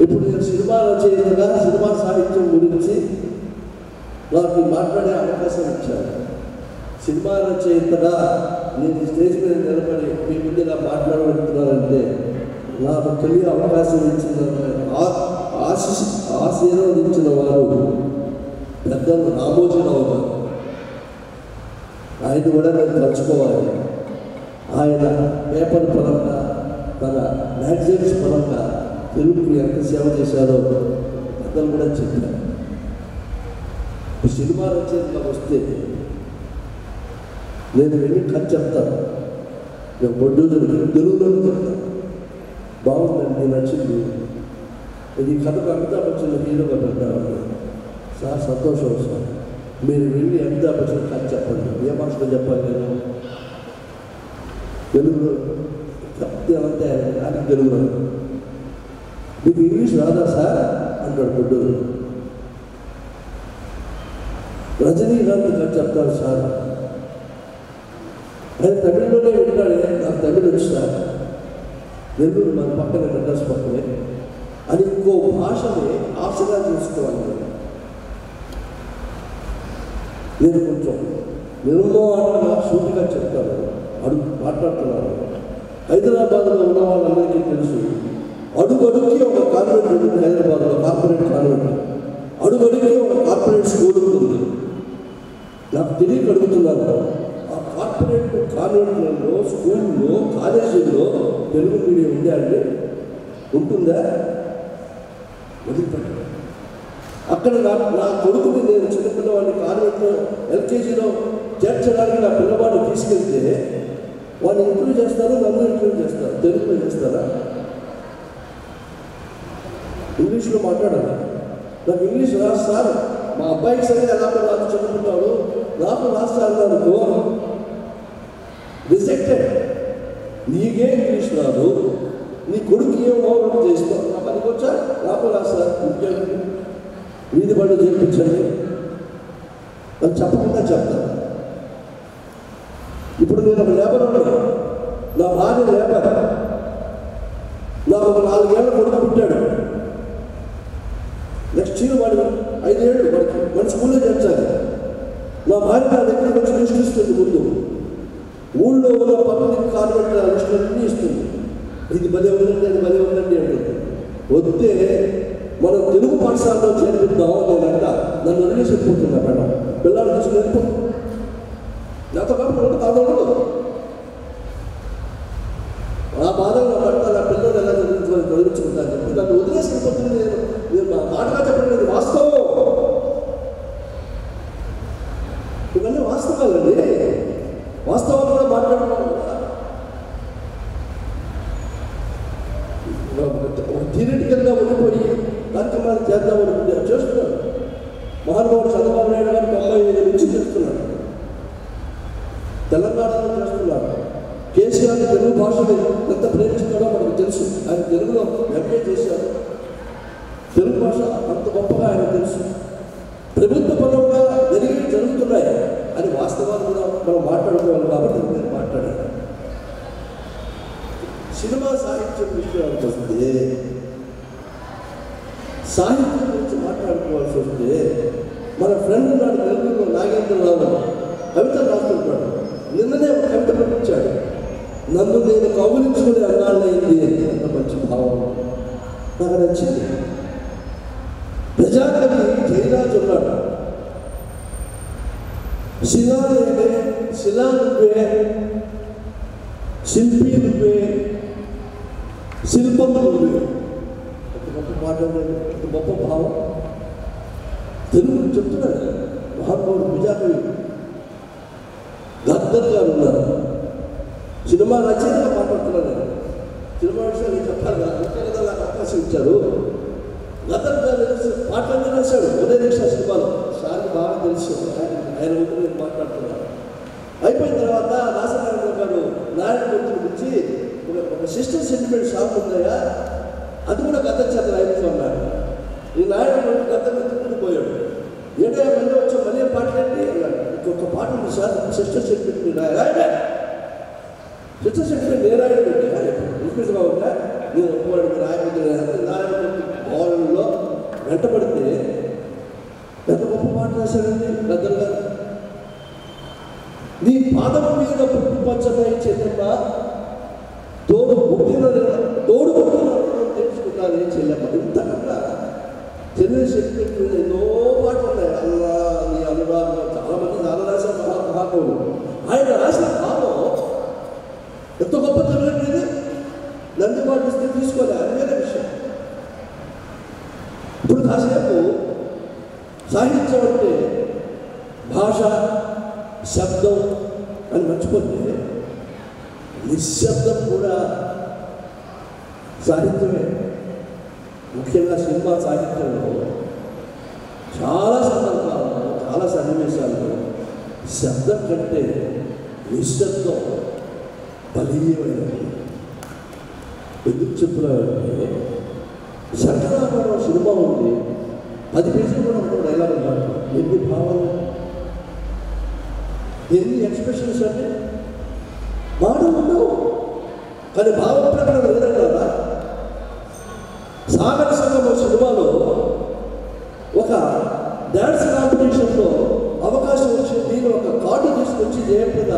ఇప్పుడు నేను సినిమా రచయితగా సినిమా సాహిత్యం గురించి నాకు మాట్లాడే అవకాశం ఇచ్చాను. సినిమా రచయితగా నేను స్టేజ్ మీద నిలబడి మీ ముందు ఇలా మాట్లాడగలుగుతున్నానంటే నాకు తెలియ అవకాశం ఇచ్చిన ఆశీర్వదించిన వారు పెద్దలు రామోజీరావు గారు. ఆయన కూడా నేను తలుచుకోవాలి. ఆయన పేపర్ పరంగా, తన మ్యాగజైన్స్ పరంగా తెలుగుకు ఎంత సేవ చేశారో పెద్దలు కూడా చెప్పారు. సినిమా రచయితగా వస్తే నేను వెళ్ళి కథ చెప్తాను. నేను ప్రొడ్యూసర్కి తెలుగులో చెప్తాను. బాగుందండి, నచ్చింది, ఈ కథకు అమితాబ్ బచ్చన్ హీరోగా పెట్టాను సార్. సంతోషం సార్, మీరు వెళ్ళి అమితాబ్ బచ్చన్ కథ చెప్పండి. ఏ భాషలో చెప్పాలి? నేను తెలుగులో చెప్తే అంటే నాకు తెలుగులో. మీకు ఇంగ్లీష్ రాదా సార్ అంటాడు ప్రొడ్యూసర్. రజనీకాంత్ కథ చెప్తాడు సార్. ఆయన తమిళలోనే వింటాడు. నాకు తమిళ వచ్చు సార్. నెల్లూరు మన పక్కనే, మెడ్రాస్ పక్కనే అని ఇంకో భాషని ఆశగా చేసుకోవాలి. నేను కొంచెం నిర్మోహంగా సూటిగా చెప్తాను, అడుగు మాట్లాడుతున్నాను. హైదరాబాద్లో ఉన్న వాళ్ళందరికీ తెలుసు, అడుగడుగుకి ఒక కాన్వెంట్ ఉంటుంది. హైదరాబాద్లో కార్పొరేట్ కాన్వెంట్, అడుగడుగుకి ఒక కార్పొరేట్ స్కూల్ ఉంటుంది. నాకు తెలియక అడుగుతున్నాను, ఆ కార్పొరేట్ కాన్వెంట్లలో, స్కూల్లో, కాలేజీల్లో తెలుగు మీడియం ఉందా అండి? ఉంటుందా? వదిలిపెట్టాను. అక్కడ నా కొడుకుని నేను చిన్నపిల్లవాడిని కాన్వెంట్లో ఎల్కేజీలో చేర్చడానికి నా పిల్లవాడిని తీసుకెళ్తే వాళ్ళు ఇంటర్వ్యూ చేస్తారు, నన్ను ఇంటర్వ్యూ చేస్తారు. తెలుగులో చేస్తారా? ఇంగ్లీష్లో మాట్లాడాలి. నాకు ఇంగ్లీష్ రాదు సార్. మా అబ్బాయికి సరే ఎలాగో రాదు, చదువుకుంటాడు, నాకు రాస్తాను అనుకో, రిజెక్టెడ్. నీకే ఇంగ్లీష్ రాదు, నీ కొడుకు ఏమో చేస్తావు. నా పనికి వచ్చా నాకు రాస్తా, ఇంకేంటి వీధి పళ్ళు చేయించండి అని చెప్పకుండా చెప్తాను. ఇప్పుడు నేను ఒక లేబర్ ఉన్నాను, నా భార్య లేబర్. నాకు ఒక 4 ఏళ్ళ కొడుకు పుట్టాడు. నెక్స్ట్ ఇయర్ వాడు 5 ఏళ్ళు, వాడి స్కూల్లో చేర్చాలి. నా భార్య నా దగ్గరికి వచ్చి లిస్ట్ ఇస్తుంది. ముందు ఊళ్ళో ఉన్న పబ్లిక్ కాన్వెంట్ లిస్టులన్నీ ఇస్తుంది. ఇది భలే ఉందండి, అది భలే ఉందండి అంటుంది. వస్తే మనం తెలుగు పాఠశాలలో చేర్పిద్దాం నేనంట. నన్ను వదిలేసి వెళ్ళిపోతున్నా మేడం. పిల్లలు తీసుకుని వెళ్ళిపోతుంది. నాతో కాబట్టి కాదు. ఆ బాధలు నా పట్ల నా పిల్లలు ఎలా చదివించుకుంటాను చెప్పి నన్ను వదిలేసి వెళ్ళిపోతుంది. నేను మాటగా చెప్పండి, ఇది వాస్తవం. ఇవన్నీ వాస్తవాలండి. వాస్తవాలు కూడా మాట్లాడుకోవాలి. థియరిటికల్గా ఉండిపోయి కార్యక్రమాలు చేద్దామనుకుంటే వాడు చంద్రబాబు నాయుడు గారు 95 నుంచి చేస్తున్నాడు, తెలంగాణలో చేస్తున్నారు. కేసీఆర్ తెలుగు భాషని ఎంత ప్రేమిస్తాడో మనకు తెలుసు. ఆయన తెలుగులో ఎంఏ చేశారు, తెలుగు భాష అంత గొప్పగా ఆయన తెలుసు. ప్రభుత్వ పరంగా జరుగుతున్నాయి అని వాస్తవాలు కూడా మనం మాట్లాడుకోవాలి కాబట్టి నేను మాట్లాడాను. సినిమా సాహిత్యం విషయానికి వస్తే, సాహిత్యం గురించి మాట్లాడుకోవాల్సి వస్తే మన ఫ్రెండ్ నాడు నెల్లూరులో నాగేంద్రరావు కవిత రాస్తుంటాడు. నిన్ననే ఒక కవిత పంపించాడు, నన్ను నేను కౌగులించుకునే అన్నాళ్ళయింది అని. అంత మంచి భావం నాకు నచ్చింది. ప్రజాకవి జయరాజు ఉన్నాడు, శిలా నువ్వే, శిలా నువ్వే, శిల్పి నువ్వే, శిల్పం నువ్వే. అంత గొప్ప మాట, అంత గొప్ప భావం తెలుగు చెప్తున్నాడు మహానుభావుడు ప్రజాకవి. గద్దర్ గారు ఉన్నారు, సినిమా రచయితగా మాట్లాడుతున్నాను నేను. సినిమా విషయాలు చెప్పాలి కదా, నాకు అవకాశం ఇచ్చారు. గద్దర్ గారు పాటలన్నీ రాశాడు ఉదయ రిక్షా సినిమాలో. సార్కి బాగా తెలుసు, ఆయన ముందు నేను మాట్లాడుతున్నాను. అయిపోయిన తర్వాత రాసనారాయణ గారు నారాయణ గుర్తుల గురించి ఒక సిస్టర్ సెంటిమెంట్ షాప్ ఉందయ్యా, అది కూడా గద్దర్ చేత రాయించు అన్నాడు. ఈ నారాయణ గద్దర్ గుర్తుకు పోయాడు. ఏడో మళ్ళీ వచ్చా మళ్ళీ పాటలేంటి అన్నాడు. ఇంకొక పాట ఉంది సార్, సిస్టర్ సెంటిమెంట్ రాయడా, సిస్టర్ సెంటిమెంట్ ఏ రాయడం పెట్టి ఇన్స్పెక్టర్గా ఉంటా నేను ఒప్పుకోవడానికి రాయబోతున్నా. నారాయణ గోడలో వెంటబడితే ఎంత గొప్ప మాట రాశాడండి గద్దర్ గారు. నీ పాదం మీద పుట్టుపచ్చమై చెల్లెమ్మ, తోడు పుట్టిన తెలుసుకున్నాను ఏం చెల్లెమ్మ. ఇంతకన్నా చెల్లె సెంటిమెంట్ మీద ఎన్నో పాటలు ఉన్నాయి. అల్లా నీ అనురాగం, చాలా మంది చాలా రాశారు మహానుభావుడు. ఆయన రాసిన భావం ఎంత గొప్ప తెలియట్లేదు. నంది పాటిస్తే తీసుకోలే, అది వేరే విషయం. ఇప్పుడు కాసేపు సాహిత్యం అంటే భాష, శబ్దం అని మర్చిపోతే నిశ్శబ్దం కూడా సాహిత్యమే. ముఖ్యంగా సినిమా సాహిత్యంలో చాలా సందర్భాల్లో, చాలా సన్నివేశాల్లో శబ్దం కంటే నిశ్శబ్దం బలీయమైనది. ఎందుకు చెప్తున్నారంటే, శంకరాభరణం సినిమా ఉంది, 10 పేజీలు కూడా ఒక డైలాగ్ అన్నారు. ఎన్ని భావాలు, ఎన్ని ఎక్స్ప్రెషన్స్ అంటే మాటలు ఉండవు, కానీ భావ ప్రకటన లేదన్నారా. సాగర సంగమం సినిమాలో ఒక డ్యాన్స్ కాంపిటీషన్లో అవకాశం వచ్చింది. ఒక కార్డు తీసుకొచ్చి జయప్రద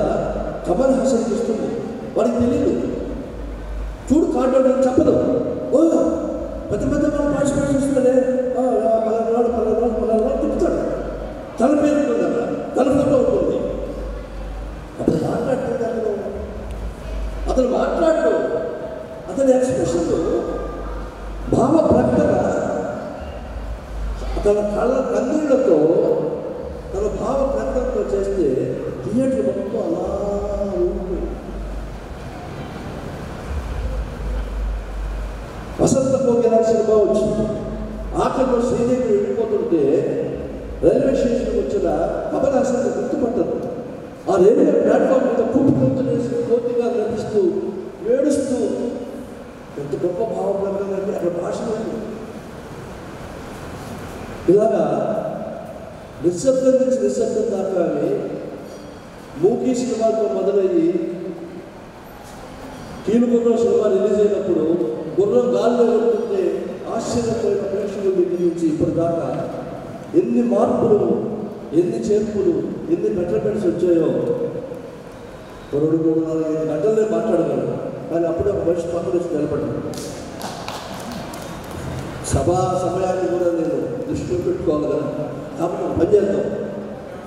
కమల్ హాసన్ ఇస్తుంది. వాడికి తెలియదు, చూడు కార్డు అంటే చెప్పదు. ఓ పెద్ద పెద్ద వాళ్ళు పార్టిసిపేట్ చేస్తున్నారే, పలానాడు తిప్పుతాడు. తన పేరు ఉంటుంది అక్కడ, తన ఫోటో ఉంటుంది. అతను మాట్లాడుతుంది, అతను మాట్లాడు, అతని ఎక్స్ప్రెషన్, భావ ప్రకటన, తన కన్నీళ్లతో, తన భావ ప్రకటనతో చేస్తే థియేటర్ మొత్తం అలా ఉంటుంది. వసంత పోగేలా సినిమా వచ్చింది. ఆఖరిలో శ్రీదేవి వెళ్ళిపోతుంటే రైల్వే స్టేషన్కి వచ్చిన కమల్ హాసన్ గుర్తుపట్టదు. ఆ రైల్వే ప్లాట్ఫామ్ మీద కూపుకొంతునేసి కోతిగా నటిస్తూ ఏడుస్తూ, ఎంత గొప్ప భావం ప్రకటనంటే అక్కడ భాష లేదు. ఇలాగా నిశ్శబ్దం నుంచి నిశ్శబ్దం దాకా మూకీ సినిమాతో మొదలయ్యి కీలుగుర్రం సినిమా రిలీజ్ అయినప్పుడు గుర్రం గాల్లో వెళ్తుంటే ఆశ్చర్యపోయిన ప్రేక్షకుల దగ్గర నుంచి ఇప్పటిదాకా ఎన్ని మార్పులు, ఎన్ని చేర్పులు, ఎన్ని బెటర్మెంట్స్ వచ్చాయో 2, 3, 4, 5 గంటలనే మాట్లాడగలరు. కానీ అప్పుడే ఒక మనిషి పక్కన వచ్చి నిలబడ్డాడు. సభా సమయాన్ని కూడా నేను దృష్టిలో పెట్టుకోవాలి కదా. కాబట్టి పని చేద్దాం,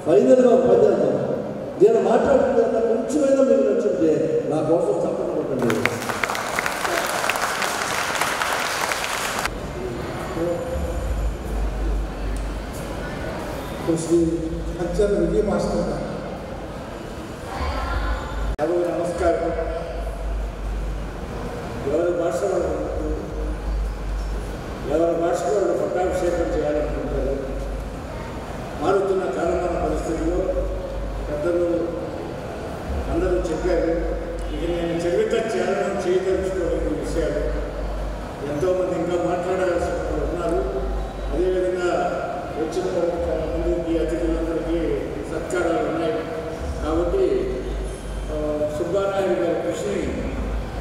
ఫైనల్గా పని చేద్దాం. నేను మాట్లాడుతున్నా కొంచెమైనా మీకు నచ్చుంటే నా కోసం తప్పకుండా ఉంటుంది. శ్రీ అచ్చర్ విజయ భాస్కర్ గారు. నమస్కారం. ఎవరి భాషలో పట్టాభిషేకం చేయాలనుకుంటారు. మన వచ్చిన చాలామందికి అతిథులందరికీ సత్కారాలు ఉన్నాయి. కాబట్టి సుబ్బారాయుడు గారి కృషిని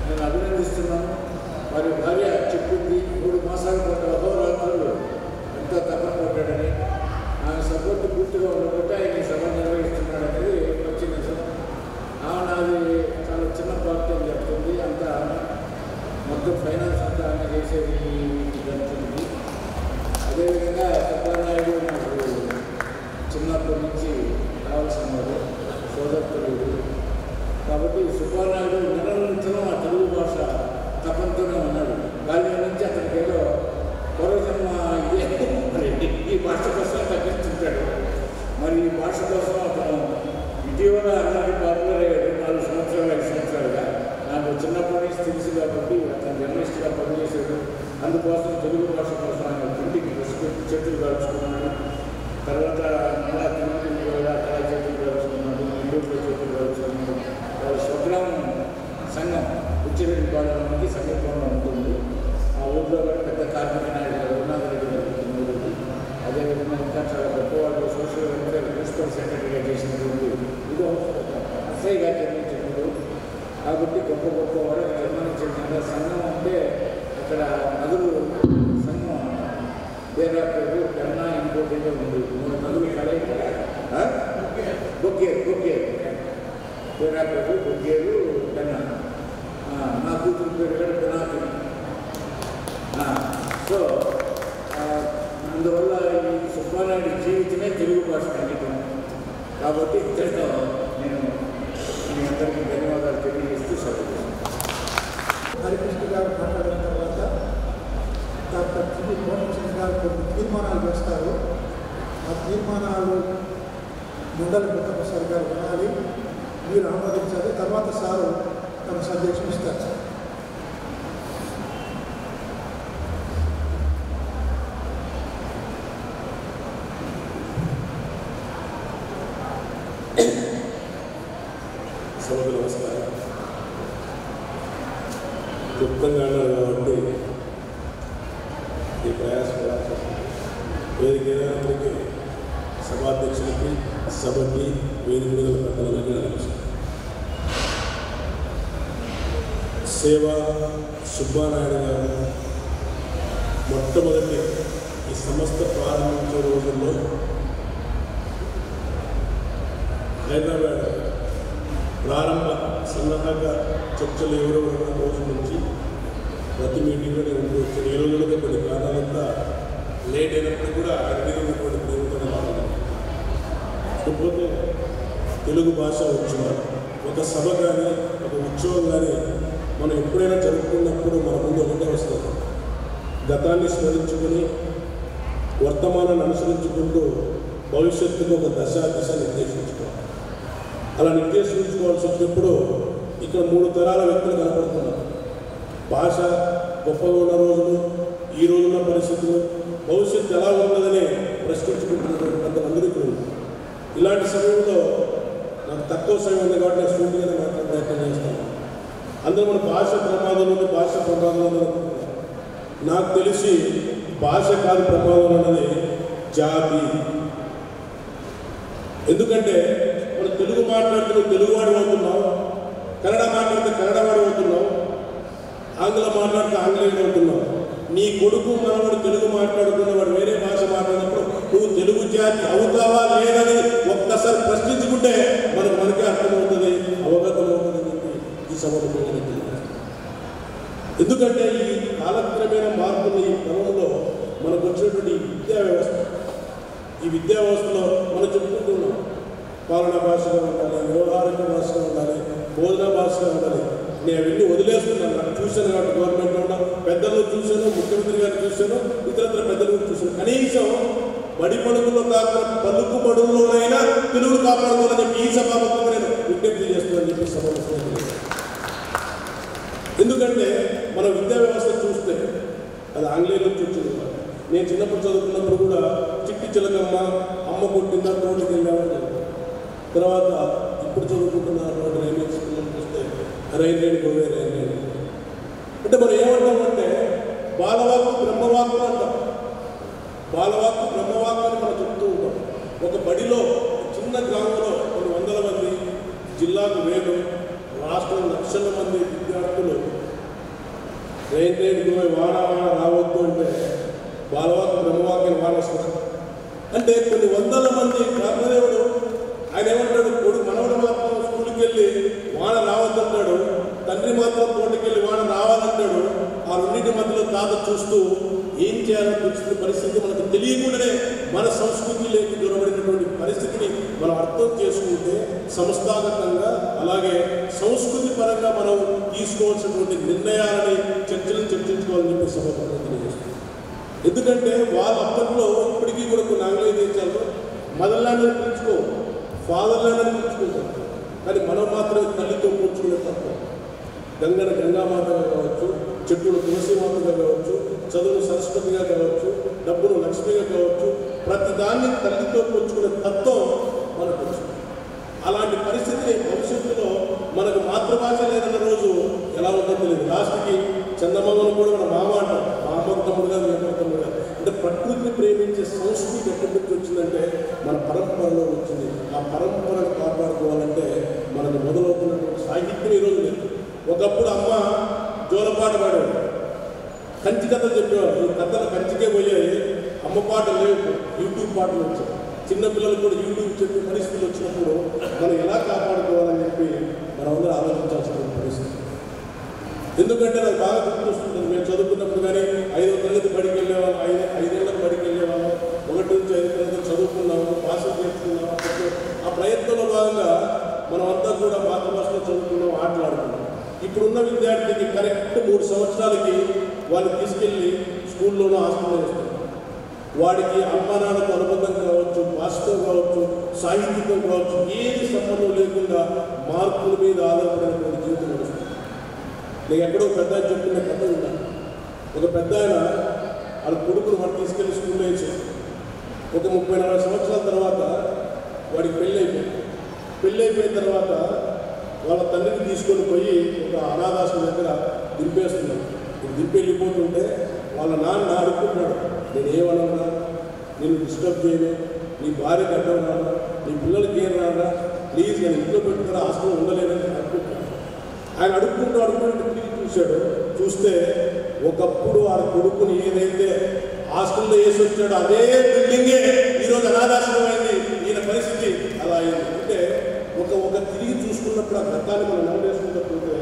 నేను అభినందిస్తున్నాను. వారి భార్య చెప్పింది 3 మాసాల పాటు అహోరాత్రులు ఎంత తపన పడ్డాడని. ఆ సపోర్ట్ పూర్తిగా ఉండబట్టి ఆయన సభ నిర్వహిస్తున్నాడనేది వచ్చి నిజం. నాది చాలా చిన్న పార్టీ అని చెప్తుంది. అంతా మొత్తం ఫైనాన్స్ అంతా ఆయన చేసేది జరుగుతుంది. అదేవిధంగా సుబ్బారాయుడు నాకు చిన్నప్పటి నుంచి కావాల్సిన వాడు, సోదరుడు. కాబట్టి సుబ్బారాయుడు నిరంతరం ఆ తెలుగు భాష తపంతోనే ఉన్నాడు. బాల్యం నుంచి అతనికి ఏదో పూర్వజన్మ ఇదే మరి ఈ భాష కోసం తగ్గిస్తుంటాడు. మరి ఈ భాష కోసం అతను ఇటీవల అందరికీ పాపులర్ అయ్యాడు. 4 సంవత్సరాలు 5 సంవత్సరాలుగా నాకు చిన్నప్పటి నుంచి తెలుసు కాబట్టి అతను జర్నలిస్ట్గా పనిచేశాడు. అందుకోసం తెలుగు భాష కోసం ఆయన ప్రింటింగ్ ప్రెస్ పెట్టి చేతులు కాల్చుకున్నాడు. తర్వాత మళ్ళా తిరుపతిలో కూడా అక్కడ చేతులు కాల్చుకున్నాడు, నెల్లూరులో చేతులు కాల్చుకున్నాడు. వాళ్ళ స్వగ్రామం సంఘం ఉచ్చిరెడ్డి పాలనకి సమీపంలో ఉంటుంది. ఆ ఊళ్ళో కూడా పెద్ద కార్మిక నాయుడు రఘునాథరెడ్డి గారు ఉండేది. అదేవిధంగా ఇంకా చాలా గొప్పవాళ్ళు సోషల్ వెల్ఫేర్ ప్రిన్సిపల్ సెక్రటరీగా చేసినటువంటి ఇదో అసయ్య గారు జన్మించినప్పుడు. కాబట్టి గొప్ప వాడు జన్మించిన సంఘం అంటే అక్కడ నదులు సంఘం వేరే పేరు కన్నా ఇంకోటి ఉంది. 3 నదులు కలయిక బొగ్గేరు వేరే పేరు బొగ్గేరు కన్నా. నా కూతురు పేరు కూడా పినాకి. సో అందువల్ల ఈ సుబ్బారాయుడి జీవితమే తెలుగు భాష అంకితం. కాబట్టి ఇద్దరితో నేను మీ అందరికీ ధన్యవాదాలు తెలియజేస్తూ సెలవు. హరికృష్ణ గారు మాట్లాడిన తర్వాత డాక్టర్ టి. కోటేశ్వర గారు కొన్ని తీర్మానాలు చేస్తారు. ఆ తీర్మానాలు మండలి బుద్ధప్రసాద్ గారు వినాలి, మీరు ఆమోదించాలి. తర్వాత సారు తన సబ్జెక్షన్ ఇస్తారు. సభకు నమస్కారం. క్లుప్తంగా అన్నారు కాబట్టి ఈ ప్రయాసం వేదిక సభాధ్యక్షులకి, సభకి, వేదిక మీద పెద్దలకి నమస్కారం. సేవ సుబ్బారాయుడు గారు మొట్టమొదటి ఈ సంస్థ ప్రారంభించే రోజుల్లో హైదరాబాద్ ప్రారంభ సన్నాహక చర్చలు ఎవరెవరైన రోజు నుంచి ప్రతి మీటింగ్లో నేను ఉంటూ వచ్చాను. 7 రోజులుగా కొన్ని కారణాలంతా లేట్ అయినప్పుడు కూడా ఆయన మీద ఉన్నటువంటి ప్రేమతో కాకపోతే తెలుగు భాష ఉత్సవం ఒక సభ కానీ ఒక ఉత్సవం కానీ మనం ఎప్పుడైనా జరుపుకున్నప్పుడు మన ముందు ఒకటే వస్తుంది. గతాన్ని స్మరించుకొని వర్తమానాన్ని అనుసరించుకుంటూ భవిష్యత్తుకు ఒక దిశ నిర్దేశించుకోవాలి. అలా నిర్దేశించుకోవాల్సి వచ్చినప్పుడు ఇక్కడ 3 తరాల వ్యక్తులు కనపడుతున్నారు. భాష గొప్పగా ఉన్న రోజులు, ఈ రోజున్న పరిస్థితులు, భవిష్యత్తు ఎలా ఉన్నదని ప్రశ్నించుకుంటున్నటువంటి కొంతమంది ఇక్కడ ఉన్నారు. ఇలాంటి సమయంలో నాకు తక్కువ సమయం ఉంది కాబట్టి నేను సూటిగానే మాట్లాడే ప్రయత్నం చేస్తాను. అందులో మన భాష ప్రమాదంలో ఉంది, భాష ప్రమాదంలో నాకు తెలిసి భాష కాదు ప్రమాదం అన్నది జాతి. ఎందుకంటే మనం తెలుగు మాట్లాడితే తెలుగువాడు అవుతున్నావు, కన్నడ మాట్లాడితే కన్నడవాడు అవుతున్నావు, ఆంగ్లం మాట్లాడితే ఆంగ్లేయుడు అవుతున్నావు. నీ కొడుకు మనవాడు తెలుగు మాట్లాడుతున్నవాడు వేరే భాష మాట్లాడినప్పుడు నువ్వు తెలుగు జాతి అవుతావా లేదని ఒక్కసారి ప్రశ్నించుకుంటే మనకే అర్థమవుతుంది, అవగతం అవుతుందని చెప్పి ఈ సభకు. ఎందుకంటే ఈ కాలక్రమేణ మార్పులు ఈ క్రమంలో మనకు వచ్చినటువంటి ఈ విద్యా వ్యవస్థలో మనం చెప్పుకుంటున్నాం. పాలనా భాషగా ఉండాలి, వ్యవహారిక భాషగా ఉండాలి, బోధనా భాషగా ఉండాలి. నేను అవన్నీ వదిలేస్తున్నాను. నాకు చూశాను కాబట్టి గవర్నమెంట్లో ఉన్న పెద్దలను చూశాను, ముఖ్యమంత్రి గారిని చూశాను, ఇతరత్ర పెద్దలను చూశాను. కనీసం బడి పడుకుల్లో కాకుండా పలుకు పడుగులోనైనా తెలుగు కాపాడుకోవాలని చెప్పి ఈ సభాముఖంగా నేను విజ్ఞప్తి చేస్తున్నానని చెప్పి సభ. ఎందుకంటే మన విద్యా వ్యవస్థ చూస్తే అది ఆంగ్లేయుల నుంచి వచ్చింది. నేను చిన్నప్పుడు చదువుకున్నప్పుడు కూడా చిట్టి చిలకమ్మ, అమ్మ కొట్టిందా, రోడ్డుకి వెళ్ళామని. తర్వాత ఇప్పుడు చదువుకుంటున్న రోడ్డు రైల్వే స్కూల్లో చూస్తే రైల్వే గోవే రైల్వే. అంటే మనం ఏమంటామంటే బాలవాకు బ్రహ్మవాకు అంటాం. బాలవాక్కు బ్రహ్మవాక్కు అని మనం చెప్తూ ఉంటాం. ఒక బడిలో చిన్న గ్రామంలో కొన్ని వందల మంది, జిల్లాకు 1000, రాష్ట్రం లక్షల మంది విద్యార్థులు ట్రైన్ వాడ రావద్దు అంటే బాలవాక్కు బ్రహ్మవాక్కు అని వాడేస్తారు. అంటే కొన్ని వందల మంది బ్రహ్మదేవుడు ఆయన ఏమంటాడు, కొడుకు మనవడు మాత్రం స్కూల్కి వెళ్ళి వాడ రావద్దంటాడు, తండ్రి మాత్రం తోటకెళ్ళి వాడ రావాలంటాడు. ఆ రెండింటి మధ్యలో తాత చూస్తూ ఏం చేయాలని వచ్చిన పరిస్థితి మనకు తెలియకుండానే మన సంస్కృతిలోకి దూరబడినటువంటి పరిస్థితిని మనం అర్థం చేసుకుంటే సంస్థాగతంగా అలాగే సంస్కృతి పరంగా మనం తీసుకోవాల్సినటువంటి నిర్ణయాలని చర్చించుకోవాలని చెప్పి సభకు తెలియజేస్తుంది. ఎందుకంటే వాళ్ళ అప్పట్లో ఇప్పటికీ కూడా కొన్ని ఆంగ్లేయ దేశాల్లో మదర్ ల్యాండ్ అని పిలుచుకో, ఫాదర్ ల్యాండ్ అని పిలుచుకుంటారు. కానీ మనం మాత్రమే తల్లితో పోల్చుకునే తప్ప గంగామాతగా కావచ్చు, చెట్టును తులసిమాతగా కావచ్చు, చదువును సరస్వతిగా కావచ్చు, డబ్బును లక్ష్మిగా కావచ్చు, ప్రతి దాన్ని తల్లితో పోల్చుకునే తత్వం మనకు వచ్చింది. అలాంటి పరిస్థితిని భవిష్యత్తులో మనకు మాతృభాష లేదన్న రోజు ఎలా ఉందో తెలియదు. లాస్ట్కి చందమామను కూడా మన మామ అంటాం, మా అమ్మకు తమ్ముడు కాదు, మీ తమ్ముడు కాదు. అంటే ప్రకృతిని ప్రేమించే సంస్కృతి ఎక్కడి నుంచి వచ్చిందంటే మన పరంపరలో వచ్చింది. ఆ పరంపరను కాపాడుకోవాలంటే మనకు మొదలవుతున్నటువంటి సాహిత్యం ఈరోజు లేదు. ఒకప్పుడు అమ్మ జోలపాట పాడేవాడు, కంచి కథలు చెప్పేవారు. ఈ కథలు కంచికే పోయాయి, అమ్మ పాటలు లేవు, యూట్యూబ్ పాటలు వచ్చాయి. చిన్నపిల్లలు కూడా యూట్యూబ్ చెప్పే పరిస్థితులు వచ్చినప్పుడు మనం ఎలా కాపాడుకోవాలని చెప్పి మనం అందరూ ఆలోచించాల్సిన పరిస్థితి. ఎందుకంటే నాకు బాగా గుర్తొస్తుంటుంది, మేము చదువుకున్నప్పుడు కానీ 5వ తరగతి బడికి వెళ్ళేవాళ్ళం, 5ఏళ్ళకి బడికి వెళ్ళేవాళ్ళం, 1 నుంచి 5 తరగతి చదువుకున్నాము, పాసులు చేసుకున్నాము. ఆ ప్రయత్నంలో భాగంగా మనం అంతా కూడా మాతృభాషలో చదువుకున్నాం, ఆటలాడుకున్నాం. ఇప్పుడున్న విద్యార్థికి కరెక్ట్ 3 సంవత్సరాలకి వాళ్ళు తీసుకెళ్ళి స్కూల్లోనూ హాస్టల్లో వేస్తారు. వాడికి అమ్మ నాన్నతో అనుబంధం కావచ్చు, భాషతో కావచ్చు, సాహిత్యంతో కావచ్చు, ఏది సంబంధం లేకుండా మార్కుల మీద ఆధారపడినటువంటి జీవితం నడుస్తుంది. నేను ఎక్కడో పెద్ద చెప్తున్న కథ ఉన్నాను. ఒక పెద్ద ఆయన వాళ్ళ కొడుకును వాడు తీసుకెళ్ళి స్కూల్లో వేసాడు. ఒక 30-40 సంవత్సరాల తర్వాత వాడికి పెళ్ళి అయిపోయిన తర్వాత వాళ్ళ తండ్రిని తీసుకొని పోయి ఒక అనాథాశ్రమం దగ్గర దింపేస్తున్నాడు. దింపి వెళ్ళిపోతుంటే వాళ్ళ నాన్న అడుగుతున్నాడు, నేను ఏమన్నా నేను డిస్టర్బ్ చేయను, నీ భార్యకి అడ్డం రానా, నీ పిల్లలకి ఏం రానా, ప్లీజ్ నేను ఇంట్లో పెట్టుకుని హాస్టల్లో ఉండలేనని అనుకుంటున్నాను. ఆయన అడుక్కుంటూ తిరిగి చూశాడు. చూస్తే ఒకప్పుడు ఆ కొడుకుని ఏదైతే హాస్టల్లో వేసి వచ్చాడో అదే బిల్డింగే ఈరోజు అనాథాశ్రమం అయింది. ఈయన పరిస్థితి అలా అయింది. అంటే ఒక తిరిగి చూసుకున్నప్పుడు ఆ గతాన్ని మనం నమ్మేసుకున్నట్టుంటే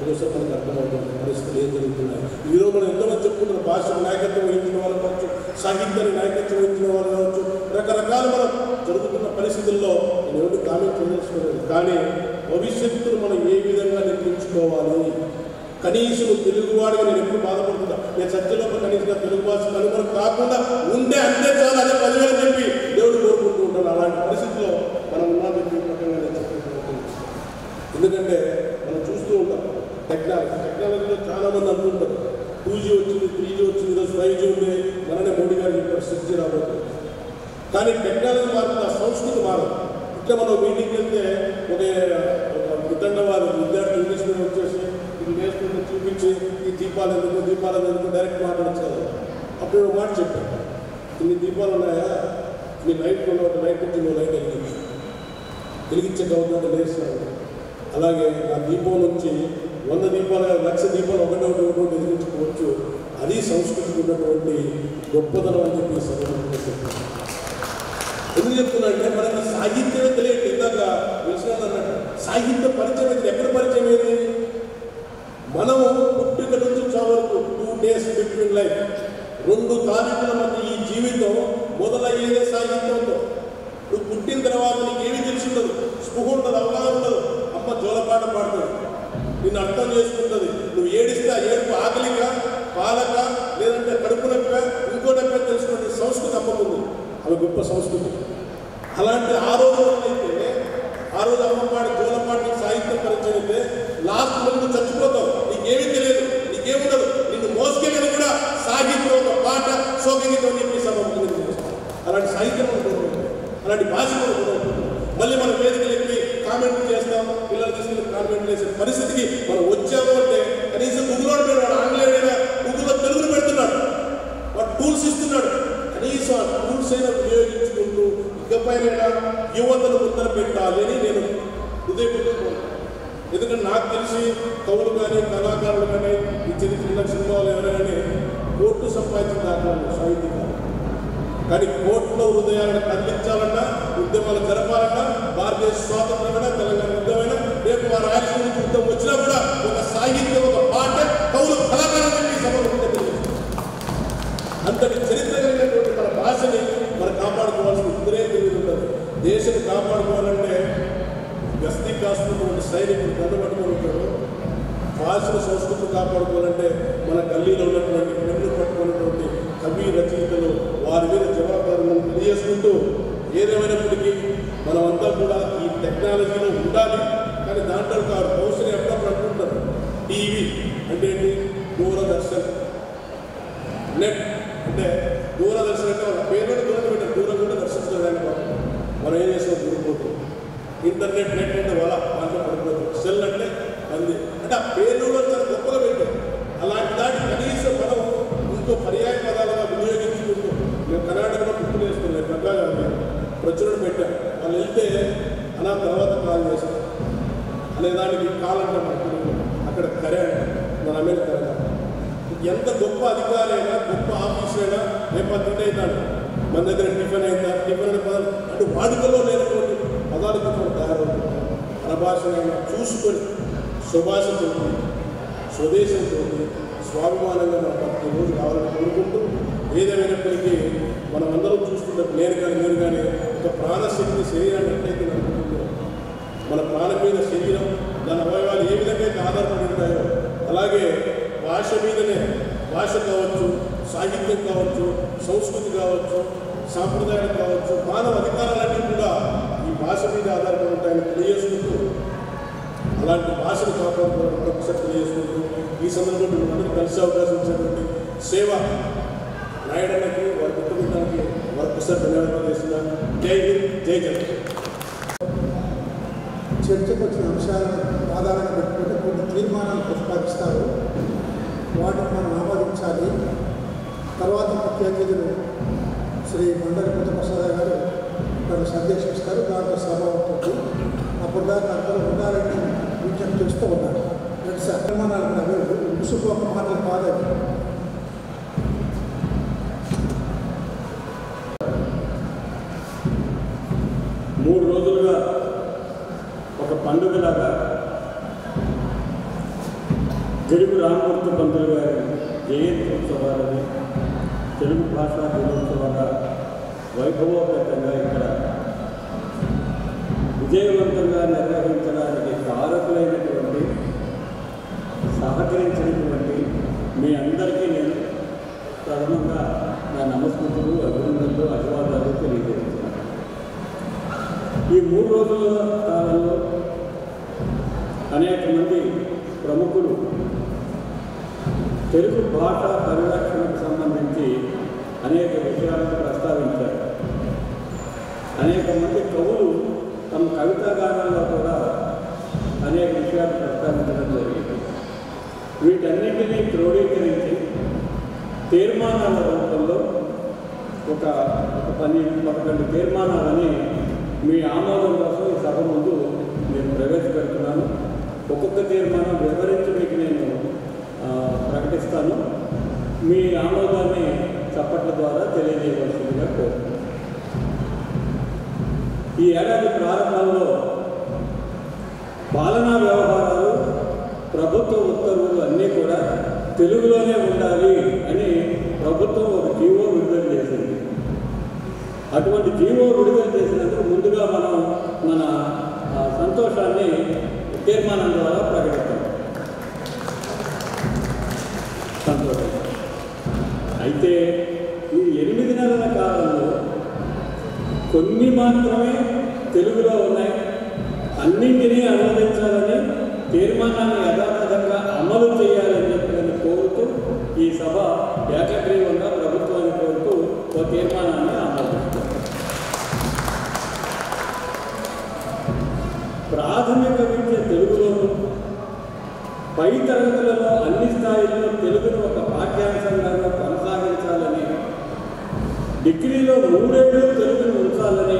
ఒకసారి మనకు అర్థమవుతుంది పరిస్థితులు ఏం జరుగుతున్నాయి. ఈరోజు మనం ఎంతోమంది చెప్పుకుంటున్న భాషకు నాయకత్వం వహించిన వాళ్ళు కావచ్చు, సాహిత్యానికి నాయకత్వం వహించిన వాళ్ళు కావచ్చు, రకరకాల మనం జరుగుతున్న పరిస్థితుల్లో నేను ఎవరికి కామెంట్ చేయదలుచుకోలేదు. కానీ భవిష్యత్తును మనం ఏ విధంగా నిర్మించుకోవాలి, కనీసం తెలుగువాడిగా నేను ఎప్పుడు బాధపడుతున్నా, నేను సత్యలోప కనీసంగా తెలుగు భాష కనుమరు కాకుండా ఉండే అంతే చాలు, అదే 10,000 చెప్పి దేవుడు కోరుకుంటూ ఉంటాను. అలాంటి పరిస్థితిలో మనం ఉన్నామని చెప్పి ప్రకంగా నేను చెప్పాను. ఎందుకంటే మనం చూస్తూ ఉంటాం టెక్నాలజీలో చాలామంది అనుకుంటారు 2G వచ్చింది, 3G వచ్చింది, ఈరోజు 5G ఉంది, మననే మోడీ గారు చెప్పారు 6G రాబోతుంది. కానీ టెక్నాలజీ మారుతుంది, ఆ సంస్కృతి మారదు. ఇట్లా మనం మీటింగ్కి వెళ్తే ఒక వితండవాది విద్యార్థి ఇంగ్లీష్ మీద వచ్చేసి ఇది నేర్చుకుంటే చూపించి ఈ దీపాలు ఎందుకు డైరెక్ట్ మాట్లాడచ్చు కదా. అప్పుడు ఒక మాట చెప్పాను, ఇన్ని దీపాలు ఉన్నాయా, నీ లైట్ ఉన్న ఒక లైట్ నుంచి నువ్వు లైట్ వెలిగించే గవర్నమెంట్ నేర్చుకున్నాను. అలాగే ఆ దీపం నుంచి 100 దీపాలు 1,00,000 దీపాలు ఒకటి వెలిగించుకోవచ్చు. అది సంస్కృతికి ఉన్నటువంటి గొప్పతనం అని చెప్పి సందర్భంగా చెప్తాను. ఎందుకు చెప్తున్నానంటే మనకి సాహిత్యమే తెలియదు. ఇందాక విషయాలు అన్నట్టు సాహిత్య పరిచయం అయితే ఎక్కడ పరిచయం ఏది, మనము పుట్టిన నుంచి చావరకు 2 days బిట్వీన్ లైఫ్, 2 తారీఖుల మధ్య ఈ జీవితం మొదలయ్యేదే సాహిత్యంతో. నువ్వు పుట్టిన తర్వాత నీకేమీ తెలిసి ఉండదు, స్పృహ ఉండదు, అవగాహన ఉండదు. అమ్మ జోలపాట పాడుతుంది, నిన్ను అర్థం చేసుకుంటుంది. నువ్వు ఏడిస్తే ఏడుపు ఆకలిగా, పాలక, లేదంటే కడుపు నొప్ప, ఇంకో నొప్ప తెలుసుకుంటే సంస్కృతి అమ్మకుంది. అవి గొప్ప సంస్కృతి. అలాంటి ఆ రోజు అమ్మపాటి జోలపాటి సాహిత్యం పరిచయం అయితే లాస్ట్ ముందు చచ్చిపోతావు, నీకేమీ తెలియదు, నీకేముండదు. నిన్ను మోసుకెళ్ళేది కూడా సాహిత్యం, ఒక పాట, శోకగీతం చెప్పి అలాంటి సాహిత్యం అనుకుంటుంది, అలాంటి భాష అనుకుంటుంది. మళ్ళీ మనం వేదికలు ఎక్కి కామెంట్లు చేస్తాం, పిల్లలు తీసుకుని కామెంట్లు చేసే పరిస్థితికి మనం వచ్చాము అంటే కనీసం గూగుల్లో పెడతాడు, ఆంగ్లేయుడైనా గూగుల్లో తెలుగును పెడుతున్నాడు, వాడు టూల్స్ ఇస్తున్నాడు. కనీసం కనీసం ఆ టూల్స్ అయినా వినియోగించుకుంటూ ఇకపైన యువతను ముందర పెట్టాలి అని నేను హృదయపూర్వకంగా. ఎందుకంటే నాకు తెలిసి కవులు కానీ కళాకారులు కానీ ఈ చిన్న చిన్న సినిమాలు ఎవరైనా కోర్టు సంపాదించిన దాఖలు సాహిత్యం. కానీ కోర్టులో హృదయాలను కదిలించాలన్నా, ఉద్యమాలు జరపాలన్నా, భారతదేశ స్వాతంత్రమైనా, తెలంగాణ యుద్ధమైనా, రేపు వారు రాయలసీమ నుంచి యుద్ధం వచ్చినా కూడా ఒక సాహిత్యం, ఒక పాట, కవులు కళాకారులు ఈ సభలో అంతటి చరిత్ర కలిగినటువంటి మన భాషని మనం కాపాడుకోవాల్సిన ఇద్దరే తెలియదు ఉంటుంది. దేశం కాపాడుకోవాలంటే గస్తీ కాస్తున్నటువంటి సైనికులు దండపట్టుకొని ఉంటారు. భాషను సంస్కృతిని కాపాడుకోవాలంటే మన గల్లీలో ఉన్నటువంటి పెన్ను పట్టుకున్నటువంటి కవి రచయితలు వారి మీద జవాబాదారులను తెలియజేసుకుంటూ, ఏదేమైనప్పటికీ మనమంతా కూడా ఈ టెక్నాలజీలో ఉండాలి. కానీ దాంట్లో భవిష్యత్తు ఎప్పుడప్పుడు అనుకుంటారు. టీవీ అంటే ఏంటి? దూరదర్శన్. నెట్ అంటే దూరదర్శన్ అంటే వాళ్ళ పేరుని దూరం పెట్టారు. దూరం కూడా దర్శించడానికి మనం ఏం చేస్తాం? దూరిపోతాం. ఇంటర్నెట్, నెట్ అంటే వాళ్ళ దాంట్లో పడిపోతాం. సెల్ అంటే అంది అంటే ఆ పేర్లు చాలా గొప్పగా పెట్టారు. అలాంటి దాటి కనీసం మనం ఇంకో పర్యాయ పదాలుగా వినియోగించుకుంటూ, మేము కర్ణాటకలో పుట్టులు వేసుకున్నాం, ప్రకాగా ప్రచురణ పెట్టాం. వాళ్ళు వెళ్తే అలా తర్వాత కాల్ చేస్తాం అనే దానికి కాలంటే మనకు అక్కడ కరే మన అమెరికా ఎంత గొప్ప అధికారి అయినా, గొప్ప ఆఫీసర్ అయినా రేపటి అవుతాడు. మన దగ్గర టిఫిన్ అయిందా, టిఫిన్ అనే పదాలు అంటే వాడుకలో లేనటువంటి పదాలతో మనం తయారవుతున్నాం. పరభాషనైనా చూసుకొని స్వభాషతో, స్వదేశంతో స్వాభిమానంగా మనం ప్రతిరోజు కావాలని కోరుకుంటూ, ఏదేమైనప్పటికీ మనం అందరం చూస్తుంటే నేను కానీ ఒక ప్రాణశక్తి శరీరాన్ని ఎట్లయితే నడుపుతుందో, మన ప్రాణం మీద శరీరం, దాని అవయవాలు ఏ విధంగా అయితే ఆధారపడి ఉంటాయో, అలాగే భాష మీదనే, భాష కావచ్చు, సాహిత్యం కావచ్చు, సంస్కృతి కావచ్చు, సాంప్రదాయాలు కావచ్చు, మానవ అధికారాలన్నీ కూడా ఈ భాష మీద ఆధారపడి ఉంటాయని తెలియజేసుకుంటూ, అలాంటి భాషను కాపాడుకోవడం మరొకసారి తెలియజేసుకుంటూ, ఈ సందర్భంలో అందరికీ కలిసే అవకాశం ఇచ్చినటువంటి సేవ నాయుడన్నకి, వారి కుటుంబానికి మరొకసారి ధన్యవాదాలు చేస్తున్నాను. జై హింద్, జై జగన్. చర్చకు వచ్చిన అంశాలను ఆధారంగా పెట్టుకుంటే కొన్ని తీర్మానాలు ప్రతిపాదిస్తారు. వాటిని మనం ఆమోదించాలి. తర్వాత ముఖ్య అతిథులు శ్రీ మండలి కొత్తప్రసాద్ గారు తను సందేశిస్తారు. దాంట్లో సభ ఉంటుంది. అప్పుడు దాకా అందరూ ఉండాలని విజ్ఞప్తి చేస్తూ ఉన్నారు. సార్ తీర్మానాలు కూడా ముసుగు ఒక మాటలు కాదండి. మూడు రోజులుగా ఒక పండుగలాగా జరుగు రామమూర్తి పంతులు గారి జయంతి ఉత్సవాలని, తెలుగు భాషా దినోత్సవాల వైభవోపేతంగా ఇక్కడ విజయవంతంగా నిర్వహించడానికి కారకులైనటువంటి, సహకరించినటువంటి మీ అందరికీ నేను ప్రథమంగా నా నమస్కృతులు, అభినందనలు, అభివాదాలు తెలియజేస్తున్నాను. ఈ 3 రోజుల కాలంలో అనేక మంది ప్రముఖులు తెలుగు భాష పరిరక్షణకు సంబంధించి అనేక విషయాలను ప్రస్తావించారు. అనేక మంది కవులు తమ కవితాగానాల్లో కూడా అనేక విషయాలు ప్రస్తావించడం జరిగింది. వీటన్నింటినీ క్రోడీకరించి తీర్మానాల రూపంలో ఒక 11 తీర్మానాలని మీ ఆమోదం కోసం ఈ సభ ముందు నేను ప్రవేశపెడుతున్నాను. ఒక్కొక్క తీర్మానం వివరించి మీకు నేను ప్రకటిస్తాను. మీ ఆమోదాన్ని చప్పట్ల ద్వారా తెలియజేయవలసిందిగా కోరుతున్నాను. ఈ ఏడాది ప్రారంభంలో పాలనా వ్యవహారాలు, ప్రభుత్వ ఉత్తర్వులు అన్నీ కూడా తెలుగులోనే ఉండాలి అని ప్రభుత్వం ఒక జీవో విడుదల చేసింది. అటువంటి జీవో విడుదల చేసినందుకు ముందుగా మనం మన సంతోషాన్ని తీర్మానం ద్వారా ప్రకటిస్తాం. సంతోషం. అయితే ఈ 8 నెలల కాలంలో కొన్ని మాత్రమే తెలుగులో ఉన్నాయి. అన్నింటినీ అనువదించాలని, తీర్మానాన్ని యథాతథంగా అమలు చేయాలని చెప్పి కోరుతూ ఈ సభ ఏకగ్రీవంగా ప్రభుత్వాన్ని కోరుతూ ఒక తీర్మానాన్ని ఆమోదిస్తారు. ప్రాథమిక విద్య తెలుగులోను, పై తరగతులలో అన్ని స్థాయిల్లో తెలుగును ఒక పాఠ్యాంశంగా కొనసాగించాలని డిగ్రీలో 3 ఏళ్ళు తెలుగును ఉంచాలని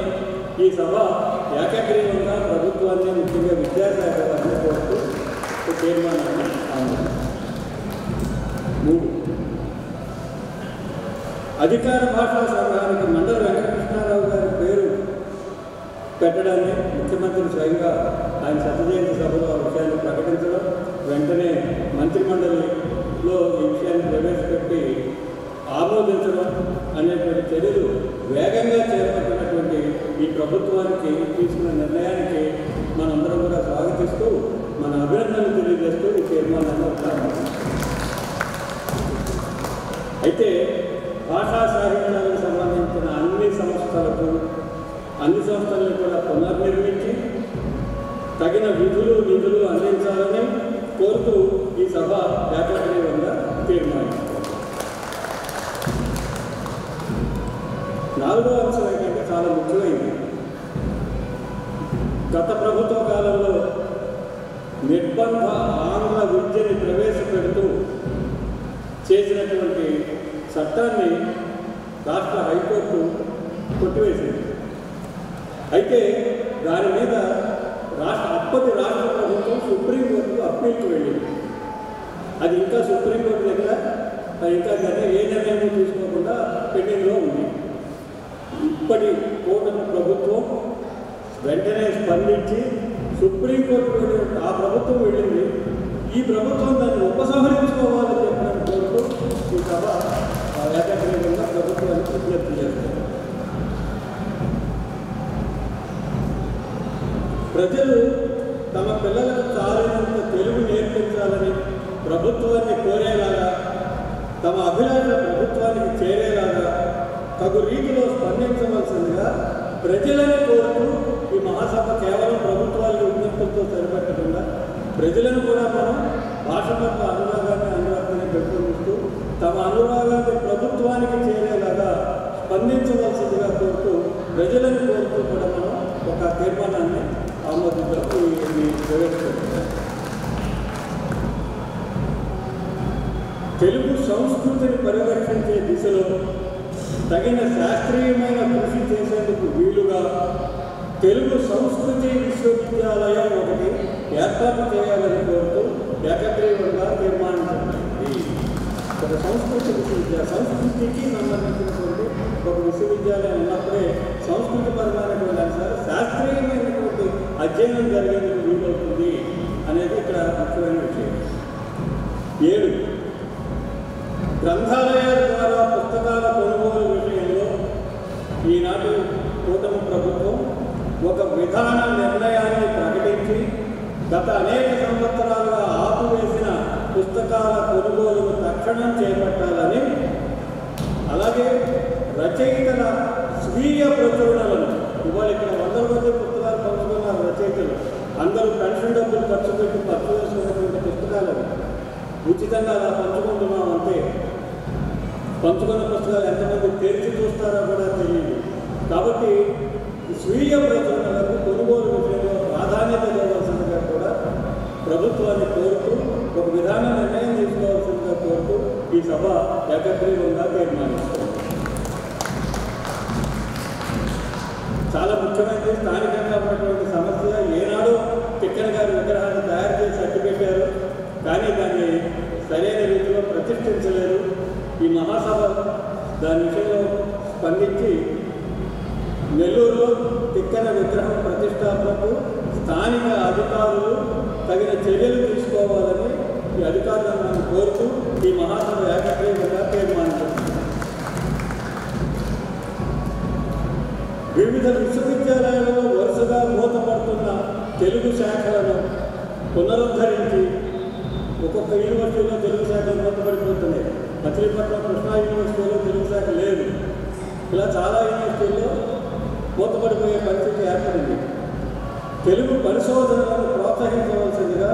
ఈ సభ ఏకగ్రీవంగా ప్రభుత్వాన్ని ముఖ్యంగా విద్యాశాఖ వారిని కోరుతూ తీర్మానాన్ని ఆమోదించారు. 3. అధికార భాషా సంఘానికి మండలి వెంకటకృష్ణారావు గారి పేరు పెట్టడాన్ని ముఖ్యమంత్రి స్వయంగా ఆయన శతజయంతి సభలో ఆ విషయాన్ని ప్రకటించడం, వెంటనే మంత్రిమండలిలో ఈ విషయాన్ని ప్రవేశపెట్టి ఆమోదించడం అనేటువంటి చర్యలు వేగంగా చేపట్టినటువంటి ఈ ప్రభుత్వానికి తీసుకున్న నిర్ణయానికి మనందరం కూడా స్వాగతిస్తూ మన అభినందనలు తెలియజేస్తూ ఈ తీర్మానాన్ని ఉంటాము. అయితే భాషా సాహిత్యాలకు సంబంధించిన అన్ని సంస్థలను కూడా పునర్నిర్మించి తగిన విధులు నిధులు అందించాలని కోరుతూ ఈ సభ ఏకగ్రీవంగా తీర్మానించారు. 4వ అంశం ఏంటంటే చాలా ముఖ్యమైనది. గత ప్రభుత్వ కాలంలో నిర్బంధ ఆంగ్ల విద్యని ప్రవేశపెడుతూ చేసినటువంటి చట్టాన్ని రాష్ట్ర హైకోర్టు కొట్టివేసింది. అయితే దాని మీద అప్పటి రాష్ట్ర ప్రభుత్వం సుప్రీంకోర్టుకు అప్పీల్కి వెళ్ళింది. అది ఇంకా సుప్రీంకోర్టు దగ్గర ఇంకా ఏ నిర్ణయం తీసుకోకుండా పెండింగ్లో ఉంది. ఇప్పటి కూటమి ప్రభుత్వం వెంటనే స్పందించి సుప్రీంకోర్టు ఆ ప్రభుత్వం వెళ్ళింది. ఈ ప్రభుత్వం దాన్ని ఉపసంహరించుకోవాలని చెప్పిన కోరుతూ ఈ సభ ఏకగ్రీవంగా ప్రభుత్వానికి విజ్ఞప్తి చేస్తారు. ప్రజలు తమ పిల్లలకు చాలినంత తెలుగు నేర్పించాలని ప్రభుత్వాన్ని కోరేలాగా, తమ అభిలాష ప్రభుత్వానికి చేరేలాగా తగు రీతిలో స్పందించవలసిందిగా ప్రజలని కోరుతూ ఈ మహాసభ కేవలం ప్రభుత్వాలకు విజ్ఞప్తులతో సరిపెట్టకుండా ప్రజలను కూడా మనం భాష పట్ల అనురాగాన్ని పెంపొందిస్తూ తమ అనురాగాన్ని ప్రభుత్వానికి చేరేలాగా స్పందించవలసిందిగా కోరుతూ ప్రజలను కోరుతూ కూడా మనం ఒక తీర్మానాన్ని ఆమోదించడం ప్రవేశపెట్టారు. తెలుగు సంస్కృతిని పరిరక్షించే దిశలో తగిన శాస్త్రీయమైన కృషి చేసేందుకు వీలుగా తెలుగు సంస్కృతి విశ్వవిద్యాలయం ఒకటి ఏర్పాటు చేయాలని కోరుతూ ఏకగ్రీవంగా తీర్మానించబడింది. ఒక సంస్కృతికి సంబంధించినటువంటి ఒక విశ్వవిద్యాలయం ఉన్నప్పుడే సంస్కృతిపరమైనటువంటి అంశాలు శాస్త్రీయమైనటువంటి అధ్యయనం జరిగేందుకు వీలవుతుంది అనేది ఇక్కడ ముఖ్యమైన విషయం. 7. గ్రంథాలయాల ద్వారా పుస్తకాల కొనుగోలు విషయంలో ఈనాటి కూటమి ప్రభుత్వం ఒక విధాన నిర్ణయాన్ని ప్రకటించి గత అనేక సంవత్సరాలుగా ఆపివేసిన పుస్తకాల కొనుగోలును తక్షణం చేపట్టాలని, అలాగే రచయితల స్వీయ ప్రచురణలను ఇవాళ ఇక్కడ 100 మంది పుస్తకాలు పంచుకున్నారు రచయితలు. అందరూ పెన్షన్ డబ్బులు ఖర్చు పెట్టి వేసుకున్నటువంటి పుస్తకాలు ఉచితంగా అలా పంచుకుంటున్నాం అంతే. పంచుకున్న పుస్తకాలు ఎంతమంది తెరిచి చూస్తారో కూడా తెలియదు. కాబట్టి స్వీయ ప్రచురణలకు కొనుగోలు విషయంలో ప్రాధాన్యత ఇవ్వవలసిందిగా కూడా ప్రభుత్వాన్ని కోరుతూ ఒక విధాన నిర్ణయం తీసుకోవాల్సిందిగా కోరుతూ ఈ సభ ఏకగ్రీవంగా తీర్మానిస్తుంది. చాలా ముఖ్యమైనది స్థానికంగా ఉన్నటువంటి సమస్య. ఏనాడు తిక్కన గారి విగ్రహాన్ని తయారు చేసి అడ్డుపెట్టారు, కానీ దాన్ని సరైన రీతిలో ప్రతిష్ఠించలేదు. ఈ మహాసభ దాని విషయంలో స్పందించి నెల్లూరులో తిక్కన విగ్రహం ప్రతిష్టాపనకు స్థానిక అధికారులు తగిన చర్యలు తీసుకోవాలని ఈ అధికారులను కోరుతూ ఈ మహాసభ ఏకగ్రీవంగా తీర్మానించింది. వివిధ విశ్వవిద్యాలయాలలో వరుసగా మూతపడుతున్న తెలుగు శాఖలను పునరుద్ధరించి ఒక్కొక్క యూనివర్సిటీలో తెలుగు శాఖలు మూతపడిపోతున్నాయి. మచిలీపట్నం కృష్ణా యూనివర్సిటీలో తెలుగు శాఖ లేదు. ఇలా చాలా యూనివర్సిటీల్లో మూతపడిపోయే పరిస్థితి ఏర్పడింది. తెలుగు పరిశోధనలను ప్రోత్సహించవలసిందిగా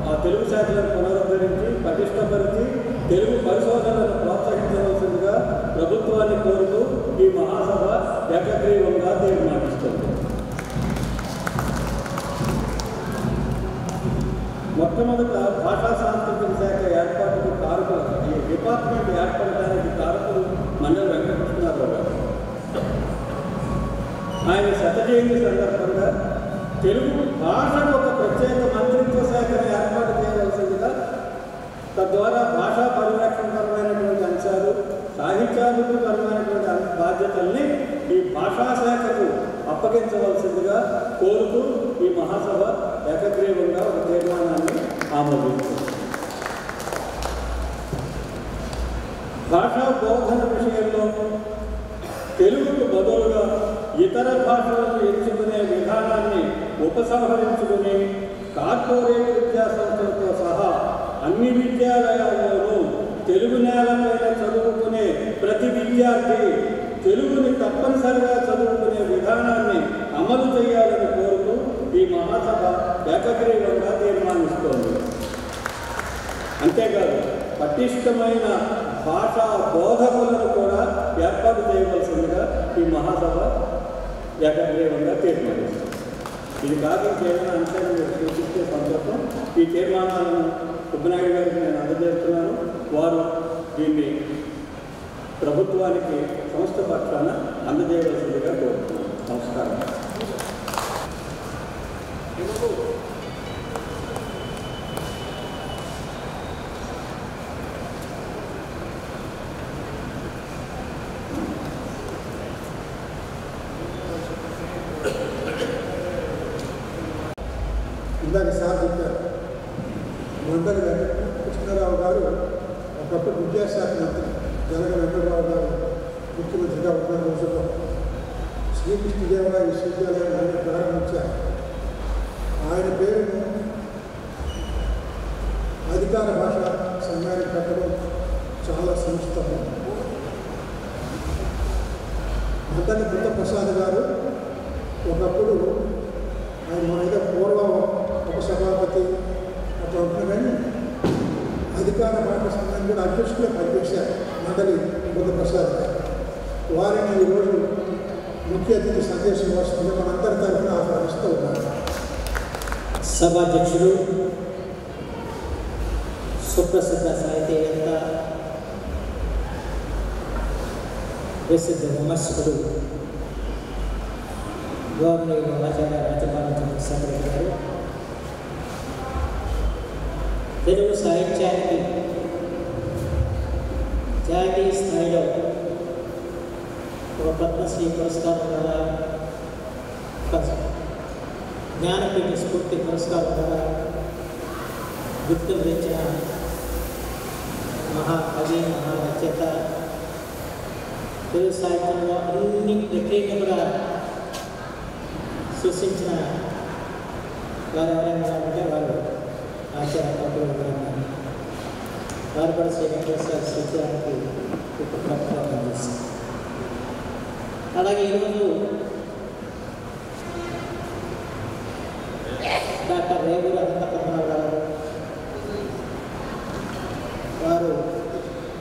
ఆ తెలుగు శాఖలను పునరుద్ధరించి పటిష్టపరిచి తెలుగు పరిశోధనలను ప్రోత్సహించవలసిందిగా ప్రభుత్వాన్ని కోరుతూ ఈ మహాసభ ఏకగ్రీవంగా తీర్మానిస్తుంది. మొట్టమొదట భాషా సాంస్కృతిక శాఖ ఏర్పాటుకు కారకులు, ఈ డిపార్ట్మెంట్ ఏర్పడడానికి కారకులు మండలి వెంకటకృష్ణ సుబ్బారావు గారు. ఆయన శత జయంతి సందర్భంగా తెలుగు భాషకు ఒక ప్రత్యేక మంత్రిత్వ శాఖను ఏర్పాటు చేయవలసిందిగా, తద్వారా భాషా పరిరక్షణపరమైనటువంటి అంశాలు, సాహిత్యాభివృద్ధిపరమైనటువంటి బాధ్యతల్ని ఈ భాషా శాఖకు అప్పగించవలసిందిగా కోరుతూ ఈ మహాసభ ఏకగ్రీవంగా ఒక తీర్మానాన్ని ఆమోదించింది. భాషా బోధన విషయంలో తెలుగుకు బదులుగా ఇతర భాషలను ఎంచుకునే విధానాన్ని ఉపసంహరించుకుని కార్పొరేట్ విద్యాసంస్థలతో సహా అన్ని విద్యాలయాల్లోనూ తెలుగు నేలపైన చదువుకునే ప్రతి విద్యార్థి తెలుగుని తప్పనిసరిగా చదువుకునే విధానాన్ని అమలు చేయాలని కోరుతూ ఈ మహాసభ ఏకగ్రీవంగా తీర్మానిస్తోంది. అంతేకాదు పటిష్టమైన భాషా బోధకులను కూడా ఏర్పాటు చేయవలసిందిగా ఈ మహాసభ ఏకగ్రీవంగా తీర్మానిస్తుంది. ఇది కాదు కేవలం అంశాన్ని మీరు సూచిస్తే సందర్భం ఈ తీర్మానాలను సుబ్బనాయుడు గారికి నేను అందజేస్తున్నాను. వారు దీన్ని ప్రభుత్వానికి సంస్థ పక్షాన అందజేయవలసిందిగా కోరుతున్నాను. నమస్కారం. ఇందాక సార్ చెప్పారు, మండలి కృష్ణారావు గారు ఒకప్పుడు విద్యాశాఖ మంత్రి, జనగ వెంకటరావు గారు ముఖ్యమంత్రిగా ఉన్న రోజుల్లో శ్రీకృష్ణదేవరాయ విశ్వవిద్యాలయాన్ని ఆయన ప్రారంభించారు. ఆయన పేరును అధికార భాష సంఘానికి పెట్టడం చాలా సంస్థము. మండలి బుద్ధప్రసాద్ గారు ఒకప్పుడు ఆయన మన ఏదో పూర్వం ఉపసభాపతి అట్లా ఉంటుంది, కానీ అధికార భాష సంఘం కూడా అధ్యక్షులుగా పనిచేశారు మండలి బుద్ధప్రసాద్ గారు. వారిని ఈరోజు ముఖ్య అతిథి సందేశం వస్తుంది మనందరి తరఫున ఆహ్వానిస్తూ ఉన్నారు. సభాధ్యక్షుడు సుప్రసిద్ధ సాహితీవేత్త, ప్రసిద్ధ విమర్శకుడు గవర్నర్ ఆచార్య రాజపాల సెక్రటరీ గారు, తెలుగు సాహిత్యానికి జాతీయ స్థాయిలో ఒక పద్మశ్రీ పురస్కారం ద్వారా, జ్ఞానపీఠ స్ఫూర్తి పురస్కారం ద్వారా గుర్తించిన మహాకవి, మహారచయిత, తెలుగు సాహిత్యంలో అన్ని ప్రక్రియను కూడా సృష్టించిన వారు ఎవరైనా ఉంటే వారు ఆచార్య కపులు. వారు కూడా శ్రీ వెంకటేశ్వర సూచనకి ఉపప్రభావం చేశారు. అలాగే ఈరోజు డాక్టర్ రేవూరు అనంతపద్మనాభ గారు వారు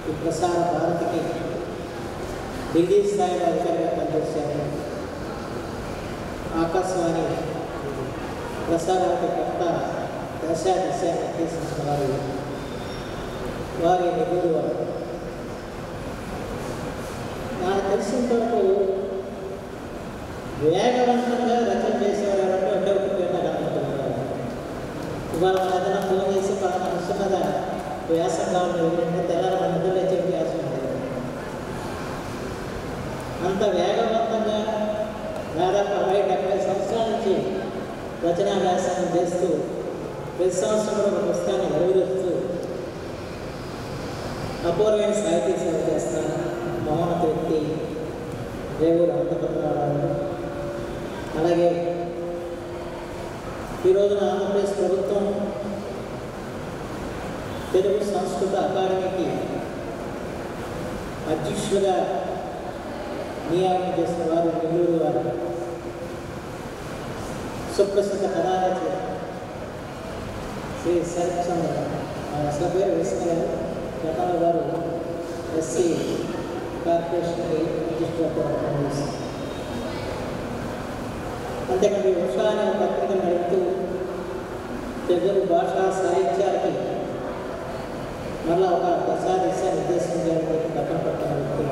ఈ ప్రసార భారతికి ఢిల్లీ స్థాయిలో అధికారిగా పనిచేశారు. ఆకాశవాణి ప్రసారానికి కొత్త దశ నిర్దేశించిన వారి నిధులు వారు. నాకు తెలిసినంత వరకు వేగవంతంగా రచన చేసేవారంటే అంటే ఒక పేట కనుకుంటున్నారు. ఇవాళ ఏదైనా ఫోన్ చేసి పలానా అంశం మీద వ్యాసం కావాలి ఏంటంటే తెల్లారి మన నిధులు వచ్చే వ్యాసం ఉంటుంది. అంత వేగవంతంగా దాదాపు 60-70 సంవత్సరాల నుంచి రచనా వ్యాసాన్ని చేస్తూ ప్రతి సంవత్సరం కూడా ఒక పుస్తకాన్ని వెలువరిస్తూ అపూర్వమైన సాహితీ సేవ చేస్తున్న మహోన్నత వ్యక్తి రేవూరు అనంతపద్మనాభ. అలాగే ఈ రోజున ఆంధ్రప్రదేశ్ ప్రభుత్వం తెలుగు సంస్కృత అకాడమీకి అధ్యక్షులుగా నియామకం చేసిన వారు నెల్లూరు వారు సుప్రసిద్ధ కథారచన శ్రీ శరత్చంద్ర, అసలు పేరు వేసుకున్నారు. గతంలో వారు ఎస్సీ కార్పొరేషన్కి అధ్యక్షులుగా పనిచేస్తారు. అంతేకాదు ఉషా అనే పత్రిక నడుపుతూ తెలుగు భాషా సాహిత్యానికి మళ్ళా ఒక దశా నిర్దేశం చేయాలని పక్కన పట్టిన వ్యక్తి.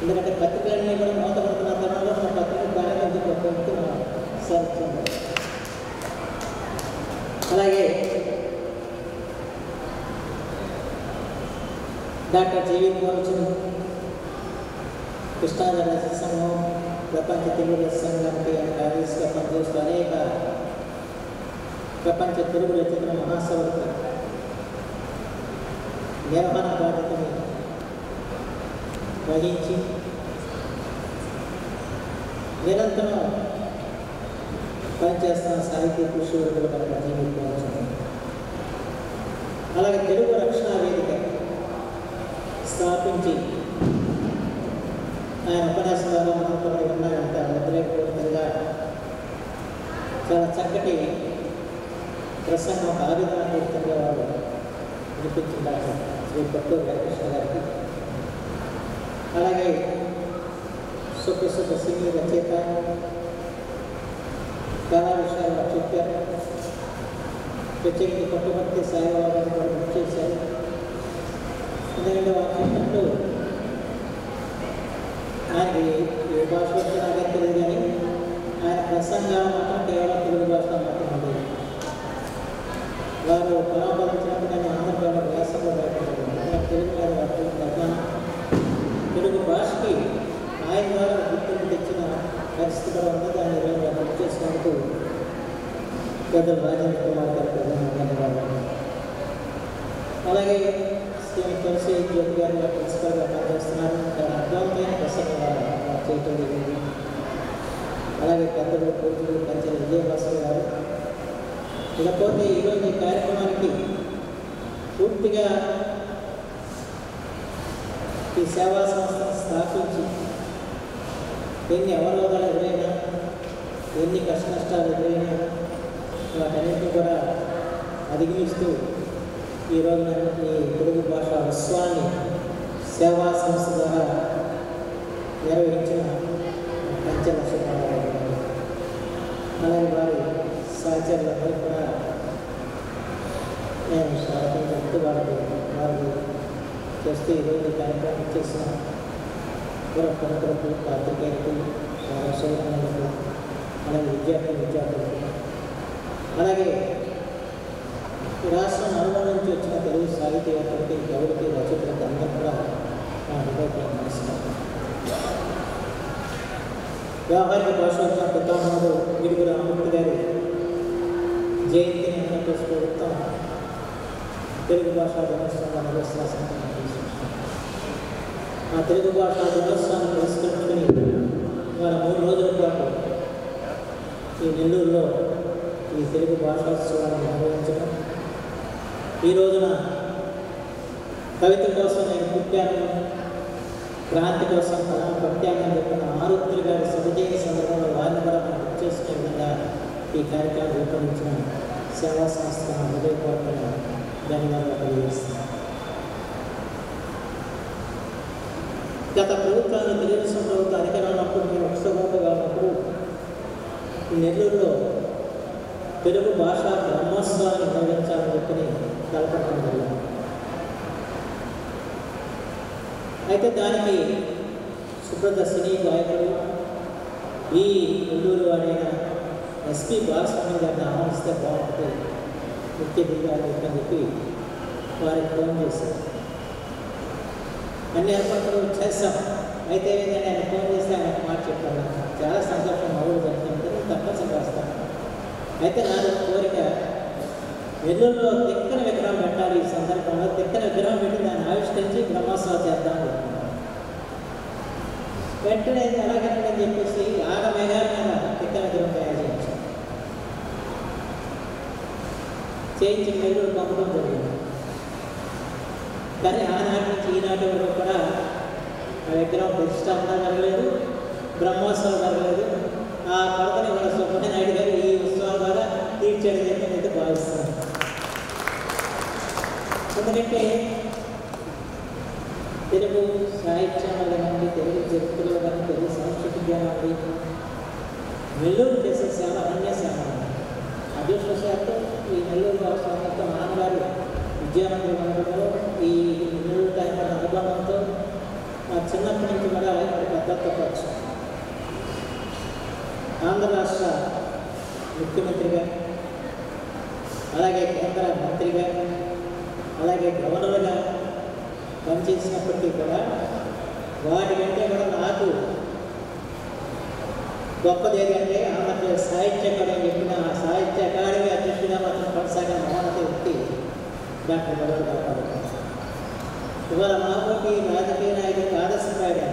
ఎందుకంటే పత్రికలన్నీ కూడా మూతపడుతున్న తరంలో మన పత్రిక ప్రారంభించకపోతే సాధించారు. అలాగే డాక్టర్ జేవి కోల్చన్ కృష్ణాజల సంఘం ప్రపంచ తెలుగు సంఘానికి కార్యదర్శిగా పనిచేస్తూ అనేక ప్రపంచ తెలుగు రచయితల మహాసభలకు నిర్వహణ బాధ్యతని వహించి నిరంతరం పనిచేస్తున్న సాహిత్య కృషి వర్గులు డాక్టర్ జేవి కోల్చన్. అలాగే తెలుగు రక్షణ వేదిక స్థాపించి ఆయన ఉపన్యాసం ద్వారా మనకు ఉన్నాయంట వ్యతిరేకపూరితంగా చాలా చక్కటి ప్రసంగం ఒక ఆవేదనపూరితంగా వాళ్ళు వినిపించారు శ్రీ కొట్టూరు వెంకటేశ్వర గారికి. అలాగే సుప్రసిద్ధ సినీ రచయిత చాలా విషయాలు చెప్పారు. ప్రత్యేకించి కొట్టమర్తి సాయిబాబా కూడా గుర్తు చేశారు. ఎందుకంటే వాళ్ళు చెప్పినట్టు ఆయనకి ఏ భాష వచ్చి నాకే తెలియదు, కానీ ఆయన ప్రసంగాలు మాత్రం కేవలం తెలుగు భాష మాత్రం ఉండేది. వారు పరామర్శించినప్పుడు నేను ఆంధ్రప్రదేశ్ వ్యాసంలో బయటపడ్డాను. తెలుగు మీద వర్తించాను. తెలుగు భాషకి ఆయన ద్వారా గుర్తింపు తెచ్చిన పరిస్థితి కూడా ఉంది. దాన్ని ఈరోజు గుర్తు చేసినందుకు పెద్దలు రాజేంద్ర కుమార్ గారికి ధన్యవాదాలు. అలాగే శ్రీ తులసి జ్యోతి గారి ప్రిన్సిపల్గా పనిచేస్తున్నారు. చాలా అద్భుతమైన ప్రసంగం చేయటం జరిగింది. అలాగే పెద్దలు పూర్తులు పంచాయతీ విజయభాస్కర్ గారు. ఇకపోతే ఈరోజు ఈ కార్యక్రమానికి పూర్తిగా ఈ సేవా సంస్థను స్థాపించి ఎన్ని అవరోధాలు ఎదురైనా, ఎన్ని కష్టనష్టాలు ఎదురైనా వాటన్నింటినీ కూడా అధిగమిస్తూ ఈరోజు ఈ తెలుగు భాష ఉత్సవాన్ని సేవా సంస్థ ద్వారా నిర్వహించిన పంచలక్ష్మీ అలాగే వారి సహచరులందరూ కూడా నేను స్వాగతం చెప్తూ వారికి చేస్తూ ఈరోజు కార్యక్రమం చేసిన ప్రముఖులకు, పాత్రికేయులకు, సోదరులకు, అలాగే విద్యార్థులకు, అలాగే రాష్ట్రం నలుమూల నుంచి వచ్చిన తెలుగు సాహితీవేత్తలకి, కవులకి, రచయితలకు అందరూ కూడా నా హృదయపూర్వక నమస్కారం. వ్యావహారిక భాషోత్సవ పితామహుడు గిడుగు రామమూర్తి గారి జయంతిని ఆంధ్రప్రదేశ్ ప్రభుత్వం తెలుగు భాషా దినోత్సవంగా నిర్వహిస్తున్న ఆ తెలుగు భాషా దినోత్సవాన్ని పురస్కరించుకుని ఇవాళ 3 రోజుల పాటు ఈ నెల్లూరులో ఈ తెలుగు భాషోత్సవాన్ని నిర్వహించడం. ఈ రోజున కవిత కోసం నేను పుట్టాను, క్రాంతి కోసం కళను పట్టానని చెప్పిన ఆరుద్రులు గారి సహజీవి సందర్భంలో వారిని కూడా మనం గుర్తు చేసుకునే విధంగా ఈ కార్యక్రమం రూపొందించిన సేవా సంస్థ హృదయపూర్వకంగా ధన్యవాదాలు తెలియజేస్తున్నాను. గత ప్రభుత్వాన్ని తెలుగుదేశం ప్రభుత్వం అధికారంలో నేను ఉత్సవంగా ఉన్నప్పుడు ఈ నెల్లూరులో తెలుగు భాషా బ్రహ్మోత్సవాన్ని నిర్వహించాలని చెప్పి తలపడటం జరిగింది. అయితే దానికి సుప్రసిద్ధ సినీ గాయకుడు ఈ నెల్లూరు అయిన ఎస్పి బాలస్వామి గారిని ఆహ్వానిస్తే బాగుంటుంది, ముఖ్య దిగారు అని చెప్పి వారికి ఫోన్ చేశారు. అన్ని ఏర్పాట్లు చేస్తాం. అయితే ఏదైనా ఆయన ఫోన్ చేస్తే ఆయన మాట చెప్పాను, చాలా సంతోషం మొదలు జరుగుతుంది, తప్పనిసరిగా వస్తాను. అయితే నాది కోరిక, నెల్లూరులో తిక్కన విగ్రహం పెట్టాలి. ఈ సందర్భంలో తిక్కన విగ్రహం పెట్టి దాన్ని ఆవిష్కరించి బ్రహ్మోత్సవం చేద్దాం. వెంటనే ఎలాగని చెప్పేసి ఆగమేఘాల మీద తిక్కన విగ్రహం తయారు చేయించి నెల్లూరు పంపడం జరిగింది. కానీ ఆనాటి నుంచి ఈనాటి వరకు కూడా ఆ విగ్రహం ప్రతిష్టాపన జరగలేదు, బ్రహ్మోత్సవం జరగలేదు. ఆ కొరతని మన సుబ్రహ్మణ్యనాయుడు గారు ఈ ఉత్సవాల ద్వారా తీర్చేది అయితే భావిస్తున్నాను. ఎందుకంటే తెలుగు సాహిత్యంలో కానీ, తెలుగు చరిత్రలో కానీ, తెలుగు సంస్కృతి కానీ నెల్లూరు చేసే సేవ అన్య సేవ. అదృష్టశాత్తు ఈ నెల్లూరు రాష్ట్రంతో నాన్నగారు విద్యామంత్రి ఉండడంలో ఈ నెల్లూరు టైం అనుబంధంతో చిన్నప్పటి నుంచి కూడా ఇక్కడ పెద్దతో ఖర్చు ఆంధ్ర రాష్ట్ర ముఖ్యమంత్రిగా, అలాగే కేంద్ర మంత్రిగా, అలాగే గవర్నర్గా పనిచేసినప్పటికీ కూడా వాటికంటే కూడా నాకు గొప్పది ఏదంటే ఆంధ్రప్రదేశ్ సాహిత్య అకాడమీ చెప్పిన ఆ సాహిత్య అకాడమీ అధ్యక్షుడిగా మాత్రం కొనసాగిన మహోన్నత వ్యక్తి డాక్టర్ గౌరవ్ గారు. ఇవాళ మాతోటి రాజకీయ నాయకుడికి ఆదర్శప్రాయుడు.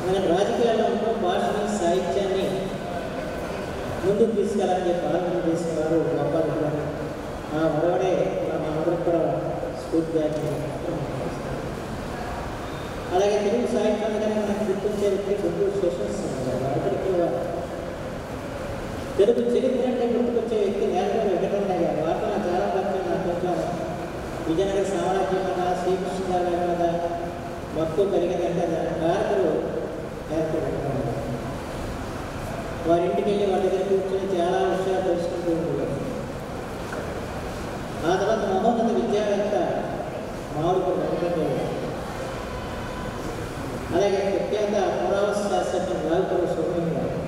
మనం రాజకీయాల్లో ఉంటూ భాషని సాహిత్యాన్ని ముందుకు తీసుకెళ్ళాలని చెప్పి ఆలోచన చేసేవారు గొప్ప వ్యక్తులు. ఆ మరొకడే మనందరూ కూడా స్ఫూర్తిదాయకం. అలాగే తెలుగు సాహిత్యాన్ని కానీ మనకు గుర్తించే వ్యక్తి గుంటూరు స్టేషన్స్ అక్కడికి తెలుగు చరిత్ర అంటే గుర్తుకొచ్చే వ్యక్తి నేలకొండ వెంకటరమణయ్య గారు. వార్తలు చాలా భక్తులు నాకు కొంచెం విజయనగర సామ్రాజ్యం మీద శ్రీకృష్ణ గారి మీద మక్కువ కలిగిందంటే దాని కారకులు ఏర్పడుతున్నారు. వారింటికి వెళ్ళి వాళ్ళ దగ్గర కూర్చొని చాలా విషయాలు తెలుసుకుంటూ ఉండేవారు. ఆ తర్వాత మహోన్నత విద్యావేత్త మామిడిపూడి వెంకటరమణయ్య, అలాగే ప్రఖ్యాత పురావస్తు శాస్త్రజ్ఞ రావుపూడి సుబ్రహ్మణ్యం గారు,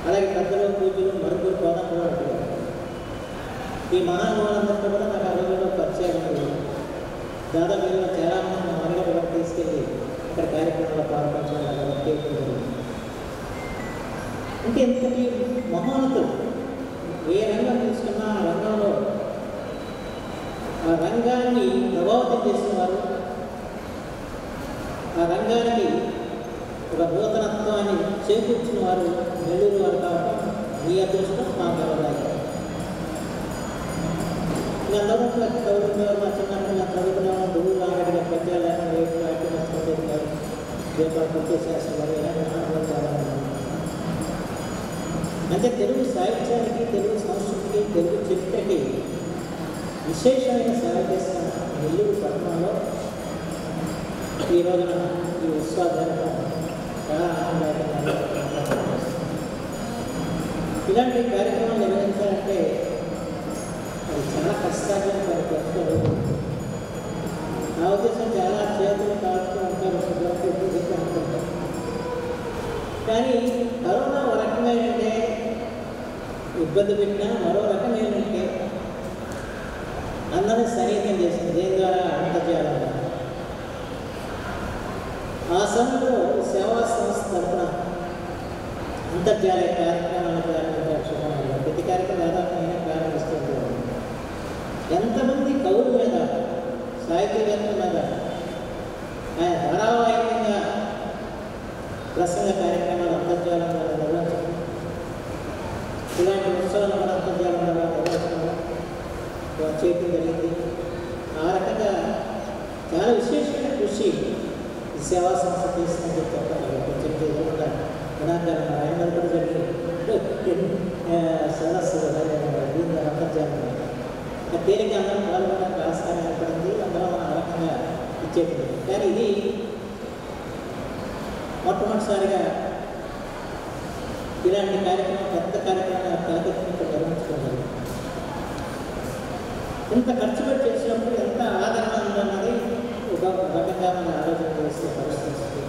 అలాగే పెద్దలు పూజలు మరుగురు కోదండరావు గారు. ఈ మహానుభావులందరితో కూడా నాకు ఆ రోజుల్లో పరిచయం ఉంది. దాదాపు చాలామంది మనలో కూడా తీసుకెళ్ళి ఇక్కడ కార్యక్రమంలో పాల్పంచడం అంటే ఎందుకంటే మహోన్నతులు ఏ రంగం తీసుకున్నా ఆ రంగంలో ఆ రంగాన్ని ప్రభావితం చేసిన వారు, ఆ రంగానికి ఒక నూతనత్వాన్ని చేకూర్చిన వారు నెల్లూరు వారు కావడం మీ అదృష్టం, మా గౌరవాలు. అందరూ చదువుకునేవారు. మా చిన్నప్పుడు చదువుకునేవారు గురువు రాగడి గారు, పద్యాలను గారు, దీపాలు ప్రత్యేశాస్త్రం గారు ఇలాంటి మహానుభావులు. అంటే తెలుగు సాహిత్యానికి, తెలుగు సంస్కృతికి, తెలుగు చరిత్రకి విశేషమైన సేవ చేసిన నెల్లూరు పట్టణంలో ఈ రోజున ఈ ఉత్సవాలు చాలా ఆనందదాయకంగా. ఇలాంటి కార్యక్రమాలు నిర్వహించాలంటే అది చాలా కష్టాన్ని పడుతుంది. నా ఉద్దేశం చాలా చేతులు కాలుతూ ఉంటారు అనుకుంటారు. కానీ కరోనా ఒక రకంగా ఏంటంటే ఇబ్బంది పెట్టినా, మరో రకం ఏంటంటే అందరినీ సన్నిహితం చేసింది. దేని ద్వారా అంతర్జాలంగా ఆ సమయంలో సేవా సంస్థ తరఫున అంతర్జాతీయ కార్యక్రమాలను ప్రారంభించడం ప్రతి కార్యక్రమం దాదాపు నేనే ప్రారంభిస్తుంది. ఎంతమంది కవుల మీద, సాహిత్యవేత్తల మీద ఆయన ధారావాహికంగా ప్రసంగ కార్యక్రమాలు అంతర్జాలంగా నిర్వహించడం, ఇలాంటి ఉత్సవాలు కూడా అంతర్జాలంగా నిర్వహించడం చేయడం జరిగింది. ఆ రకంగా చాలా విశేషమైన కృషి ఈ సేవా సంస్థ చేసిందని చెప్పి కూడా గుణాకారం ఆయన కూడా జరిగింది. సదస్సు దీని అంతర్జాలంగా తేలిక అందరం పాల్గొనడానికి ఆస్కారం ఏర్పడింది. అందరం ఆ రకంగా ఇచ్చేది. కానీ ఇది మొట్టమొదటిసారిగా ఇలాంటి కార్యక్రమం, పెద్ద కార్యక్రమాన్ని తలకెత్తినట్టు నిర్వహించుకోవాలి. ఇంత ఖర్చు పెట్టి చేసినప్పుడు ఎంత ఆదరణ ఉందన్నది ఒక రకంగా మనం ఆలోచన చేసే పరిస్థితి.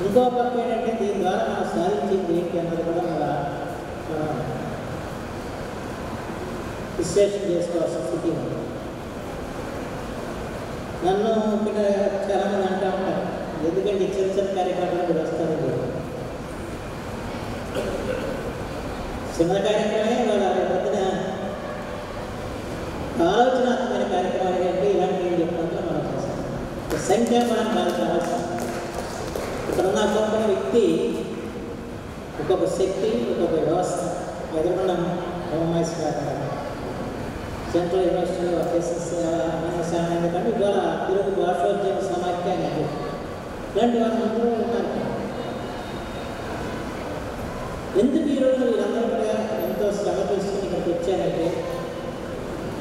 ఇంకో పక్క ఏంటంటే దీని ద్వారా మనం సాధించింది ఏంటి అన్నది కూడా మనం విశ్లేషణ చేసుకోవాల్సిన స్థితి ఉంది. నన్ను ఇక్కడ చాలామంది అంటూ ఉంటారు, ఎందుకంటే చిన్న చిన్న కార్యక్రమాలు కూడా వస్తారు. చిన్న కార్యక్రమే వాళ్ళ పొద్దున ఆలోచనాత్మకమైన కార్యక్రమాలు ఏంటంటే ఇలాంటివి చెప్పడంలో మనం చేస్తాం. సంఖ్యాపరం కాదు కావాల్సిన ఇక్కడ ఉన్న ఒక్కొక్క వ్యక్తి, ఒక్కొక్క శక్తి, ఒక్కొక్క వ్యవస్థ. ఎదురుకున్న హోమేశ్వర సెంట్రల్ యూనివర్సిటీలో చేసిన ఎందుకంటే ఇవాళ తెలుగు భాషోద్యమ సమాఖ్యాన్ని ఇలాంటి వాళ్ళందరూ ఉన్నారు. ఎందుకు ఈరోజు వీళ్ళందరూ కూడా ఎంతో శ్రమ తీసుకుని ఇక్కడికి వచ్చారంటే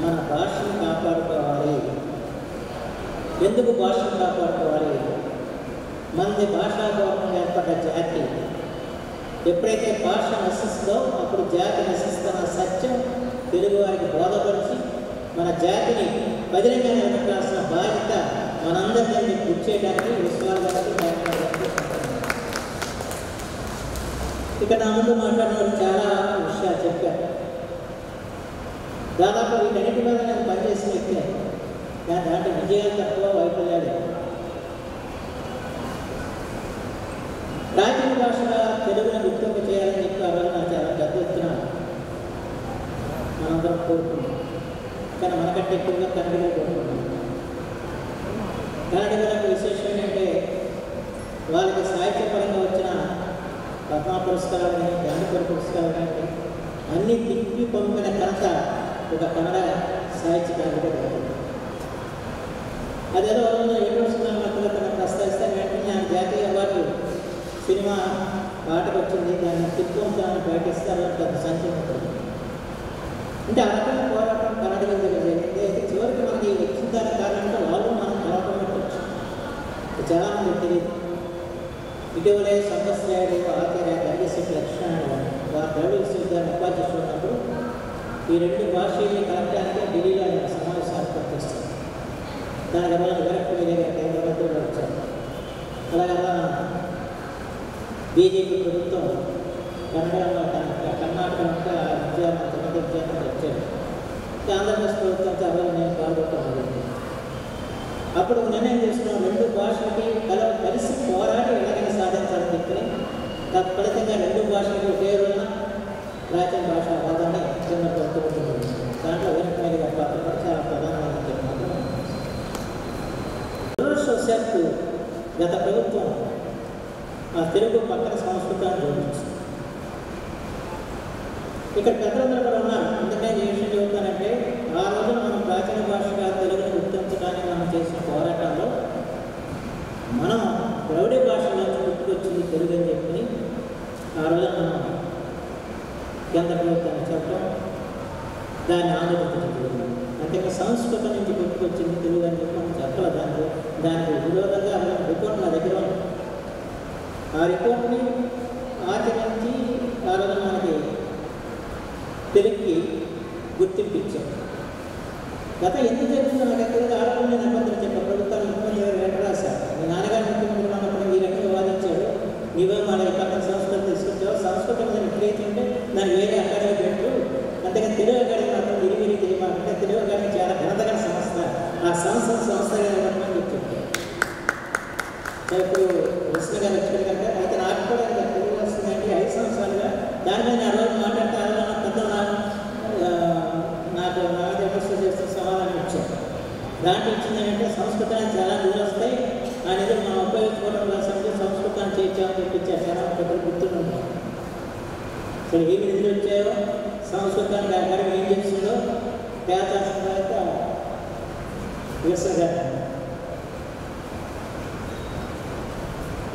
మన భాషను కాపాడుకోవాలి. ఎందుకు భాషను కాపాడుకోవాలి? మనది భాషాగౌరవం ఏర్పడ్డ జాతి. ఎప్పుడైతే భాష నశిస్తుందో అప్పుడు జాతి నశిస్తున్న సత్యం తెలుగు వారికి బోధపరిచి మన జాతిని బదిలంగా నిలబెట్టాల్సిన బాధ్యత మనందరినీ గుర్తు చేయడానికి విశ్వాల గారికి ఇక నా ముందు మాట్లాడిన వాళ్ళు చాలా విషయాలు చెప్పారు. దాదాపు వీటన్నిటి మీద నేను పనిచేసిన వ్యక్తి, కానీ దాంట్లో విజయాలు తక్కువ, వైఫల్యాలు. ప్రాచీన భాషగా తెలుగుని గుర్తింపు చేయాలని చెప్పి ఆ రోజు నాకు చాలా పెద్ద ఎత్తున మనందరం కోరుకున్నాం. కానీ మనకంటే ఎక్కువగా కన్నడగా కోరుకున్నాం. కన్నడలకు విశేషం ఏంటంటే వాళ్ళకి సాహిత్యపరంగా వచ్చిన పద్మ పురస్కారాలు కానీ జ్ఞానపూర్ పురస్కారాలు కానీ అన్నీ తిప్పి పంపిన కనుక ఒక కన్నడ సాహిత్యకారుడిగా జరుగుతుంది. అదేదో యూనివర్సిటీ మధ్యలో తనకు ప్రస్తావిస్తే వెంటనే ఆయన జాతీయ అవార్డు సినిమా పాటకు వచ్చింది, దాన్ని తిప్పుతామని ప్రకటిస్తారు అని పెద్ద సంచలనం. అంటే ఆ రకంగా పోరాటం కన్నడగా జరిగింది. అయితే చివరికి మనకి వచ్చిన దాని కారణంగా వాళ్ళు మనం పోరాటం పెట్టవచ్చు. చాలామంది తెలియదు. ఇటీవలే సంవత్సరాలు ఆచార్య గంగశెట్టి లక్ష్మణ వారు ద్రవిడ విశ్వవిద్యాలయం ఉపాధ్యక్షుడు ఉన్నప్పుడు ఈ రెండు భాషల్ని కలపడానికి ఢిల్లీలో ఆయన సమావేశాలు ప్రకటిస్తారు. దాని వల్ల విరక్తి మీద కేంద్ర మంత్రులు వచ్చారు. అలాగే బీజేపీ ప్రభుత్వం కన్నడలో కర్ణాటక విద్యామంత్రి వచ్చాడు. ఆంధ్రప్రదేశ్ ప్రభుత్వంతో అవ్వాలి నేను పాల్గొంటాను. అప్పుడు నిర్ణయం చేసుకున్న రెండు భాషలకి కలిసి పోరాడి ఎలాగైనా సాధించాలని చెప్పి తత్ఫలితంగా రెండు భాషలకు ఒకే రోజున ప్రాచీన భాష వాదాన్ని చిన్న ప్రభుత్వం దాంట్లో వెనుకమైన పాత్ర కూడా చాలా ప్రధానమైన చెప్పినప్పుడు దురదృష్టవశాత్తు గత ప్రభుత్వం ఆ తెలుగు పక్కన సంస్కృతాన్ని జోడించింది. ఇక్కడ పెద్దలందరూ కూడా ఉన్నారు. అందుకనే ఏ విషయం చెబుతానంటే ఆ రోజున మనం ప్రాచీన భాషగా తెలుగును గుర్తించడానికి మనం చేసిన పోరాటంలో మనం ద్రవిడ భాషలో గుర్తుకొచ్చింది తెలుగు అని చెప్పి ఆ రోజున మనం కేంద్ర ప్రభుత్వాన్ని చెప్పడం, దాన్ని ఆలోచించడం. అంటే సంస్కృతం నుంచి గుర్తుకొచ్చింది తెలుగు అని చెప్పి మనం చెప్పాలి. దానికి విరోధంగా రిపోర్ట్ నా దగ్గర ఉంది. ఆ రిపోర్ట్ని ఆచరించి ఆ రోజున మనకి తెలుగుకి గుర్తింపు ఇచ్చారు. గత ఎందుకు జరిగిందో నాకు ఎక్కడ ఆడకుండా నిబంధనలు చెప్పారు. ప్రభుత్వాలు ముఖ్యమంత్రి గారు వెంట రాశారు. మీ నాన్నగారు ముఖ్యమంత్రి ఉన్నప్పుడు ఈ రకంగా వాదించాడు, నీవే మన పక్కన సంస్కృతం తీసుకొచ్చావు, సంస్కృతం మీద ఎట్లయితే ఉంటే దాన్ని వేరే అకాడమీ పెట్టు, అంతేగాని తెలుగు అకాడమీ మాత్రం విరివిరి చేయమంటే తెలుగు అకాడమీ చాలా ఘనతగల సంస్థ, ఆ సంస్థగా ఇవ్వమని చెప్పారు. ఇప్పుడు కృష్ణ గారు వచ్చాడు కనుక అయితే నాకు కూడా తెలుగు వస్తుందంటే 5 సంవత్సరాలుగా దాని మీద ఆ రోజు మాట్లాడితే ఆ రోజు పెద్ద నాకు విమర్శ చేస్తూ సమాధానం ఇచ్చారు. దాంట్లో ఇచ్చిందంటే సంస్కృతానికి చాలా నిధులు వస్తాయి, ఆ నిధులు మనం ఉపయోగించుకోవడం కోసం సంస్కృతాన్ని చేయించామని చెప్పించారు. చాలా పెద్దలు గుర్తుంటాం. సరే ఏమి నిధులు వచ్చాయో సంస్కృతానికి అకాడమీ ఏం చేస్తుందో తేల్చాల్సిన తర్వాత కృష్ణ గారు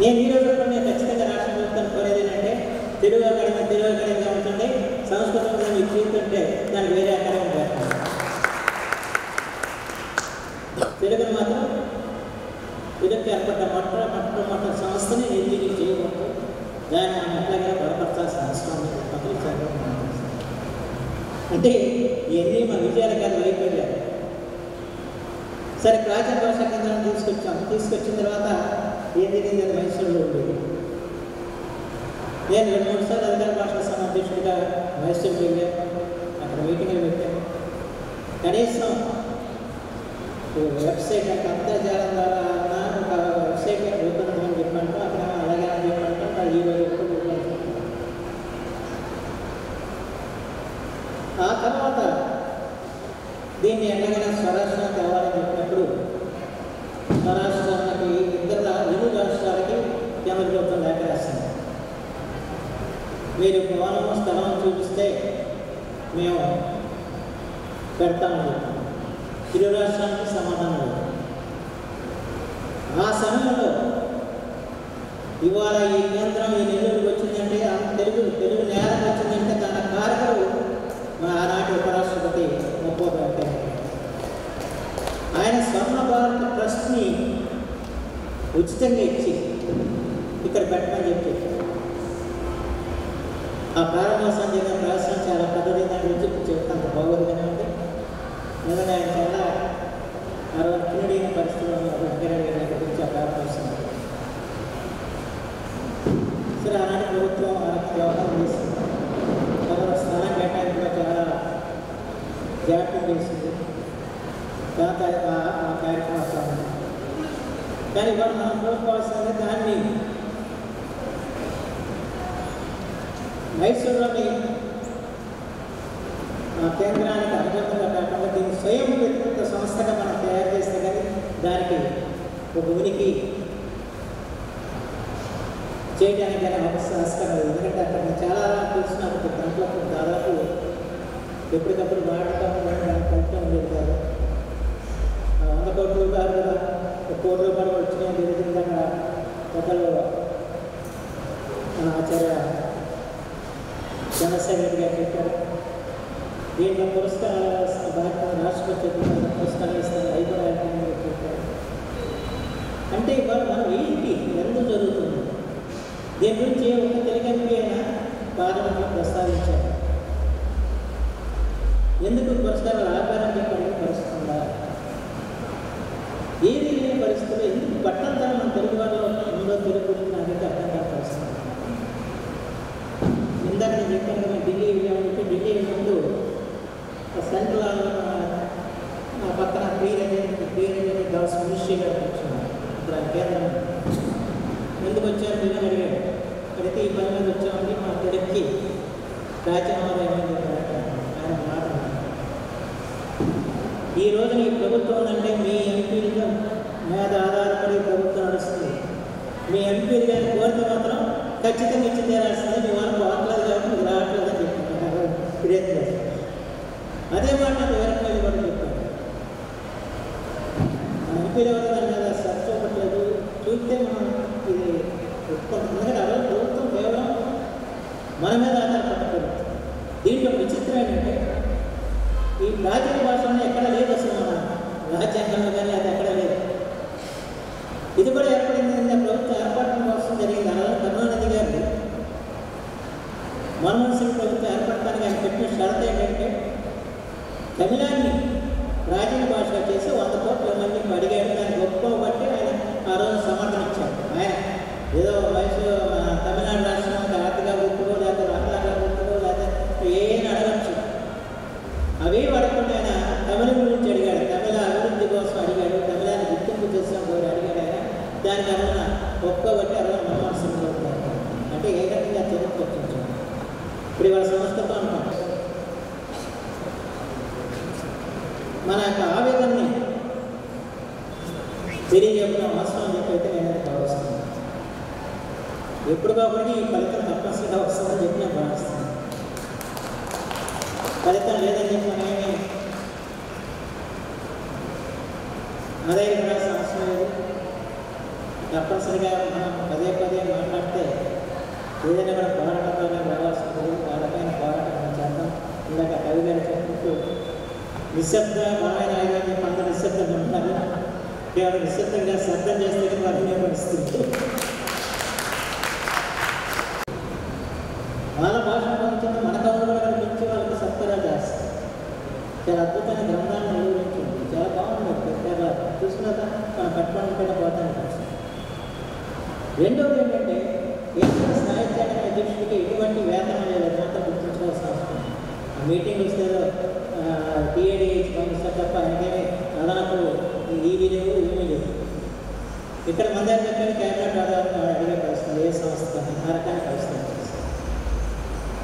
నేను ఈరోజు కూడా నేను ఖచ్చితంగా రాష్ట్ర ప్రభుత్వాన్ని కోరేది ఏంటంటే తెలుగు అకాడమీగా ఉంటుంది, సంస్కృతం మీకు చూస్తుంటే దానికి వేరే అకాడమీ పెట్టండి. తెలుగుని మాత్రం తెలుగుకి ఏర్పడ్డ మొట్టమొదటి సంస్థని ఎందుకు చేయకూడదు, దాన్ని మనం ఎట్లాగైనా బలపరచాల్సిన అవసరం అంటే ఇవన్నీ మా విజయాల గారు వైపోయారు. సరే ప్రాచీన భాషా కేంద్రాన్ని తీసుకొచ్చిన తర్వాత ఏం జరిగింది మైసూరులో ఉండేది. నేను 2-3 సార్లు అధికార భాషా సంఘ అధ్యక్షుడిగా మైసూరుకి వెళ్ళాను. అక్కడ మీటింగ్లు పెట్టాను. కనీసం వెబ్సైట్ అంటే అంతర్జాలం ద్వారా ఒక వెబ్సైట్ రూపొందించమని చెప్పంటూ అక్కడ అలాగే చెప్పంటూ ఈ రోజు ఆ తర్వాత దీన్ని ఎలాగైనా స్వరాష్ట్రం కావాలని చెప్పినప్పుడు స్వరాష్ట్రానికి రెండు రాష్ట్రాలకి కేంద్ర ప్రభుత్వం లేఖ రాసింది. మీరు భవనం స్థలం చూపిస్తే మేము పెడతామని చెప్పాం. ఇరు రాష్ట్రానికి సమాధానం లేదు. ఆ సమయంలో ఇవాళ ఈ కేంద్రం ఈ నెల్లూరుకి వచ్చిందంటే తెలుగు నేలకు వచ్చిందంటే తన కారకుడు మా ఆనాటి ఉపరాష్ట్రపతి ముప్పో వెంకయ్య. ఆయన స్వర్ణ భారత ట్రస్ట్ని ఉచితంగా ఇచ్చి ఇక్కడ పెట్టమని చెప్పి ఆ ప్రారంభోత్సవం జరిగిన ప్రదర్శన చాలా పెద్దది. దాని గురించి చెప్తాను బాగోదు కానీ ఉంది. నిజంగా ఆయన చాలా ఆ రోజు తినలేని పరిస్థితుల్లో వెంకయ్య గురించి ఆ పేపర్ వస్తుంది. సరే ఆనాటి ప్రభుత్వం వ్యవహారం చేసింది. తర్వాత స్థానం కేటాయింపులో చాలా జాప్యం చేసింది. దాంతో ఆ కార్యక్రమం కానీ ఇవాళ మనం కోరుకోవాల్సింది దాన్ని మైసూరులోని కేంద్రానికి అనుబంధంగా కాకుండా దీన్ని స్వయం వ్యక్తిగత సంస్థగా మనం తయారు చేస్తే కానీ దానికి ఒక ఉనికి చేయడానికి కానీ అవకాశం. ఎందుకంటే అక్కడ చాలా చూసిన ఒక దాంట్లో దాదాపు ఎప్పటికప్పుడు వాడటం ఫలితం ఉండేది కాదు. 100 కోట్ల రూపాయలు కదా, 1 కోటి రూపాయలు వచ్చినాయి జరిగింది. అక్కడ పెద్దలు ఆచార్య చంద్రశేఖర్ రెడ్డి గారు చెప్పారు. దీంట్లో పురస్కారాలు రాష్ట్రపతి పురస్కారం ఇస్తారు, అవి కూడా చెప్పారు. అంటే ఇవాళ మనం ఏంటి ఎందుకు జరుగుతుంది దీని గురించి ఒక తెలుగు అయినా పార్లమెంట్లో ప్రస్తావించారు. ఎందుకు పురస్కారాలు ఆకారం చెప్పడానికి పరిస్థితుందా? ఏది లేని పరిస్థితుల్లో ఎందుకు పట్టణంతా మన తెలుగు వాళ్ళు ఉందో తెలుగు గురించి నాకైతే అర్థం కాని పరిస్థితి. ఇందాక నేను చెప్పాను కదా, ఢిల్లీ వెళ్ళామంటే ఢిల్లీ ముందు సెంట్రల్ పక్కన ప్రీరెడ్డి గర్ల్స్ మినిస్ట్రీ గారు వచ్చాను. ఇప్పుడు ఆయన కేంద్రం ఎందుకు వచ్చారు నేను అడిగాడు. అడిగితే ఈ పని మీద వచ్చామని మా కొడుక్కి రాజ్యాంగం ఏమైంది ఆయన మాట్లాడారు. ఈ రోజున ఈ ప్రభుత్వం అంటే మీ ఎంపీలుగా మీద ఆధారపడి ప్రభుత్వం నడుస్తుంది. మీ ఎంపీలు కానీ కోరిక మాత్రం ఖచ్చితంగా ఇచ్చి తీరాల్సిందే. మీ వాళ్ళు పోవట్లేదు కాబట్టి మీకు రావట్లేదని చెప్తున్నారు. అదే మాట వేరే కూడా చెప్పారు. మన ఎంపీలు ఎవరు దాని మీద సర్చ్ చూపట్లేదు. చూస్తే మనం ఇది ఒప్పుకుంటాం. ఎందుకంటే అలా ప్రభుత్వం కేవలం మన మీద ఆధారపడకూడదు. దీంట్లో విచిత్రం ఏంటంటే ఈ ప్రాచీన భాషలో ఎక్కడ లేదు అసలు. మన రాజ్యాంగంలో కానీ అది ఎక్కడ లేదు. ఇది కూడా ఏర్పడింది ప్రభుత్వం ఏర్పాటు కోసం జరిగింది. అలా కరుణానిధి గారు మన్మోహన్ సింగ్ ప్రభుత్వం ఏర్పడటానికి ఆయన పెట్టిన షరతు ఏంటంటే తమిళాన్ని ప్రాచీన భాషగా చేసి 100 కోట్ల మందికి అడిగాడు. దాన్ని ఒప్పుకోబట్టి ఆయన ఆ రోజు సమర్థనిచ్చాడు. ఆయన ఏదో మైసూరు తమిళనాడు రాష్ట్రం ఆర్థిక గుర్తుకో లేకపోతే రాష్ట్రాల గుర్తుకో లేకపోతే ఏమైనా అడగచ్చు. అవి అడగకుండా ఆయన తమిళం గురించి అడిగాడు. తమిళ అభివృద్ధి కోసం అడిగాడు. తమిళాన్ని గుర్తింపు చేసాం కూడా అడిగాడు ఆయన. దానికి అన్న ఒప్పుకోబట్టి అలా మన్మోహన్ సింగ్ అవుతారు. అంటే ఏ రకంగా చరిత్ర వచ్చించాం. ఇప్పుడు ఇవాళ సంస్కృతం అంటాం. మన యొక్క ఆవేదనని తెలియజేయడం అవసరం అని చెప్పి నేను భావిస్తున్నాను. ఎప్పుడు కాబట్టి ఈ ఫలితం తప్పనిసరిగా వస్తుందని చెప్పి నేను భావిస్తున్నాను. ఫలితం లేదని చెప్పి అదే కూడా అవసరం లేదు. తప్పనిసరిగా మనం పదే మాట్లాడితే ఏదైనా కూడా పోరాటంలోనే రావాల్సింది. ఆ రకమైన పోరాటం చేద్దాం. ఇందాక కవి గారు చెప్పినట్టు నిశ్శబ్ద బలమైన ఆయుధాన్ని చెప్పి అందరూ నిశ్శబ్దంగా ఉంటారు. కేవలం నిశ్శబ్దంగా శబ్దం చేస్తే వారిని పరిస్థితి. వాళ్ళ భాష పంచుతుంది. మన కవులు కూడా కనిపించి వాళ్ళకి సత్కరా చేస్తారు. చాలా అద్భుతమైన గ్రంథాలను నిర్వహించింది. చాలా బాగుంది. చాలా చూసినాక మన పట్టుకోవడం పోతాను. రెండవది ఏంటంటే కేంద్ర సాహిత్య అధ్యక్షుడికి ఎటువంటి వేతనం లేదు. అదంతా గుర్తించుకోవాల్సిన అవసరం. ఆ మీటింగ్ వస్తే టీఏడీ పంపిస్తారు తప్ప ఆయనకేమి అదనపు ఇవి లేవు ఏమీ లేవు. ఇక్కడ మన దగ్గర క్యాబినెట్ ఆధారంగా అడిగే పరిస్థితి ఏ సంస్థ ఆ రకాన్ని పరిస్థితి.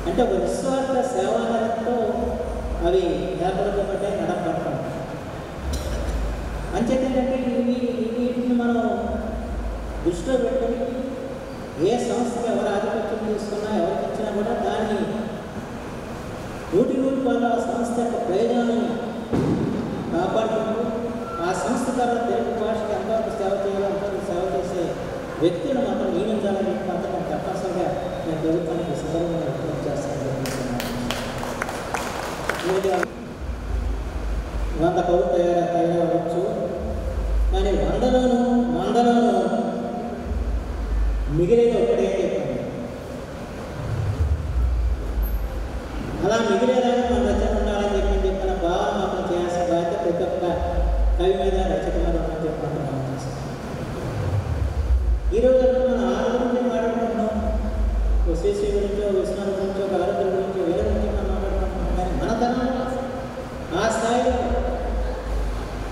అంటే ఒక నిస్వార్థ సేవాలతో అవి ఏర్పడబడ్డాయి, నడపడతాం. అంచేతంటే వీటిని మనం దృష్టిలో పెట్టుకొని ఏ సంస్థకి ఎవరు ఆధిపత్యం తీసుకున్నా ఎవరికి ఇచ్చినా కూడా దాన్ని 100% ఆ సంస్థ యొక్క ప్రయోజనాలను కాపాడుకుంటూ ఆ సంస్థ ద్వారా తెలుగు భాషకి ఎంతవరకు సేవ చేయాలో అంతవరకు సేవ చేసే వ్యక్తులను మాత్రం నియమించాలని మాత్రం తప్పనిసరిగా నేను ప్రభుత్వానికి సందర్భంగా విజ్ఞప్తి చేస్తాను. 100 కోట్లు తయారవచ్చు. కానీ 100లోనూ మిగిలిన ఒకటే చెప్పాను. అలా మిగిలేదాకా మన రచన ఉండాలని చెప్పిన భావం మాత్రం చేయాల్సిన బాధ్యత ప్రతి ఒక్క కవి మీద రచన మీద ఉన్నది చెప్పడం ఈరోజు మనం ఆరు గురించి మాట్లాడుకుంటున్నాం, ఓ శ్రీశ్రీ గురించో విశ్వనాథ్ గురించో ఆరోగ్యం గురించో వేరే గురించి మనం మాట్లాడుకుంటున్నాం. కానీ మన తరంలో ఆ స్థాయిలో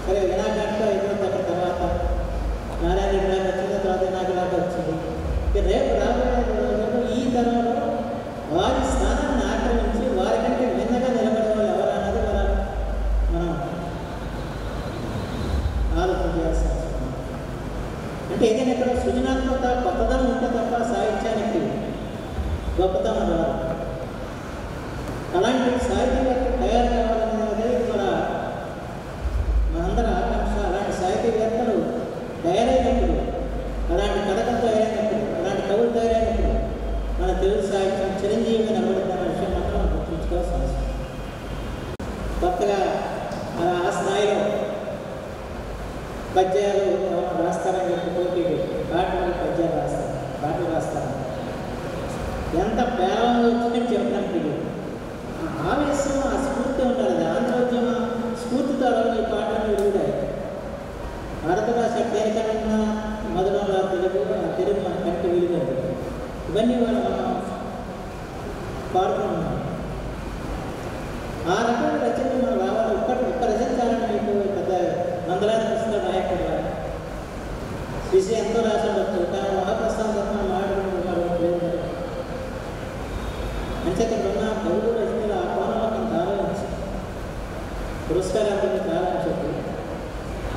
సరే వినాయకంటే అయిపోయిన తర్వాత నారాయణ వినాయక వచ్చిన తర్వాత వినాయకలాగా వచ్చింది. రేపు రాబోయే రోజుల్లో ఈ తరంలో వారి స్థానాన్ని ఆక్రమించి వారికంటే భిన్నగా నిలబడే వాళ్ళు ఎవరన్నది మనం ఆలోచన చేయాల్సిన అవసరం. అంటే ఏదైనా ఇక్కడ సృజనాత్మక కొత్తదనం ఉంటే తప్ప సాహిత్యానికి గొప్పతనం రాదు. అలాంటి సాహిత్యవేత్త తయారు కావాలనేది మనందరి ఆకాంక్ష. అలాంటి సాహిత్యవేత్తలు తయారైనప్పుడు, అలాంటి కథకం తయారైనప్పుడు, అలాంటి కవులు తయారైనప్పుడు మన తెలుగు సాహిత్యం చిరంజీవిగా నిలబడుతున్న విషయం మాత్రం గుర్తుంచుకోవాల్సిన అవసరం. కొత్తగా ఆ స్థాయిలో పద్యాలు రాస్తారని చెప్పి పోటీలు పాటలు పద్యాలు రాస్తారు, పాటలు రాస్తారు. ఎంత పేరంగా వచ్చిందని చెప్పడానికి ఆవేశం, ఆ స్ఫూర్తి ఉండాలి. ఆంధ్రోద్యమ స్ఫూర్తితో ఈ పాటలు విరుగుతాయి. భారత భాష దేనికన్నా మధురంలో తెలుగు మన కంటి విలుగదు. ఇవన్నీ మనం పాడుకుంటున్నాం. ఆ రకమైన రచనలు మనం రావాలి. ఒక్క రచించాలని మీకు పెద్ద మందలాది పుస్తకాలు రాయకుండా విషయం ఎంతో రాసినప్పుడు కానీ మహాప్రస్థానం మాట్లాడుకుంటున్నారు. అంచేత ఉన్న కవులు రచనలు ఆ కోణంలో కొంత ఆలోచించి పురస్కారాలను ప్రారంభించి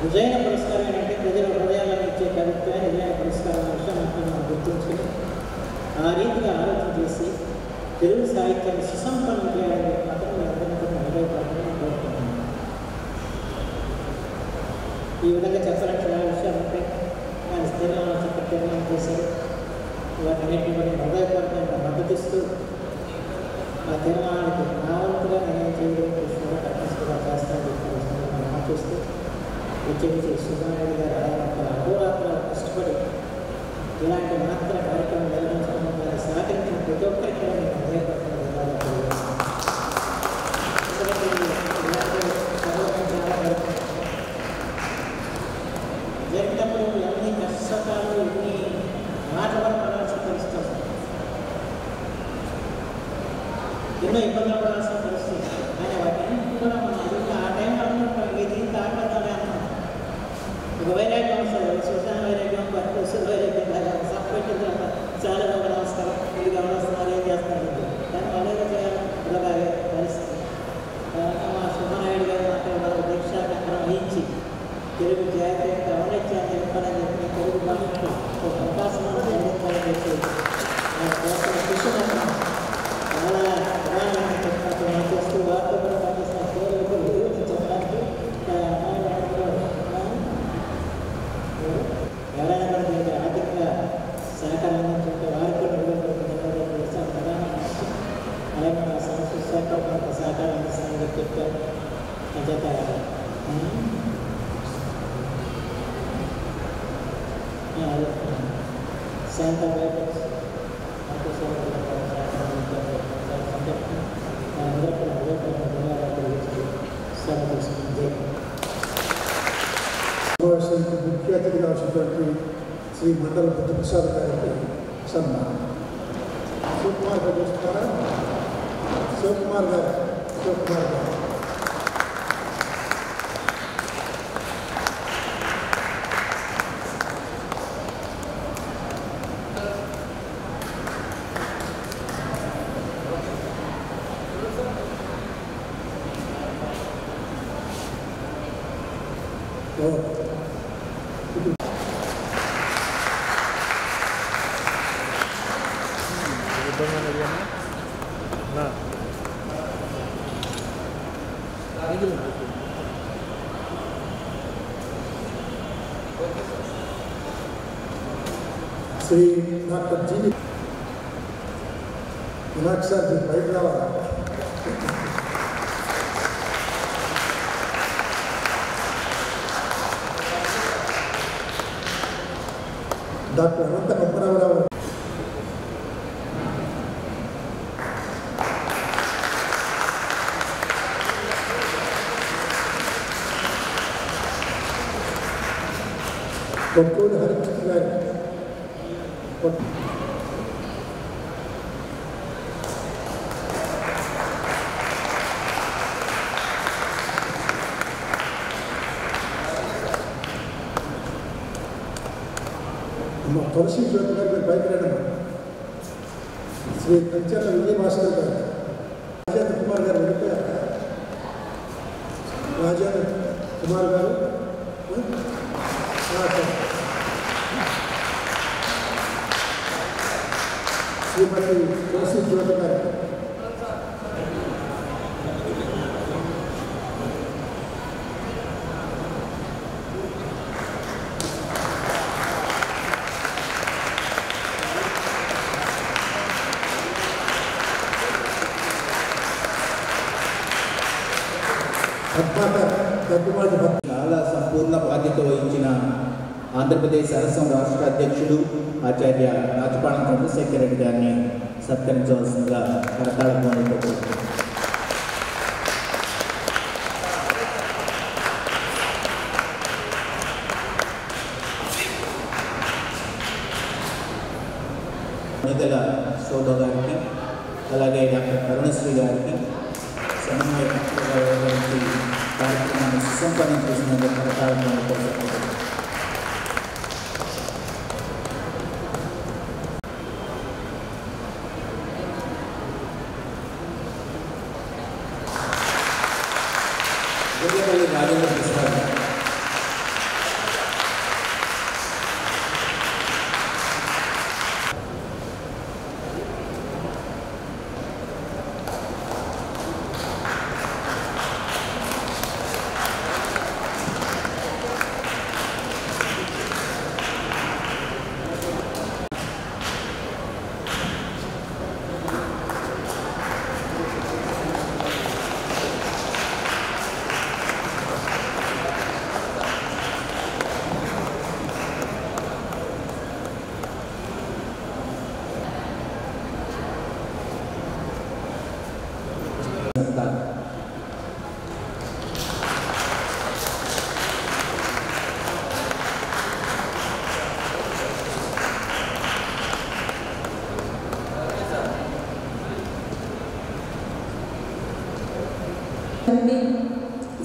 నిజమైన పురస్కారం ఏంటంటే ప్రజల హృదయాలను ఇచ్చే కవిత్వాన్ని నిజమైన పురస్కారం విషయం మనం గుర్తుంచుకుని ఆ రీతిగా ఆలోచన చేసి తెలుగు సాహిత్యాన్ని సుసంపన్నం చేయాలని మాత్రం మీ అందరికీ నిర్వహించాలని కోరుకుంటున్నాను. ఈ విధంగా చెప్పాలంటే చాలా విషయాలు ఉంటాయి. ఆయన స్థిరంలో చెప్ప తీర్మానం చేశారు. వాటన్నిటిని కూడా హృదయపూర్వకంగా మద్దతిస్తూ ఆ తీర్మానానికి నా వంతుగా నేను చేయడం కృష్ణగా కర్మస్తుగా చేస్తానని చెప్పి ఆశిస్తూ విజయించి సుబ్రహ్మణ్యుడు గారు ఆయన అహోరాత్రులు కష్టపడి ఇలాంటి మాత్ర కార్యక్రమం నిర్వహించడం దాన్ని సహకరించిన ప్రతి ఒక్కరికి కూడా నేను హృదయపూర్వకంగా జరిగినప్పుడు ఎన్ని కష్టకాలు ఎన్ని మాటలు పడాల్సిన పరిస్థితి వస్తుంది, ఎన్నో ఇబ్బందులు పడాల్సిన పరిస్థితి. కానీ వాటిని కూడా మనం అడిగిన ఆ టైంలో అనుకుంటాం ఇది కాకపోతే అన్నాం. ఒక వైరాగ్యం వస్తుంది, శ్మశాన వైరాగ్యం, పరిస్థితుల వైరాగ్యం సపరేట్ చాలా బాగా నమస్కారం ఇది గమనిస్తున్నారు ఏం చేస్తారు. కానీ అలాగే చేయాలి ఇలాగే పరిస్థితి. మా సుబ్బనాయుడు గారు మాట్లాడారు దీక్షాకంకరం వహించి తెలుగు జాతీయ ఔన్నత్యాన్ని నింపాలని చెప్పి తెలుగు భాషకు ఒక అవకాశం అందించాలని చెప్పి కృషి మాత్రం చాలా ప్రధానమైన చెప్పినట్టు చేస్తూ వారితో కూడా పనిచేసిన పేరు చెప్పడానికి ఎవరైనా కూడా దీనికి ఆర్థికంగా సహకారం అందించుకుంటే వారికి కూడా నిర్వహించడం చేస్తాం ప్రధాన అలాగే మా సంస్థ శాఖ కొంత సహకారం అందిస్తామని చెప్పారు. అంచేత శాంత సమావేశానికి ముఖ్య అతిథిగా వచ్చినటువంటి శ్రీ మండల బుద్ధప్రసాద్ గారికి సన్మానం. శివకుమార్ గారు చూస్తున్నారా? శివకుమార్ గారు శ్రీ డాక్టర్ జీవి వినాయక్ సార్ బయట రావాలి. డాక్టర్ అనంత పద్మనాభరావు కొట్టూరు హరికృష్ణ గారు తులసి జ్యోతి గారి పైకి రండి. శ్రీ కంచెల విజయభాస్కర్ గారు, రాజేంద్ర కుమార్ గారు వెళ్ళిపోయారు. రాజేంద్ర కుమార్ గారు శ్రీమతి తులసి జ్యోతి గారు, చాలా సంపూర్ణ బాధ్యత వహించిన ఆంధ్రప్రదేశ్ సరస్వం రాష్ట్ర అధ్యక్షుడు ఆచార్య రాజపాలెం చంద్రశేఖర్ రెడ్డి గారిని సత్కరించవలసిందిగా కరతాళ ధ్వనులతో నిధుల శోభ గారికి, అలాగే డాక్టర్ కరుణశ్రీ గారికి సమన్వయ కార్యక్రమాన్ని సుసంపన్నం చేసినందుకు కరతాళ రాజేంద్ర ప్రసాద్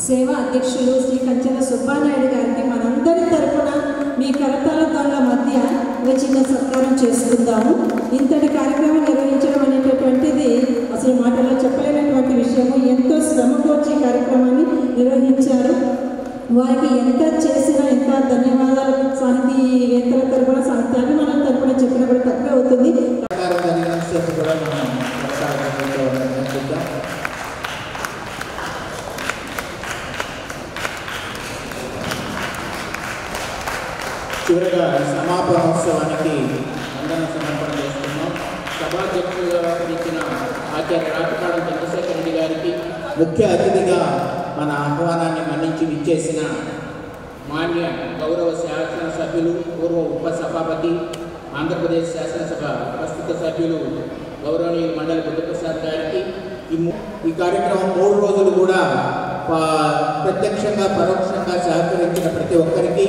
సేవా అధ్యక్షులు శ్రీ కంచెల సుబ్బానాయుడు గారికి మనందరి తరపున మీ కరతాళ ధ్వనుల మధ్య చిన్న సత్కారం చేసుకుందాము. ఇంతటి కార్యక్రమం నిర్వహించడం అనేటటువంటిది అసలు మాటల్లో చెప్పలేనటువంటి విషయము. ఎంతో శ్రమకోర్చి కార్యక్రమాన్ని నిర్వహించారు. వారికి ఎంత చేసినా ఎంత ధన్యవాదాలు సాహితీవేత్తల తరపున సాహిత్యాభిమానుల తరపున చెప్పినప్పుడు తక్కువ అవుతుంది. చివరిగా సమాపనోత్సవానికి వందన సమర్పణ చేస్తున్నాం. సభాధ్యక్షులుగా వ్యవహరించిన ఆచార్య రాజపాలెం చంద్రశేఖర్ రెడ్డి గారికి, ముఖ్య అతిథిగా మన ఆహ్వానాన్ని మన్నించి విచ్చేసిన మాన్య గౌరవ శాసనసభ్యులు, పూర్వ ఉపసభాపతి, ఆంధ్రప్రదేశ్ శాసనసభ ప్రస్తుత సభ్యులు గౌరవనీయులు మండలి బుద్ధప్రసాద్ గారికి, ఈ కార్యక్రమం 3 రోజులు కూడా ప్రత్యక్షంగా పరోక్షంగా సహకరించిన ప్రతి ఒక్కరికి,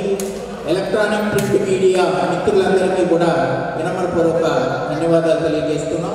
ఎలక్ట్రానిక్ ప్రింట్ మీడియా మిత్రులందరికీ కూడా వినమ్రపూర్వక ధన్యవాదాలు తెలియజేస్తున్నాం.